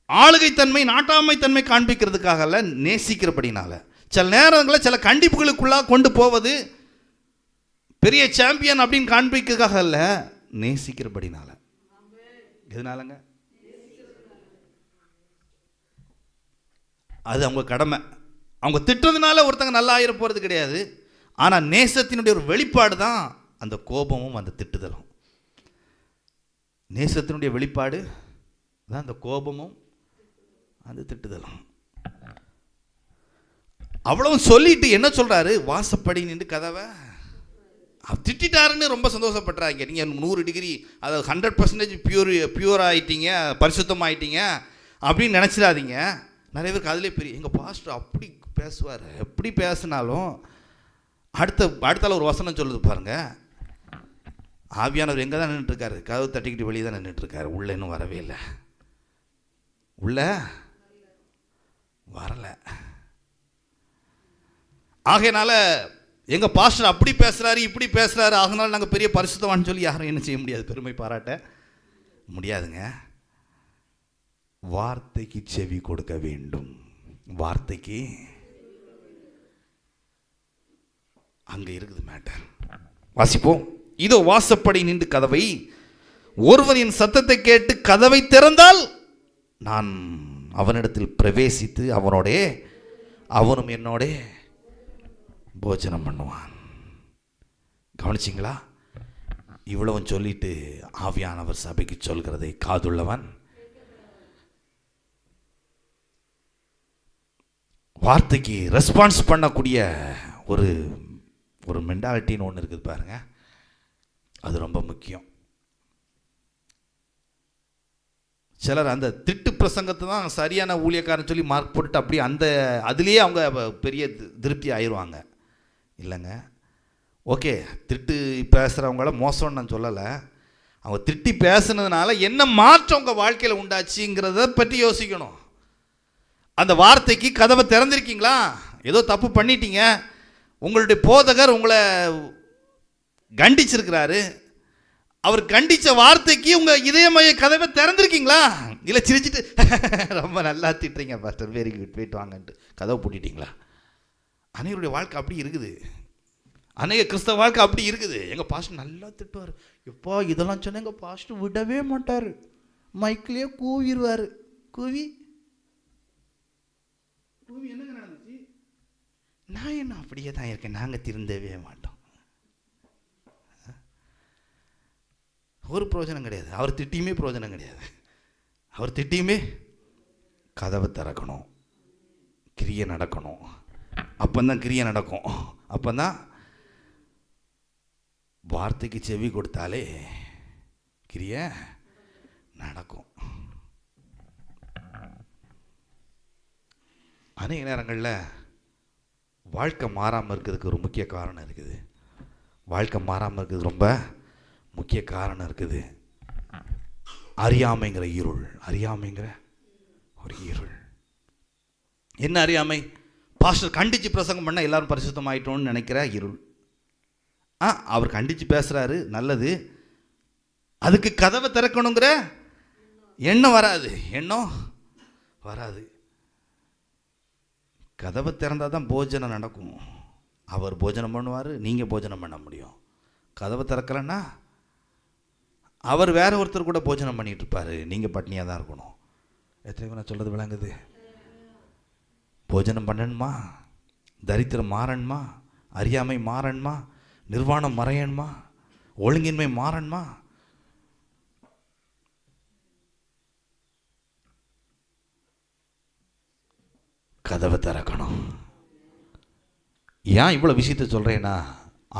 ஆளுகைத்தன்மை, நாட்டாமைத்தன்மை காண்பிக்கிறதுக்காக அல்ல, நேசிக்கிறபடினால. சில நேரங்களில் சில கண்டிப்புகளுக்குள்ளாக கொண்டு போவது பெரிய சாம்பியன் அப்படின்னு காண்பிக்கிறதுக்காக அல்ல, நேசிக்கிறபடினால. எதனாலங்க? அது அவங்க கடமை. அவங்க திட்டுறதுனால ஒருத்தங்க நல்லா ஆயிர போகிறது கிடையாது. ஆனால் நேசத்தினுடைய ஒரு வெளிப்பாடு தான் அந்த கோபமும் அந்த திட்டுதலும். நேசத்தினுடைய வெளிப்பாடு தான் அந்த கோபமும் அந்த திட்டுதலும். அவ்வளவு சொல்லிட்டு என்ன சொல்றாரு? வாசப்படி நின்று கதவை திட்டாருன்னு ரொம்ப சந்தோஷப்படுறாங்க. நீங்கள் 100 டிகிரி, அதாவது 100% பியூர் ஆகிட்டீங்க, பரிசுத்தம் ஆகிட்டீங்க அப்படின்னு நினச்சிடாதீங்க. நிறைய பேருக்கு அதிலே பெரிய, எங்கள் பாஸ்டர் அப்படி பேசுவார், எப்படி பேசினாலும் அடுத்தால ஒரு வசனம் சொல்லுது பாருங்க. ஆவியானவர் எங்கே தான் நின்றுட்டுருக்காரு? கதவு தட்டிக்கிட்டு வெளியே தான் நின்றுட்டுருக்காரு. உள்ளே இன்னும் வரவே இல்லை, உள்ள வரலை. ஆகையினால எங்கள் பாஸ்டர் அப்படி பேசுகிறாரு, இப்படி பேசுகிறாரு, ஆகினால நாங்கள் பெரிய பரிசுத்தவான்னு சொல்லி யாரும் என்ன செய்ய முடியாது, பெருமை பாராட்ட முடியாதுங்க. வார்த்தைக்கு செவி கொடுக்க வேண்டும். வார்த்தைக்கு அங்கே இருக்குது மேட்டர். வாசிப்போம். இதோ வாசப்படி நின்று கதவை, ஒருவன் என் சத்தத்தை கேட்டு கதவை திறந்தால் நான் அவனிடத்தில் பிரவேசித்து அவனோடே அவனும் என்னோடே போஜனம் பண்ணுவான். கவனிச்சிங்களா? இவ்வளவும் சொல்லிட்டு ஆவியானவர் சபைக்கு சொல்கிறதை காதுள்ளவன் வார்த்தைக்கு ரெஸ்பான்ஸ் பண்ணக்கூடிய ஒரு ஒரு மென்டாலிட்டின்னு ஒன்று இருக்குது பாருங்க. அது ரொம்ப முக்கியம். சிலர் அந்த திட்டு பிரசங்கத்தை தான் சரியான ஊழியக்காரன் சொல்லி மார்க் போட்டுட்டு அப்படி அந்த அதுலேயே அவங்க பெரிய திருப்தி ஆயிடுவாங்க. இல்லைங்க, ஓகே, திட்டு பேசுகிறவங்கள மோசம்னு நான் சொல்லலை. அவங்க திட்டி பேசுனதுனால என்ன மாற்றம் உங்கள் வாழ்க்கையில் உண்டாச்சுங்கிறத பற்றி யோசிக்கணும். அந்த வார்த்தைக்கு கதவை திறந்திருக்கீங்களா? ஏதோ தப்பு பண்ணிட்டீங்க, உங்களுடைய போதகர் உங்களை கண்டிச்சிருக்கிறாரு, அவர் கண்டித்த வார்த்தைக்கு உங்கள் இதயமய கதவை திறந்திருக்கீங்களா? இல்லை சிரிச்சிட்டு ரொம்ப நல்லா திட்டுறீங்க பாஸ்டர், வெரி குட், போயிட்டு வாங்கன்ட்டு கதவை பூட்டிட்டீங்களா? அனைவருடைய வாழ்க்கை அப்படி இருக்குது. அநேக கிறிஸ்தவ வாழ்க்கை அப்படி இருக்குது. எங்கள் பாஸ்டர் நல்லா திட்டுவார். எப்போ இதெல்லாம் சொன்ன எங்கள் பாஸ்டர் விடவே மாட்டார். மைக்கிலேயே கூவிடுவார். கூவி என்னங்க நடந்துச்சு? நான் என்ன அப்படியே தான் இருக்கேன், நாங்கள் திருந்தவே மாட்டோம். ஒரு பிரயோஜனம் கிடையாது. அவர் திட்டியுமே பிரயோஜனம் கிடையாது. அவர் திட்டியுமே கதவை திறக்கணும், கிரியை நடக்கணும். அப்போந்தான் கிரியை நடக்கும். அப்போந்தான் வார்த்தைக்கு செவி கொடுத்தாலே கிரியை நடக்கும். அநேக நேரங்களில் வாழ்க்கை மாறாமல் இருக்கிறதுக்கு ஒரு முக்கிய காரணம் இருக்குது. வாழ்க்கை மாறாமல் இருக்கிறது ரொம்ப முக்கிய காரணம் இருக்குது. அறியாமைங்கிற இருள். அறியாமைங்கிற ஒரு இருள். என்ன அறியாமை? பாஸ்டர் கண்டித்து பிரசங்கம் பண்ணால் எல்லாரும் பரிசுத்தமாயிட்டோன்னு நினைக்கிற இருள். அவர் கண்டித்து பேசுகிறாரு, நல்லது. அதுக்கு கதவை திறக்கணுங்கிற எண்ணம் வராது. எண்ணம் வராது. கதவை திறந்தால் தான் போஜனம் நடக்கும். அவர் போஜனம் பண்ணுவார், நீங்கள் போஜனம் பண்ண முடியும். கதவை திறக்கலைன்னா அவர் வேற ஒருத்தர் கூட போஜனம் பண்ணிகிட்டு இருப்பார், நீங்கள் பட்னியாக தான் இருக்கணும். எத்தனை நான் சொல்கிறது விளங்குது? போஜனம் பண்ணணுமா? தரித்திரம் மாறணுமா? அறியாமை மாறணுமா? நிர்வாணம் மறையணுமா? ஒழுங்கின்மை மாறணுமா? கதவை திறக்கணும். ஏன் இவ்வளோ விஷயத்தை சொல்கிறேன்னா,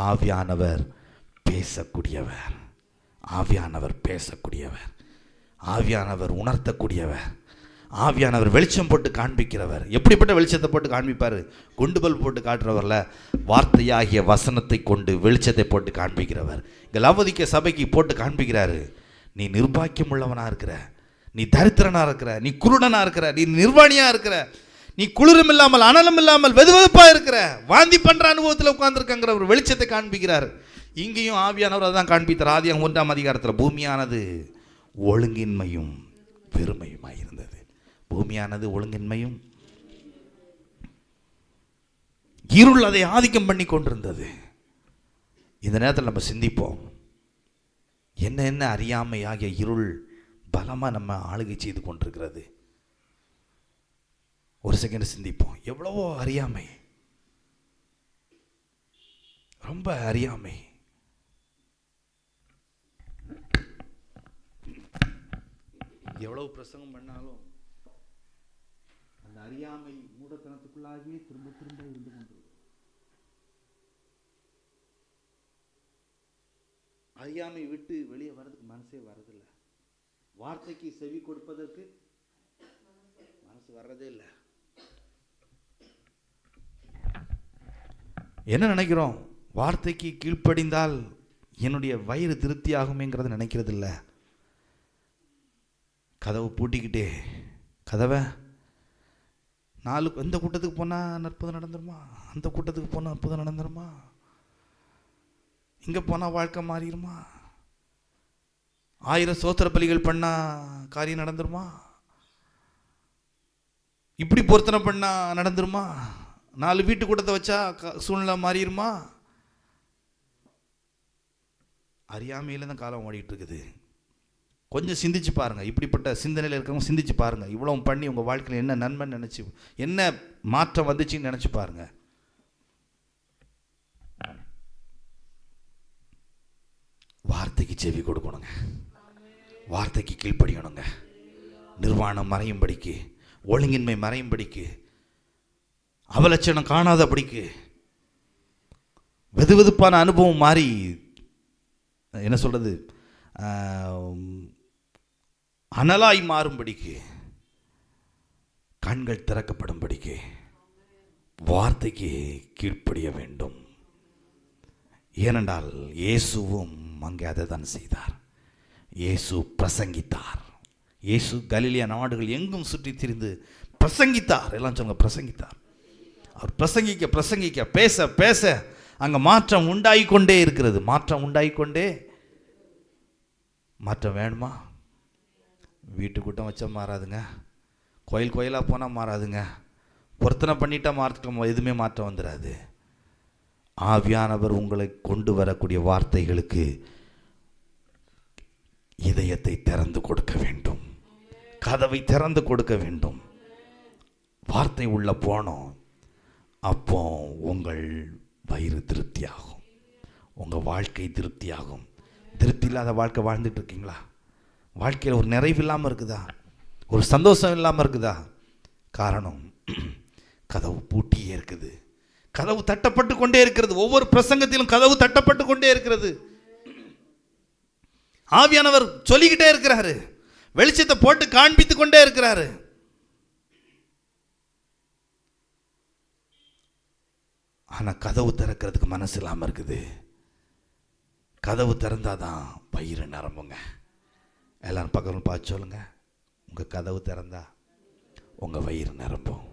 ஆவியானவர் பேசக்கூடியவர். ஆவியானவர் பேசக்கூடியவர். ஆவியானவர் உணர்த்தக்கூடியவர். ஆவியானவர் வெளிச்சம் போட்டு காண்பிக்கிறவர். எப்படிப்பட்ட வெளிச்சத்தை போட்டு காண்பிப்பார்? குண்டு பல்ப் போட்டு காட்டுறவர்ல, வார்த்தையாகிய வசனத்தை கொண்டு வெளிச்சத்தை போட்டு காண்பிக்கிறவர். இங்கே லவோதிக்கேய சபைக்கு போட்டு காண்பிக்கிறாரு. நீ நிர்பாக்கியம் உள்ளவனாக இருக்கிற, நீ தரித்திரனாக இருக்கிற, நீ குருடனாக இருக்கிற, நீ நிர்வாணியாக இருக்கிற, நீ குளிரும் இல்லாமல் அனலும் இல்லாமல் வெதுவெதுப்பாக இருக்கிற, வாந்தி பண்ணுற அனுபவத்தில் உட்கார்ந்துருக்கங்கிற ஒரு வெளிச்சத்தை காண்பிக்கிறார். இங்கேயும் ஆவியானவர் தான் காண்பித்தார். ஆதியாகமம் 1ஆம் அதிகாரத்தில் பூமியானது ஒழுங்கின்மையும் பெருமையுமாய் இருந்தது. பூமியானது ஒழுங்கின்மையும் இருள் அதை ஆதிக்கம் பண்ணி கொண்டிருந்தது. இந்த நேரத்தில் நம்ம சிந்திப்போம், என்ன அறியாமை ஆகிய இருள் பலமாக நம்ம ஆளுகை செய்து கொண்டிருக்கிறது. ஒரு செகண்ட் சிந்திப்போம். எவ்வளவோ அறியாமை, ரொம்ப அறியாமை. எவ்வளவு பிரசங்கம் பண்ணாலும் அந்த அறியாமை மூடத்தனத்துக்குள்ளாகவே திரும்ப திரும்ப இருந்து கொண்டிருக்கும். அறியாமை விட்டு வெளியே வர்றதுக்கு மனசே வர்றதில்லை. வார்த்தைக்கு செவி கொடுப்பதற்கு மனசு வர்றதே இல்லை. என்ன நினைக்கிறோம்? வார்த்தைக்கு கீழ்ப்படிந்தால் என்னுடைய வயிறு திருப்தி ஆகுமேங்கிறத நினைக்கிறது இல்லை. கதவை பூட்டிக்கிட்டே, கதவை இந்த கூட்டத்துக்கு போனால் அற்புதம் நடந்துருமா, அந்த கூட்டத்துக்கு போனால் அற்புதம் நடந்துருமா, இங்கே போனால் வாழ்க்கை மாறிடுமா, 1000 சோத்திர பலிகள் பண்ணால் காரியம் நடந்துருமா, இப்படி பொருத்தனை பண்ணால் நடந்துருமா, 4 வீட்டு கூட்டத்தை வச்சா சூழ்நிலை மாறிடுமா. அறியாமையில் தான் காலம் ஓடிட்டு இருக்குது. கொஞ்சம் சிந்திச்சு பாருங்கள். இப்படிப்பட்ட சிந்தனையில் இருக்கவங்க சிந்திச்சு பாருங்கள். இவ்வளோ பண்ணி உங்கள் வாழ்க்கையில் என்ன நன்மை நினச்சி, என்ன மாற்றம் வந்துச்சுன்னு நினச்சி பாருங்கள். வார்த்தைக்கு செவி கொடுக்கணுங்க, வார்த்தைக்கு கீழ்ப்படியணுங்க. நிர்வாணம் மறையும்படிக்கு, ஒழுங்கின்மை மறையும்படிக்கு, அவலட்சணம் காணாதபடிக்கு, வெதுவெதுப்பான அனுபவம் மாறி, என்ன சொல்கிறது, அனலாய் மாறும்படிக்கு, கண்கள் திறக்கப்படும்படிக்கு வார்த்தைக்கு கீழ்ப்படிய வேண்டும். ஏனென்றால் இயேசுவும் அங்கே அதை தான் செய்தார். இயேசு பிரசங்கித்தார். இயேசு கலிலேயா நாடுகள் எங்கும் சுற்றி திரிந்து பிரசங்கித்தார். எல்லாம் சொல்லுங்க, பிரசங்கித்தார். அவர் பிரசங்கிக்க பிரசங்கிக்க, பேச பேச அங்கே மாற்றம் உண்டாகிக்கொண்டே இருக்கிறது. மாற்றம் உண்டாகிக்கொண்டே. மாற்றம் வேணுமா? வீட்டு கூட்டம் வச்சா மாறாதுங்க, கோயில் கோயிலாக போனால் மாறாதுங்க, பொருத்தனை பண்ணிட்டா எதுவுமே மாற்றம் வந்துடாது. ஆவியானவர் உங்களை கொண்டு வரக்கூடிய வார்த்தைகளுக்கு இதயத்தை திறந்து கொடுக்க வேண்டும், கதவை திறந்து கொடுக்க வேண்டும். வார்த்தை உள்ள போனோம், அப்போ உங்கள் வயிறு திருப்தியாகும், உங்கள் வாழ்க்கை திருப்தியாகும். திருப்தி இல்லாத வாழ்க்கை வாழ்ந்துட்டு இருக்கீங்களா? வாழ்க்கையில் ஒரு நிறைவு இல்லாமல் இருக்குதா? ஒரு சந்தோஷம் இல்லாமல் இருக்குதா? காரணம், கதவு பூட்டியே இருக்குது, கதவு தட்டப்பட்டு கொண்டே இருக்கிறது. ஒவ்வொரு பிரசங்கத்திலும் கதவு தட்டப்பட்டு கொண்டே இருக்கிறது. ஆவியானவர் சொல்லிக்கிட்டே இருக்கிறாரு, வெளிச்சத்தை போட்டு காண்பித்து கொண்டே இருக்கிறாரு. ஆனால் கதவு திறக்கிறதுக்கு மனசு இல்லாமல் இருக்குது. கதவு திறந்தாதான் வயிறு நிரம்புங்க. எல்லாரும் பக்கத்தில் பார்த்து சொல்லுங்க, உங்கள் கதவு திறந்தா உங்கள் வயிறு நிரம்பும்.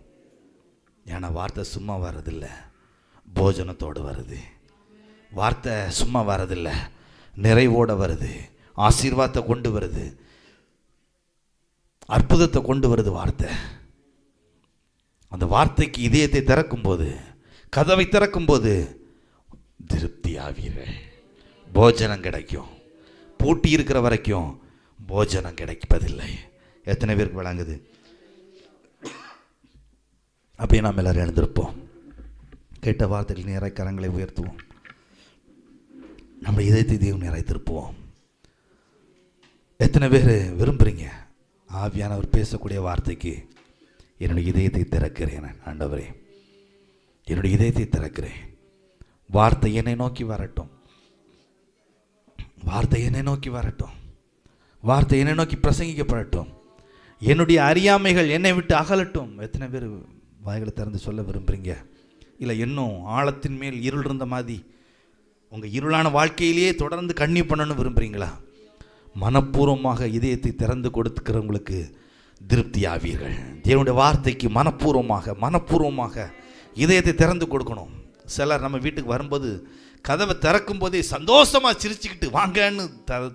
ஏன்னா வார்த்தை சும்மா வர்றதில்லை, போஜனத்தோடு வருது. வார்த்தை சும்மா வர்றதில்லை, நிறைவோடு வருது, ஆசீர்வாதத்தை கொண்டு வருது, அற்புதத்தை கொண்டு வருது வார்த்தை. அந்த வார்த்தைக்கு இதயத்தை திறக்கும்போது, கதவை திறக்கும்போது திருப்தி ஆவீர்கள், போஜனம் கிடைக்கும். பூட்டி இருக்கிற வரைக்கும் போஜனம் கிடைப்பதில்லை. எத்தனை பேருக்கு விளங்குது? அப்படியே நாம் எல்லாரும் எழுந்திருப்போம். கேட்ட வார்த்தைகள் நேர கரங்களை உயர்த்துவோம். நம்ம இதயத்தை தெய்வம் நிறைத்திருப்போம். எத்தனை பேர் விரும்புகிறீங்க ஆவியானவர் பேசக்கூடிய வார்த்தைக்கு? என்னுடைய இதயத்தை திறக்கிறேன் ஆண்டவரே, என்னுடைய இதயத்தை திறக்கிறேன். வார்த்தை என்னை நோக்கி வரட்டும், வார்த்தை என்னை நோக்கி வரட்டும், வார்த்தை என்னை நோக்கி பிரசங்கிக்கப்படட்டும். என்னுடைய அறியாமைகள் என்னை விட்டு அகலட்டும். எத்தனை பேர் வாய்களை திறந்து சொல்ல விரும்புகிறீங்க? இல்லை இன்னும் ஆழத்தின் மேல் இருள் இருந்த மாதிரி உங்கள் இருளான வாழ்க்கையிலேயே தொடர்ந்து கண்ணீர் பண்ணணும்னு விரும்புகிறீங்களா? மனப்பூர்வமாக இதயத்தை திறந்து கொடுத்துக்கிறவங்களுக்கு திருப்தி ஆவீர்கள். தேவனுடைய வார்த்தைக்கு மனப்பூர்வமாக இதயத்தை திறந்து கொடுக்கணும். சிலர் நம்ம வீட்டுக்கு வரும்போது கதவை திறக்கும் போதே சந்தோஷமாக சிரிச்சுக்கிட்டு வாங்கன்னு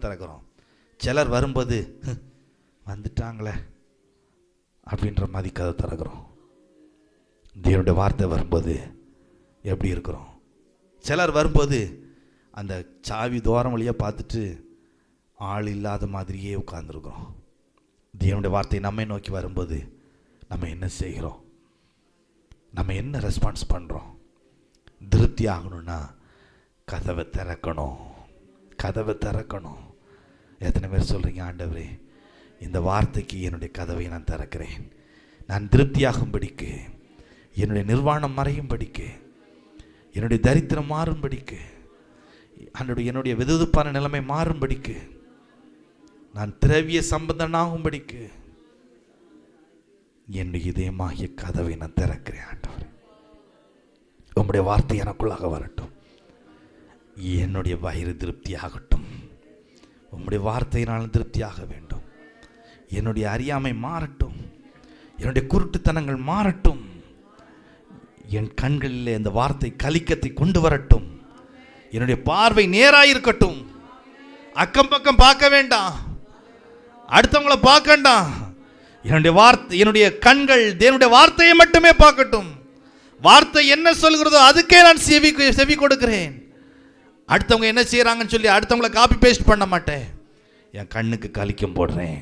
திறக்கிறோம். சிலர் வரும்போது வந்துட்டாங்களே அப்படின்ற மாதிரி கதை திறக்கிறோம். தேவனுடைய வார்த்தை வரும்போது எப்படி இருக்கிறோம்? சிலர் வரும்போது அந்த சாவி தோரம் வழியாக பார்த்துட்டு ஆள் இல்லாத மாதிரியே உட்கார்ந்துருக்குறோம். தேவனுடைய வார்த்தை நம்மை நோக்கி வரும்போது நம்ம என்ன செய்கிறோம்? நம்ம என்ன ரெஸ்பான்ஸ் பண்ணுறோம்? திருப்தி ஆகணும்னா கதவை திறக்கணும், கதவை திறக்கணும். எத்தனை பேர் சொல்கிறீங்க, ஆண்டவரே இந்த வார்த்தைக்கு என்னுடைய கதவை நான் திறக்கிறேன், நான் திருப்தியாகும்படிக்கு, என்னுடைய நிர்வாணம் மறையும்படிக்கு, என்னுடைய தரித்திரம் மாறும்படிக்கு, என்னுடைய வெதுவெதுப்பான நிலைமை மாறும்படிக்கு, நான் திரவிய சம்பந்தனாகும்படிக்கு என்னுடைய இதயமாகிய கதவை நான் திறக்கிறேன். ஆண்டவரே உம்முடைய வார்த்தை எனக்குள்ளாக வரட்டும், என்னுடைய வயிறு திருப்தி ஆகட்டும். உம்முடைய வார்த்தையினால் திருப்தியாக வேண்டும். என்னுடைய அறியாமை மாறட்டும், என்னுடைய குருட்டுத்தனங்கள் மாறட்டும். என் கண்களில் இந்த வார்த்தை கலிக்கத்தை கொண்டு வரட்டும். என்னுடைய பார்வை நேராயிருக்கட்டும். அக்கம் பக்கம் பார்க்க வேண்டாம், அடுத்தவங்களை பார்க்க வேண்டாம். என்னுடைய கண்கள் தேவனுடைய வார்த்தையை மட்டுமே பார்க்கட்டும். வார்த்தை என்ன சொல்கிறதோ அதுக்கே நான் செவி கொடுக்கிறேன். அடுத்தவங்க என்ன செய்கிறாங்கன்னு சொல்லி அடுத்தவங்களை காப்பி பேஸ்ட் பண்ண மாட்டேன். என் கண்ணுக்கு கலிக்கம் போடுறேன்.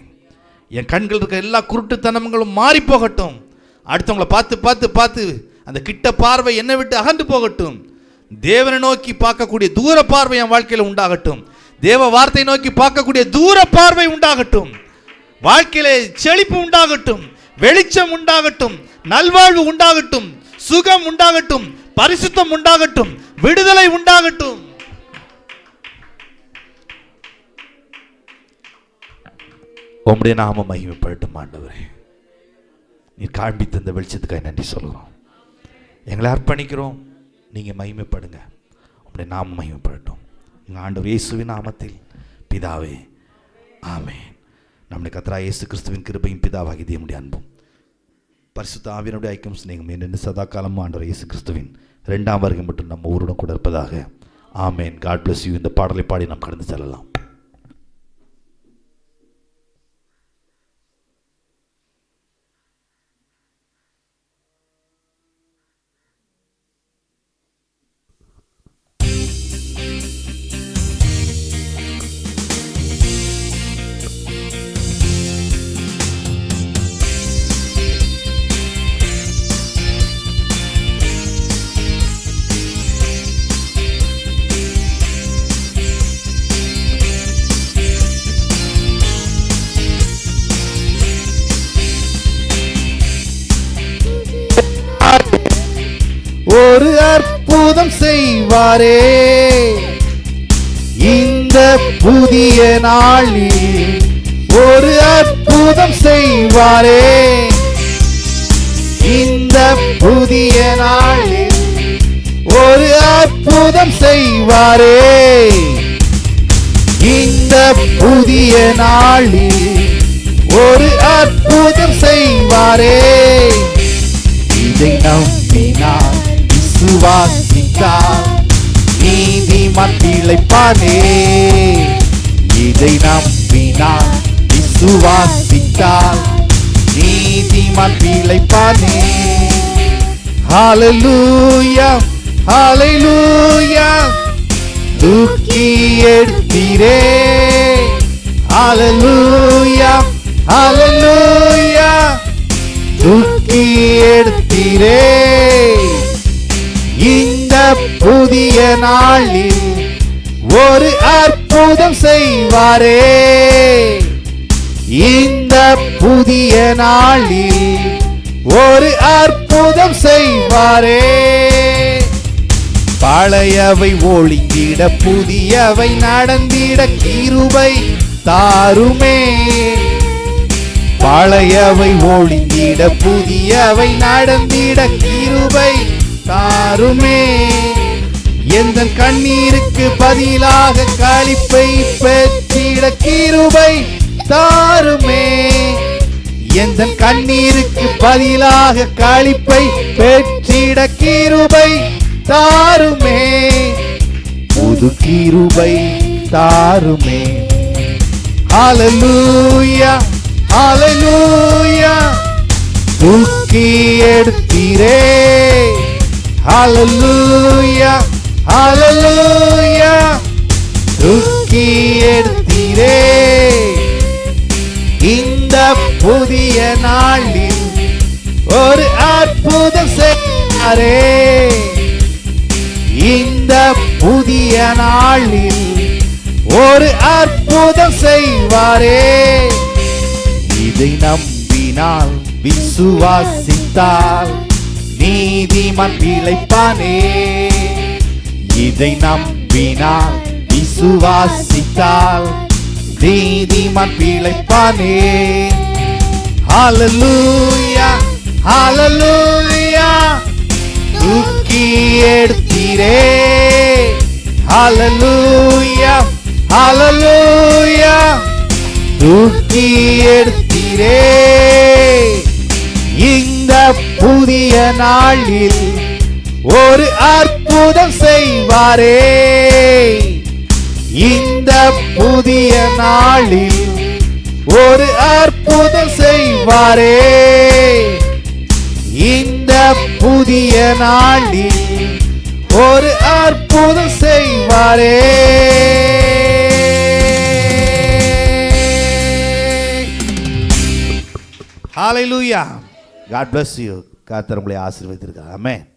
என் கண்கள் இருக்க எல்லா குருட்டுத்தனங்களும் மாறி போகட்டும். அடுத்தவங்களை பார்த்து பார்த்து பார்த்து அந்த கிட்ட பார்வை என்னை விட்டு அகன்று போகட்டும். தேவனை நோக்கி பார்க்கக்கூடிய தூர பார்வை என் வாழ்க்கையில் உண்டாகட்டும். தேவ வார்த்தை நோக்கி பார்க்கக்கூடிய தூர பார்வை உண்டாகட்டும். வாழ்க்கையிலே செழிப்பு உண்டாகட்டும், வெளிச்சம் உண்டாகட்டும், நல்வாழ்வு உண்டாகட்டும், சுகம் உண்டாகட்டும், பரிசுத்தம் உண்டாகட்டும், விடுதலை உண்டாகட்டும். உம்முடைய நாம மகிமைப்படட்டும். ஆண்டவரே நீ காண்பித்த இந்த வெளிச்சத்துக்காக நன்றி சொல்கிறோம். எங்களை அர்ப்பணிக்கிறோம். நீங்கள் மகிமைப்படுங்க, உம்முடைய நாம மகிமைப்படட்டும். எங்கள் ஆண்டவர் இயேசுவின் நாமத்தில் பிதாவே, ஆமென். நம்முடைய கர்த்தராகிய இயேசு கிறிஸ்துவின் கிருபையும் பிதாவாகிய தேவனுடைய அன்பும் பரிசுத்த ஆவியானவருடைய ஐக்கியம் சிநேகம் என்னென்ன சதா காலமும் ஆண்டவர் இயேசு கிறிஸ்துவின் 2ஆம் வருகை மட்டும் நம்ம ஊருடன் கூட இருப்பதாக. ஆமென். God bless you. இந்த பாடலை பாடி நாம் கடந்து செல்லலாம். ஒரு அற்புதம் செய்வாரே. இந்த புதிய நாளில் ஒரு அற்புதம் செய்வாரே. இந்த புதிய நாளில் ஒரு அற்புதம் செய்வாரே. இந்த புதிய நாளில் ஒரு அற்புதம் செய்வாரே. இதை நம்பினால் விசுவாசித்தால் நீதிமான் பிழைப்பானே. இதை நம்பினால் விசுவாசித்தால் நீதிமான் பிழைப்பானே. ஹல்லேலூயா ஹல்லேலூயா தூக்கி எடுத்தீரே. ஹல்லேலூயா ஹல்லேலூயா தூக்கி எடுத்தீரே. இந்த புதிய நாளில் ஒரு அற்புதம் செய்வாரே. இந்த புதிய நாளில் ஒரு அற்புதம் செய்வாரே. பழையவை ஒழிந்திட புதியவை நடந்திட கிருபை தாருமே. பழையவை ஒழிந்திட புதியவை நடந்திட கிருபை தாருமே. எந்த கண்ணீருக்கு பதிலாக களிப்பை பெற்றிட கிருபை தாருமே. எந்த கண்ணீருக்கு பதிலாக களிப்பை பெற்றிட கிருபை தாருமே. புது கிருபை தாருமே. ஹல்லேலூயா ஹல்லேலூயா தூக்கி எடுத்தீரே. ஹல்லேலூயா ஹல்லேலூயா தூக்கி எடுத்தீரே. இந்த புதிய நாளில் ஒரு அற்புதம் செய்வாரே. இந்த புதிய நாளில் ஒரு அற்புதம் செய்வாரே. இதை நம்பினால் விசுவாசித்தால் நீதிமான் பிழைப்பானே. இதை நம்பினால் விசுவாசித்தால் நீதிமான் பிழைப்பானே. ஹல்லேலூயா ஹல்லேலூயா தூக்கி எடுத்தீரே. ஹல்லேலூயா ஹல்லேலூயா தூக்கி எடுத்தீரே. இந்த புதிய நாளில் ஒரு அற்புதம் செய்வாரே. இந்த புதிய நாளில் ஒரு அற்புதம் செய்வாரே. இந்த புதிய நாளில் ஒரு அற்புதம் செய்வாரே. ஹல்லேலூயா. God bless you. கர்த்தர் உங்களை ஆசீர்வதித்திருக்கிறார். ஆமென்.